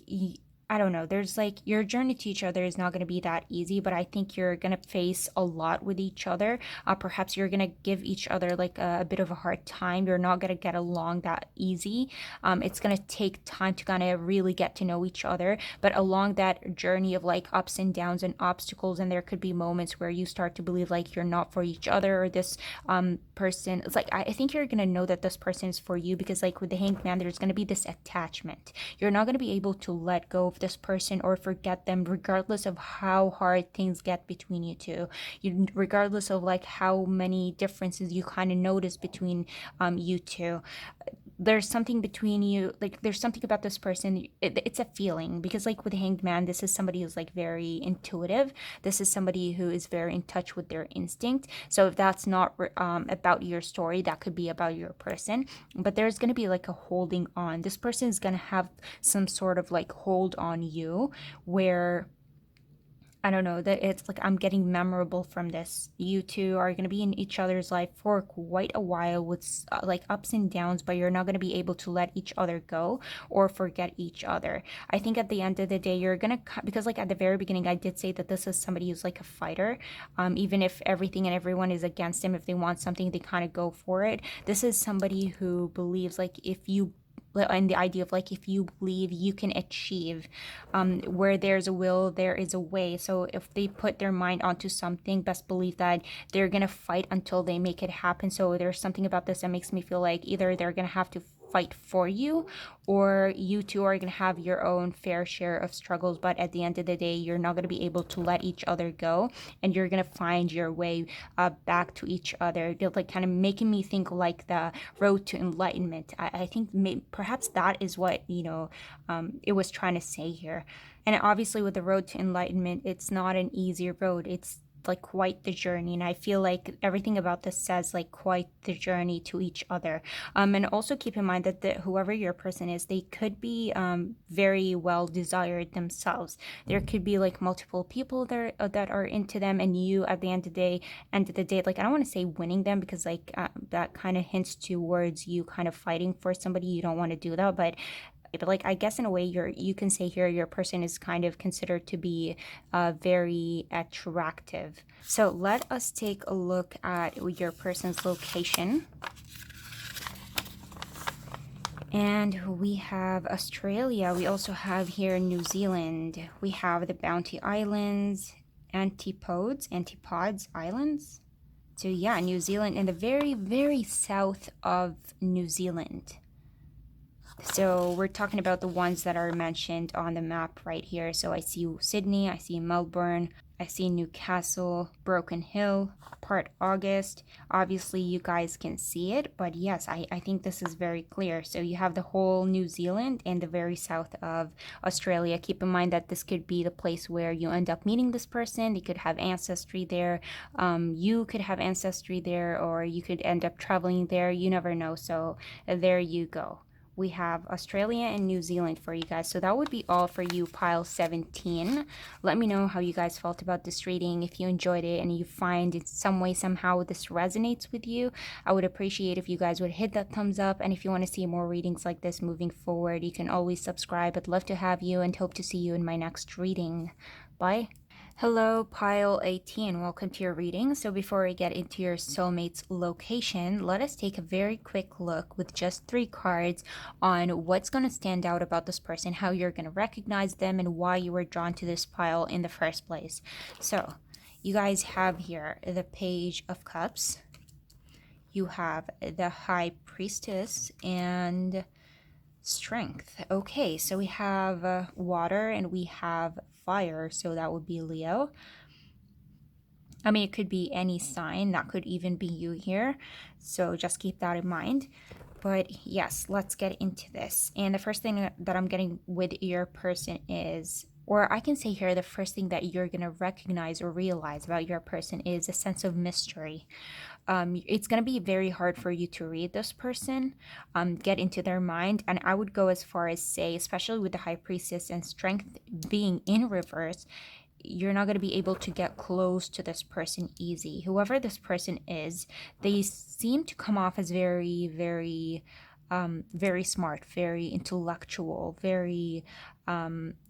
I don't know, there's like your journey to each other is not going to be that easy, but I think you're going to face a lot with each other. Perhaps you're going to give each other like a bit of a hard time. You're not going to get along that easy. It's going to take time to kind of really get to know each other, but along that journey of like ups and downs and obstacles, and there could be moments where you start to believe like you're not for each other, or this person, it's like I think you're going to know that this person is for you, because like with the Hanged Man, there's going to be this attachment. You're not going to be able to let go of this person or forget them, regardless of how hard things get between you two. Regardless of like how many differences you kind of notice between you two. There's something between you, like there's something about this person. It's a feeling, because like with Hanged Man, this is somebody who's like very intuitive. This is somebody who is very in touch with their instinct. So if that's not about your story, that could be about your person. But there's going to be like a holding on. This person is going to have some sort of like hold on you, where I don't know, that it's like I'm getting memorable from this. You two are going to be in each other's life for quite a while with like ups and downs, but you're not going to be able to let each other go or forget each other. I think at the end of the day, you're going to, because like at the very beginning, I did say that this is somebody who's like a fighter. Even if everything and everyone is against him, if they want something, they kind of go for it. This is somebody who believes like if you, and the idea of like if you believe you can achieve, where there's a will there is a way. So if they put their mind onto something, best believe that they're gonna fight until they make it happen. So there's something about this that makes me feel like either they're gonna have to fight for you, or you two are going to have your own fair share of struggles, but at the end of the day, you're not going to be able to let each other go, and you're going to find your way back to each other. They're like kind of making me think like the road to enlightenment. I think perhaps that is what it was trying to say here. And obviously with the road to enlightenment, it's not an easy road. It's like quite the journey, and I feel like everything about this says like quite the journey to each other. And also keep in mind that whoever your person is, they could be very well desired themselves. There could be like multiple people there that are into them, and you at the end of the day, like I don't want to say winning them, because like that kind of hints towards you kind of fighting for somebody. You don't want to do that, but like I guess in a way you can say here your person is kind of considered to be very attractive. So let us take a look at your person's location. And we have Australia. We also have here New Zealand. We have the Bounty Islands, Antipodes Islands. So yeah, New Zealand, in the very, very south of New Zealand. So we're talking about the ones that are mentioned on the map right here. So I see Sydney, I see Melbourne, I see Newcastle, Broken Hill, Port Auguste. Obviously you guys can see it, but yes, I think this is very clear. So you have the whole New Zealand and the very south of Australia. Keep in mind that this could be the place where you end up meeting this person. They could have ancestry there. You could have ancestry there, or you could end up traveling there. You never know. So there you go. We have Australia and New Zealand for you guys. So that would be all for you, pile 17. Let me know how you guys felt about this reading. If you enjoyed it and you find in some way, somehow this resonates with you, I would appreciate if you guys would hit that thumbs up. And if you want to see more readings like this moving forward, you can always subscribe. I'd love to have you and hope to see you in my next reading. Bye. Hello, pile 18. Welcome to your reading. So before we get into your soulmate's location, let us take a very quick look with just 3 cards on what's going to stand out about this person, how you're going to recognize them, and why you were drawn to this pile in the first place. So you guys have here the Page of Cups. You have the High Priestess and Strength. Okay, so we have water and we have fire, so that would be Leo. I mean, it could be any sign. That could even be you here. So just keep that in mind. But yes, let's get into this. And the first thing that I'm getting with your person is, or I can say here, the first thing that you're going to recognize or realize about your person is a sense of mystery. It's going to be very hard for you to read this person, get into their mind. And I would go as far as say, especially with the high priestess and strength being in reverse, you're not going to be able to get close to this person easy. Whoever this person is, they seem to come off as very, very, very smart, very intellectual, very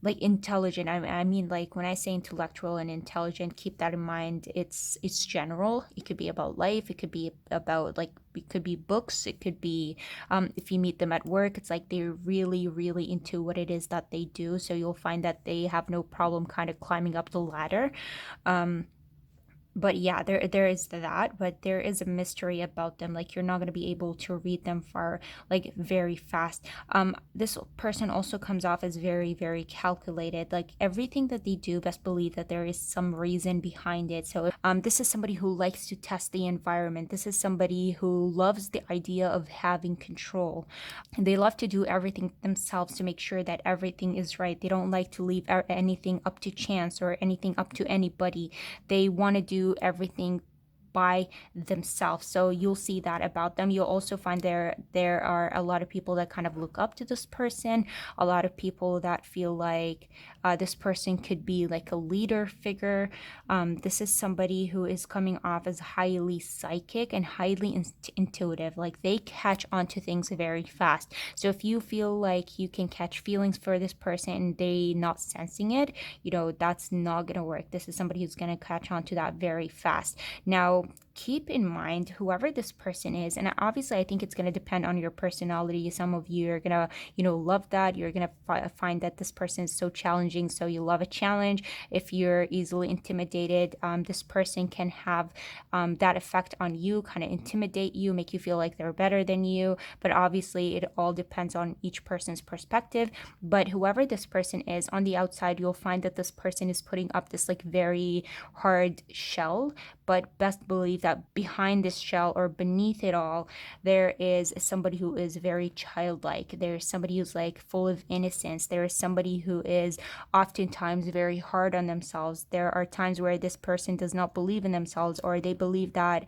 like intelligent. I mean, like when I say intellectual and intelligent, keep that in mind. It's general. It could be about life. It could be about like, it could be books. It could be if you meet them at work, it's like they're really, really into what it is that they do. So you'll find that they have no problem kind of climbing up the ladder. But yeah, there is that, but there is a mystery about them. Like you're not going to be able to read them far, like very fast. This person also comes off as very, very calculated. Like everything that they do, best believe that there is some reason behind it. So this is somebody who likes to test the environment. This is somebody who loves the idea of having control. They love to do everything themselves to make sure that everything is right. They don't like to leave anything up to chance or anything up to anybody. They want to do everything by themselves. So you'll see that about them. You'll also find there are a lot of people that kind of look up to this person, a lot of people that feel like this person could be like a leader figure. This is somebody who is coming off as highly psychic and highly intuitive. Like they catch on to things very fast. So if you feel like you can catch feelings for this person and they not sensing it, that's not going to work. This is somebody who's going to catch on to that very fast. Now, keep in mind whoever this person is, and obviously I think it's going to depend on your personality. Some of you are going to love that. You're going to find that this person is so challenging, so you love a challenge. If you're easily intimidated, this person can have that effect on you, kind of intimidate you, make you feel like they're better than you. But obviously it all depends on each person's perspective. But whoever this person is, on the outside you'll find that this person is putting up this like very hard shell, but best believe that behind this shell or beneath it all, there is somebody who is very childlike. There's somebody who's like full of innocence. There is somebody who is oftentimes very hard on themselves. There are times where this person does not believe in themselves, or they believe that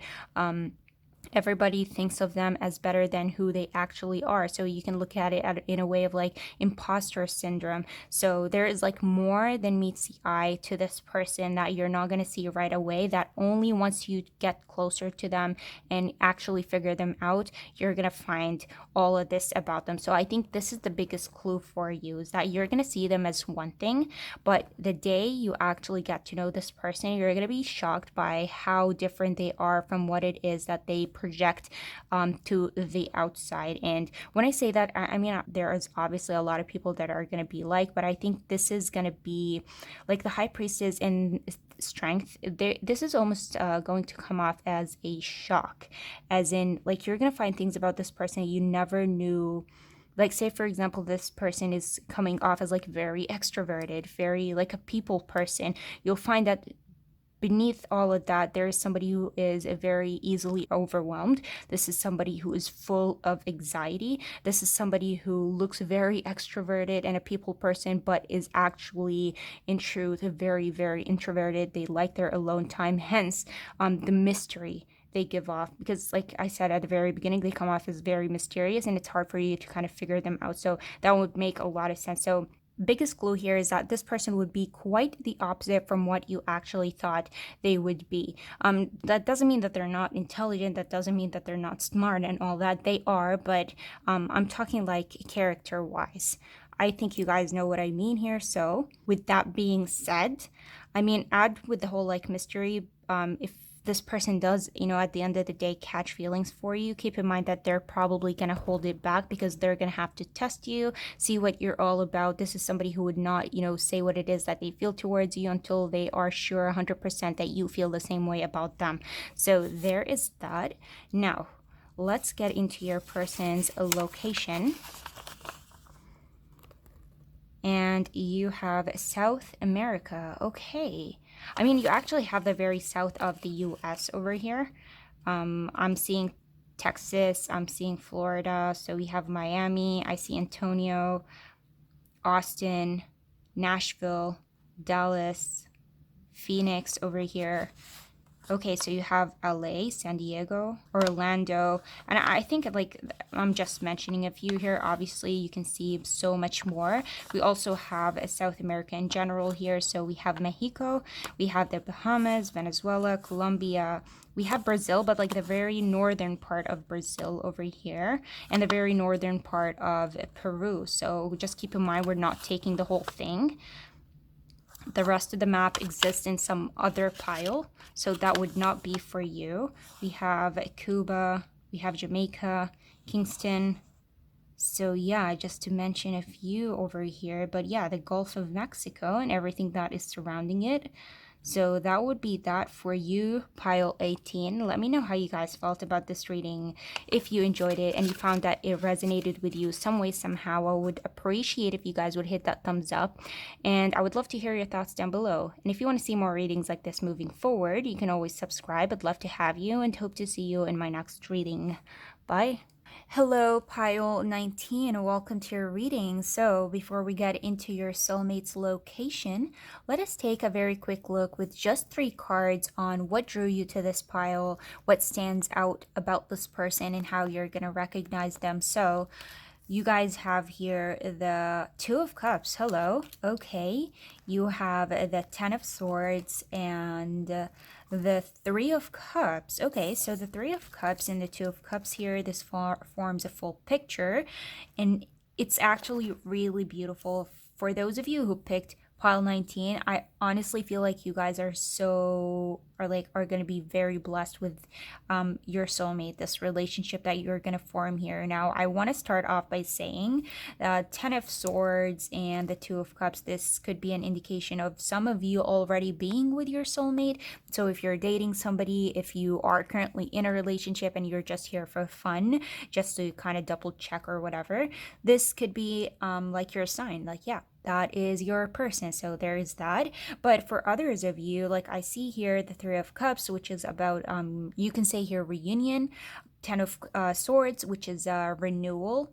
everybody thinks of them as better than who they actually are. So you can look at it in a way of like imposter syndrome. So there is like more than meets the eye to this person that you're not going to see right away, that only once you get closer to them and actually figure them out, you're going to find all of this about them. So I think this is the biggest clue for you, is that you're going to see them as one thing, but the day you actually get to know this person, you're going to be shocked by how different they are from what it is that they project to the outside. And when I say that, I mean there is obviously a lot of people that are going to be like, but I think this is going to be like the high priestess in strength. This is almost going to come off as a shock, as in like you're going to find things about this person you never knew. Like say for example, this person is coming off as like very extroverted, very like a people person. You'll find that beneath all of that, there is somebody who is very easily overwhelmed. This is somebody who is full of anxiety. This is somebody who looks very extroverted and a people person, but is actually in truth very, very introverted. They like their alone time, hence the mystery they give off, because like I said at the very beginning, they come off as very mysterious and it's hard for you to kind of figure them out. So that would make a lot of sense. So biggest clue here is that this person would be quite the opposite from what you actually thought they would be. That doesn't mean that they're not intelligent. That doesn't mean that they're not smart and all that. They are, but I'm talking like character-wise. I think you guys know what I mean here. So with that being said, I mean, add with the whole like mystery, if this person does, at the end of the day, catch feelings for you, keep in mind that they're probably going to hold it back because they're going to have to test you, see what you're all about. This is somebody who would not, say what it is that they feel towards you until they are sure 100% that you feel the same way about them. So there is that. Now, let's get into your person's location. And you have South America. Okay. I mean, you actually have the very south of the US over here. I'm seeing Texas, I'm seeing Florida, so we have Miami, I see Antonio, Austin, Nashville, Dallas, Phoenix over here. Okay, so you have LA, San Diego, Orlando, and I think like I'm just mentioning a few here. Obviously, you can see so much more. We also have South America in general here. So we have Mexico, we have the Bahamas, Venezuela, Colombia. We have Brazil, but like the very northern part of Brazil over here, and the very northern part of Peru. So just keep in mind, we're not taking the whole thing. The rest of the map exists in some other pile, so that would not be for you. We have Cuba, we have Jamaica, Kingston. So yeah, just to mention a few over here, but yeah, the Gulf of Mexico and everything that is surrounding it. So that would be that for you, pile 18. Let me know how you guys felt about this reading. If you enjoyed it and you found that it resonated with you some way, somehow, I would appreciate if you guys would hit that thumbs up. And I would love to hear your thoughts down below. And if you want to see more readings like this moving forward, you can always subscribe. I'd love to have you and hope to see you in my next reading. Bye. Hello, pile 19, and welcome to your reading. So before we get into your soulmate's location, let us take a very quick look with just 3 cards on what drew you to this pile, what stands out about this person, and how you're going to recognize them. So you guys have here the Two of Cups. Hello. Okay. You have the Ten of Swords and the Three of Cups. Okay, so the Three of Cups and the Two of Cups here, this forms a full picture. And it's actually really beautiful. For those of you who picked pile 19, I honestly feel like you guys are going to be very blessed with your soulmate, this relationship that you're going to form here. Now, I want to start off by saying 10 of Swords and the Two of Cups, this could be an indication of some of you already being with your soulmate. So if you're dating somebody, if you are currently in a relationship and you're just here for fun, just to kind of double check or whatever, this could be like your sign, like, yeah, that is your person. So there is that. But for others of you, like I see here the Three of Cups, which is about you can say here reunion. Ten of Swords, which is renewal,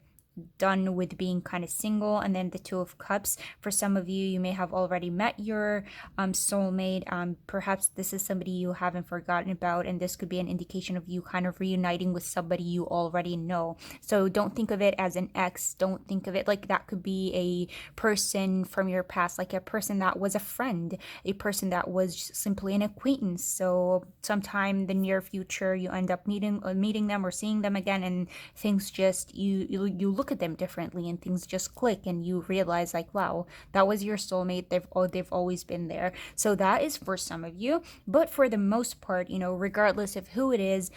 done with being kind of single. And then the Two of Cups, for some of you, you may have already met your soulmate. Perhaps this is somebody you haven't forgotten about, and this could be an indication of you kind of reuniting with somebody you already know. So don't think of it as an ex. Don't think of it like that could be a person from your past, like a person that was a friend, a person that was simply an acquaintance. So sometime in the near future, you end up meeting them or seeing them again, and things just you look at them differently and things just click and you realize like, wow, that was your soulmate. They've always been there. So that is for some of you. But for the most part, regardless of who it is,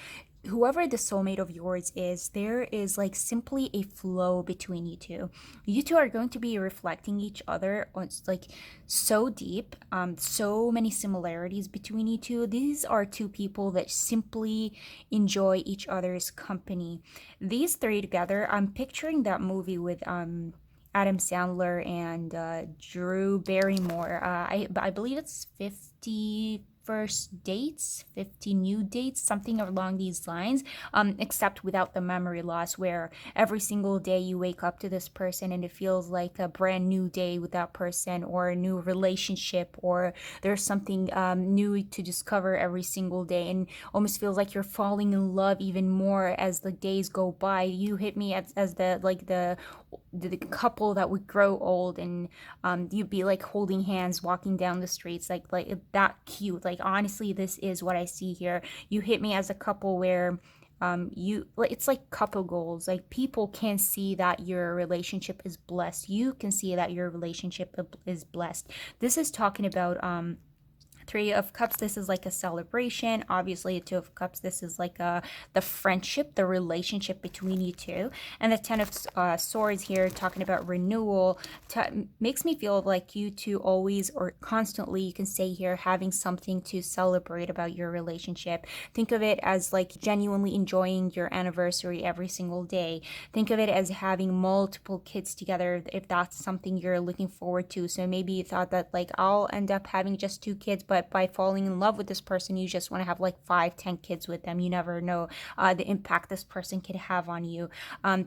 whoever the soulmate of yours is, there is like simply a flow between you two. You two are going to be reflecting each other. It's like so deep, so many similarities between you two. These are two people that simply enjoy each other's company. These three together, I'm picturing that movie with Adam Sandler and Drew Barrymore. I believe it's 50 First Dates, 50 New Dates, something along these lines, except without the memory loss, where every single day you wake up to this person and it feels like a brand new day with that person, or a new relationship, or there's something new to discover every single day, and almost feels like you're falling in love even more as the days go by. You hit me as the couple that would grow old, and you'd be like holding hands walking down the streets, like that cute. Like honestly, this is what I see here. You hit me as a couple where it's like couple goals. Like people can see that your relationship is blessed. You can see that your relationship is blessed. This is talking about Three of Cups, this is like a celebration. Obviously, Two of Cups, this is like the friendship, the relationship between you two. And the Ten of Swords here, talking about renewal, makes me feel like you two always or constantly, you can say here, having something to celebrate about your relationship. Think of it as like genuinely enjoying your anniversary every single day. Think of it as having multiple kids together, if that's something you're looking forward to. So maybe you thought that like I'll end up having just 2 kids, but but by falling in love with this person, you just want to have like 5-10 kids with them. You never know the impact this person could have on you.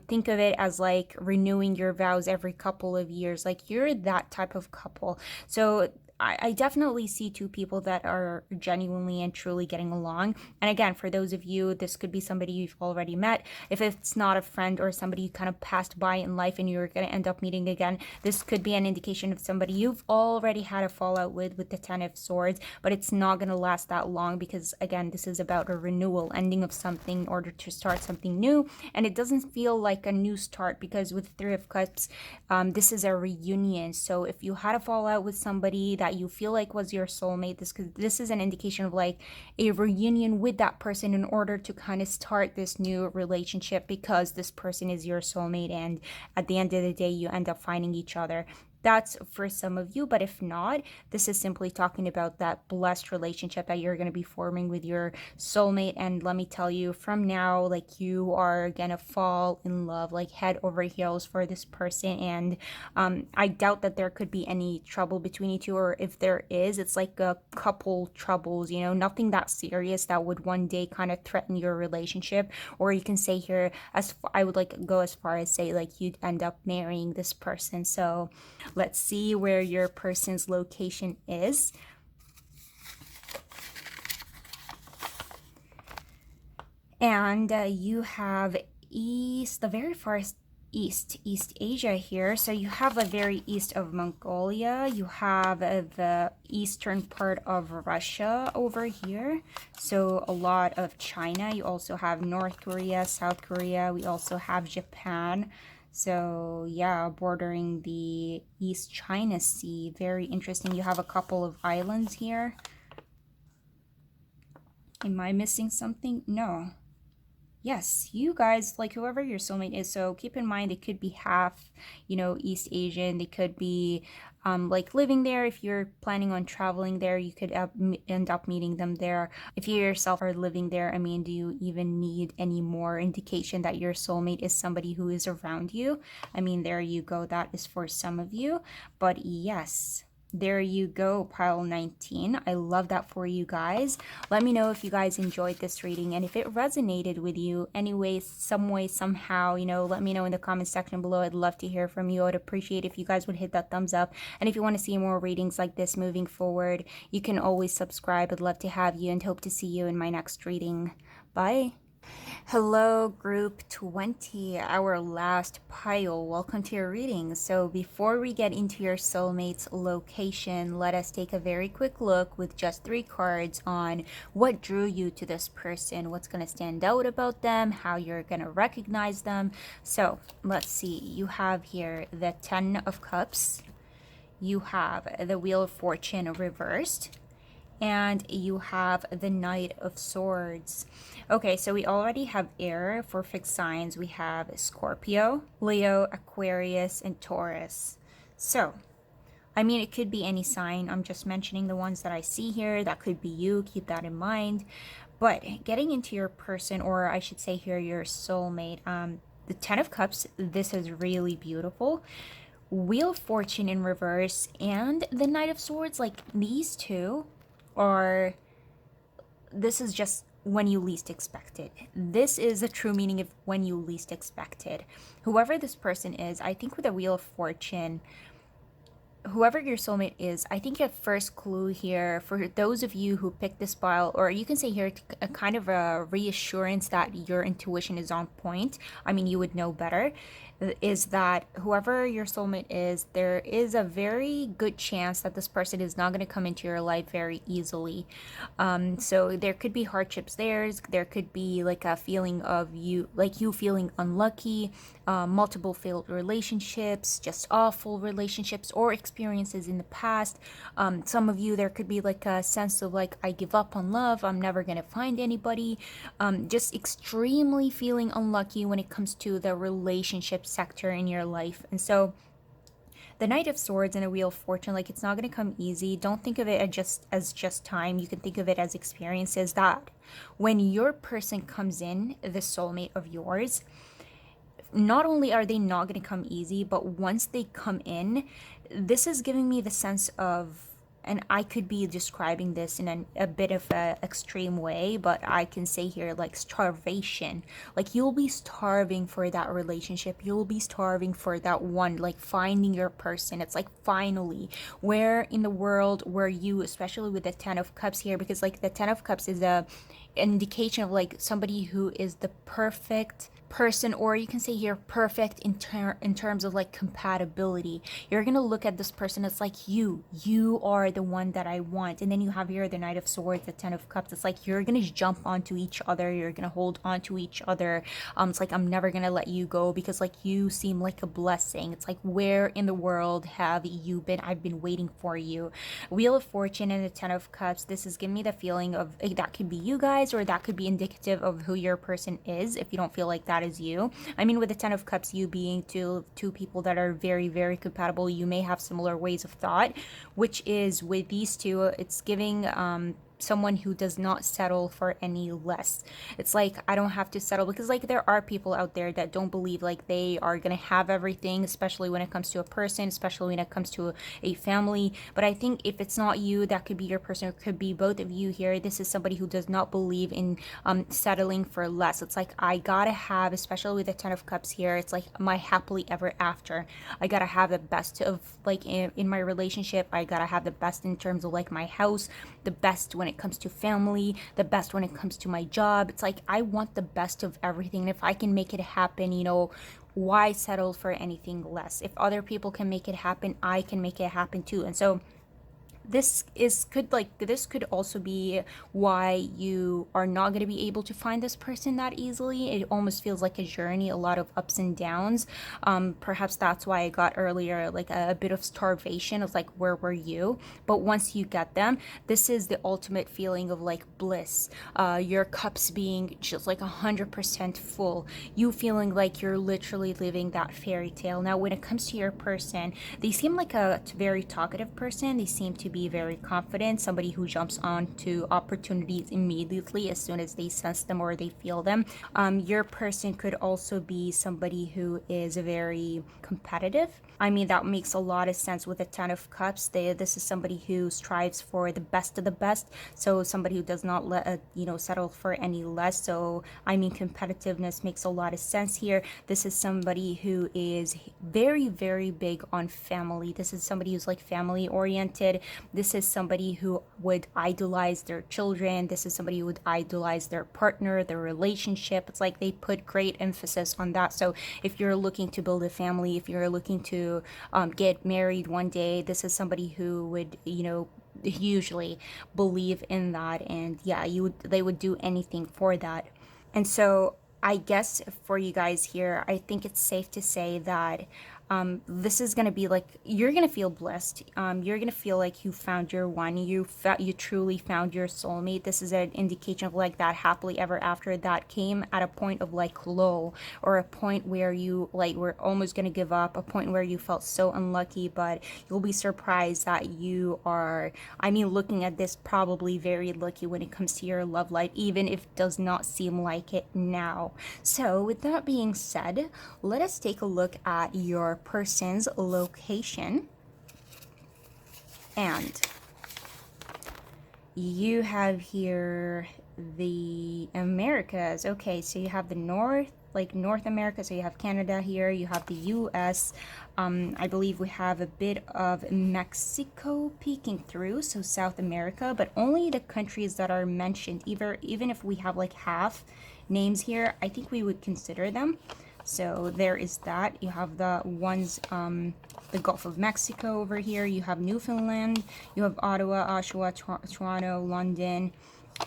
Think of it as like renewing your vows every couple of years. Like you're that type of couple. So I definitely see two people that are genuinely and truly getting along. And again, for those of you, this could be somebody you've already met. If it's not a friend or somebody you kind of passed by in life and you're going to end up meeting again, this could be an indication of somebody you've already had a fallout with the Ten of Swords, but it's not going to last that long because, again, this is about a renewal, ending of something in order to start something new. And it doesn't feel like a new start because with Three of Cups, this is a reunion. So if you had a fallout with somebody that you feel like was your soulmate, this is an indication of like a reunion with that person in order to kind of start this new relationship because this person is your soulmate, and at the end of the day you end up finding each other. That's for some of you, but if not, this is simply talking about that blessed relationship that you're going to be forming with your soulmate. And let me tell you, from now, like you are going to fall in love, like head over heels for this person. And I doubt that there could be any trouble between you two, or if there is, it's like a couple troubles, you know, nothing that serious that would one day kind of threaten your relationship. Or you can say here, I would like go as far as say like you'd end up marrying this person. So let's see where your person's location is. And you have east, the very far East Asia here. So you have the very east of Mongolia. You have the eastern part of Russia over here. So a lot of China. You also have North Korea, South Korea. We also have Japan. So yeah, bordering the East China Sea. Very interesting. You have a couple of islands here. Am I missing something? No. Yes, you guys, like whoever your soulmate is, so keep in mind they could be half, you know, East Asian. They could be like living there. If you're planning on traveling there, you could end up meeting them there. If you yourself are living there, I mean, do you even need any more indication that your soulmate is somebody who is around you? I mean, there you go. That is for some of you. But yes, there you go, pile 19. I love that for you guys. Let me know if you guys enjoyed this reading and if it resonated with you anyway, some way, somehow, you know, let me know in the comment section below. I'd love to hear from you. I'd appreciate if you guys would hit that thumbs up. And if you want to see more readings like this moving forward, you can always subscribe. I'd love to have you and hope to see you in my next reading. Bye. Hello, group 20, our last pile. Welcome to your reading. So before we get into your soulmate's location, let us take a very quick look with just 3 cards on what drew you to this person, what's going to stand out about them, how you're going to recognize them. So let's see. You have here the 10 of Cups. You have the Wheel of Fortune reversed. And you have the Knight of Swords. Okay, so we already have air for fixed signs. We have Scorpio, Leo, Aquarius, and Taurus. So, I mean, it could be any sign. I'm just mentioning the ones that I see here. That could be you. Keep that in mind. But getting into your person, or I should say here, your soulmate, the 10 of Cups, this is really beautiful. Wheel of Fortune in reverse and the Knight of Swords, like these two, or this is just when you least expect it. This is the true meaning of when you least expect it. Whoever this person is, I think with the Wheel of Fortune, whoever your soulmate is, I think a first clue here for those of you who picked this pile, or you can say here a kind of a reassurance that your intuition is on point. I mean, you would know better, is that whoever your soulmate is, there is a very good chance that this person is not going to come into your life very easily. So there could be hardships there could be like a feeling of you feeling unlucky, multiple failed relationships, just awful relationships or experiences in the past. Some of you, there could be like a sense of like, I give up on love, I'm never going to find anybody, just extremely feeling unlucky when it comes to the relationship sector in your life. And so the Knight of Swords and a Wheel of Fortune, like, it's not going to come easy. Don't think of it as just time. You can think of it as experiences that when your person comes in, the soulmate of yours, not only are they not going to come easy, but once they come in, this is giving me the sense of and I could be describing this in a bit of a extreme way, but I can say here like starvation. Like you'll be starving for that relationship. You'll be starving for that one, like finding your person. It's like finally, where in the world were you, especially with the 10 of Cups here, because like the 10 of Cups is a indication of like somebody who is the perfect person, or you can say here perfect in terms of like compatibility. You're gonna look at this person, it's like you are the one that I want. And then you have here the Knight of Swords, the 10 of Cups. It's like you're gonna jump onto each other, you're gonna hold onto each other. It's like I'm never gonna let you go because like you seem like a blessing. It's like where in the world have you been? I've been waiting for you. Wheel of Fortune and the 10 of Cups, this is giving me the feeling of that could be you guys, or that could be indicative of who your person is if you don't feel like that is you. I mean, with the 10 of Cups, you being two people that are very, very compatible, you may have similar ways of thought, which is with these two, it's giving someone who does not settle for any less. It's like I don't have to settle, because like there are people out there that don't believe like they are gonna have everything, especially when it comes to a person, especially when it comes to a family. But I think if it's not you, that could be your person, or could be both of you here. This is somebody who does not believe in settling for less. It's like I gotta have, especially with the 10 of Cups here, it's like my happily ever after. I gotta have the best of like in my relationship. I gotta have the best in terms of like my house, the best when it comes to family, the best when it comes to my job. It's like I want the best of everything. And if I can make it happen, why settle for anything less? If other people can make it happen, I can make it happen too. And so this could also be why you are not going to be able to find this person that easily. It almost feels like a journey, a lot of ups and downs. Perhaps that's why I got earlier like a bit of starvation of like where were you. But once you get them, this is the ultimate feeling of like bliss, your cups being just like 100% full, you feeling like you're literally living that fairy tale. Now when it comes to your person, they seem like a very talkative person. They seem to be very confident, somebody who jumps on to opportunities immediately as soon as they sense them or they feel them. Your person could also be somebody who is very competitive. I mean, that makes a lot of sense with the 10 of Cups. This is somebody who strives for the best of the best. So somebody who does not settle for any less. So I mean, competitiveness makes a lot of sense here. This is somebody who is very, very big on family. This is somebody who's like family oriented. This is somebody who would idolize their children. This is somebody who would idolize their partner, their relationship. It's like they put great emphasis on that. So if you're looking to build a family, if you're looking to get married one day, this is somebody who would, usually believe in that. And yeah, they would do anything for that. And so I guess for you guys here, I think it's safe to say that this is gonna be like you're gonna feel blessed. You're gonna feel like you found your one. You truly found your soulmate. This is an indication of like that happily ever after that came at a point of like low, or a point where you like were almost gonna give up, a point where you felt so unlucky. But you'll be surprised that you are. I mean, looking at this, probably very lucky when it comes to your love life, even if it does not seem like it now. So with that being said, let us take a look at your person's location. And you have here the Americas. Okay, so you have the North America, so you have Canada here, you have the US. I believe we have a bit of Mexico peeking through, so South America, but only the countries that are mentioned. Even if we have like half names here, I think we would consider them. So there is that. You have the ones, the Gulf of Mexico over here. You have Newfoundland. You have Ottawa, Oshawa, Toronto, London.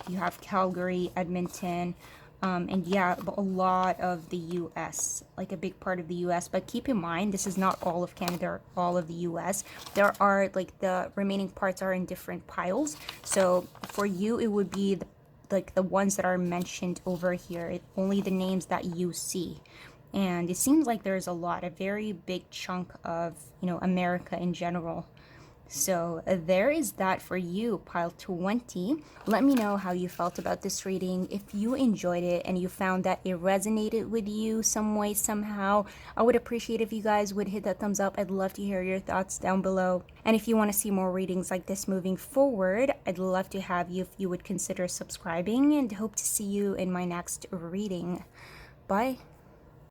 You have Calgary, Edmonton. And yeah, a lot of the US, like a big part of the US. But keep in mind, this is not all of Canada or all of the US. There are like the remaining parts are in different piles. So for you, it would be the ones that are mentioned over here, only the names that you see. And it seems like there's a very big chunk of, America in general. So there is that for you, pile 20. Let me know how you felt about this reading. If you enjoyed it and you found that it resonated with you some way, somehow, I would appreciate if you guys would hit that thumbs up. I'd love to hear your thoughts down below. And if you want to see more readings like this moving forward, I'd love to have you if you would consider subscribing, and hope to see you in my next reading. Bye.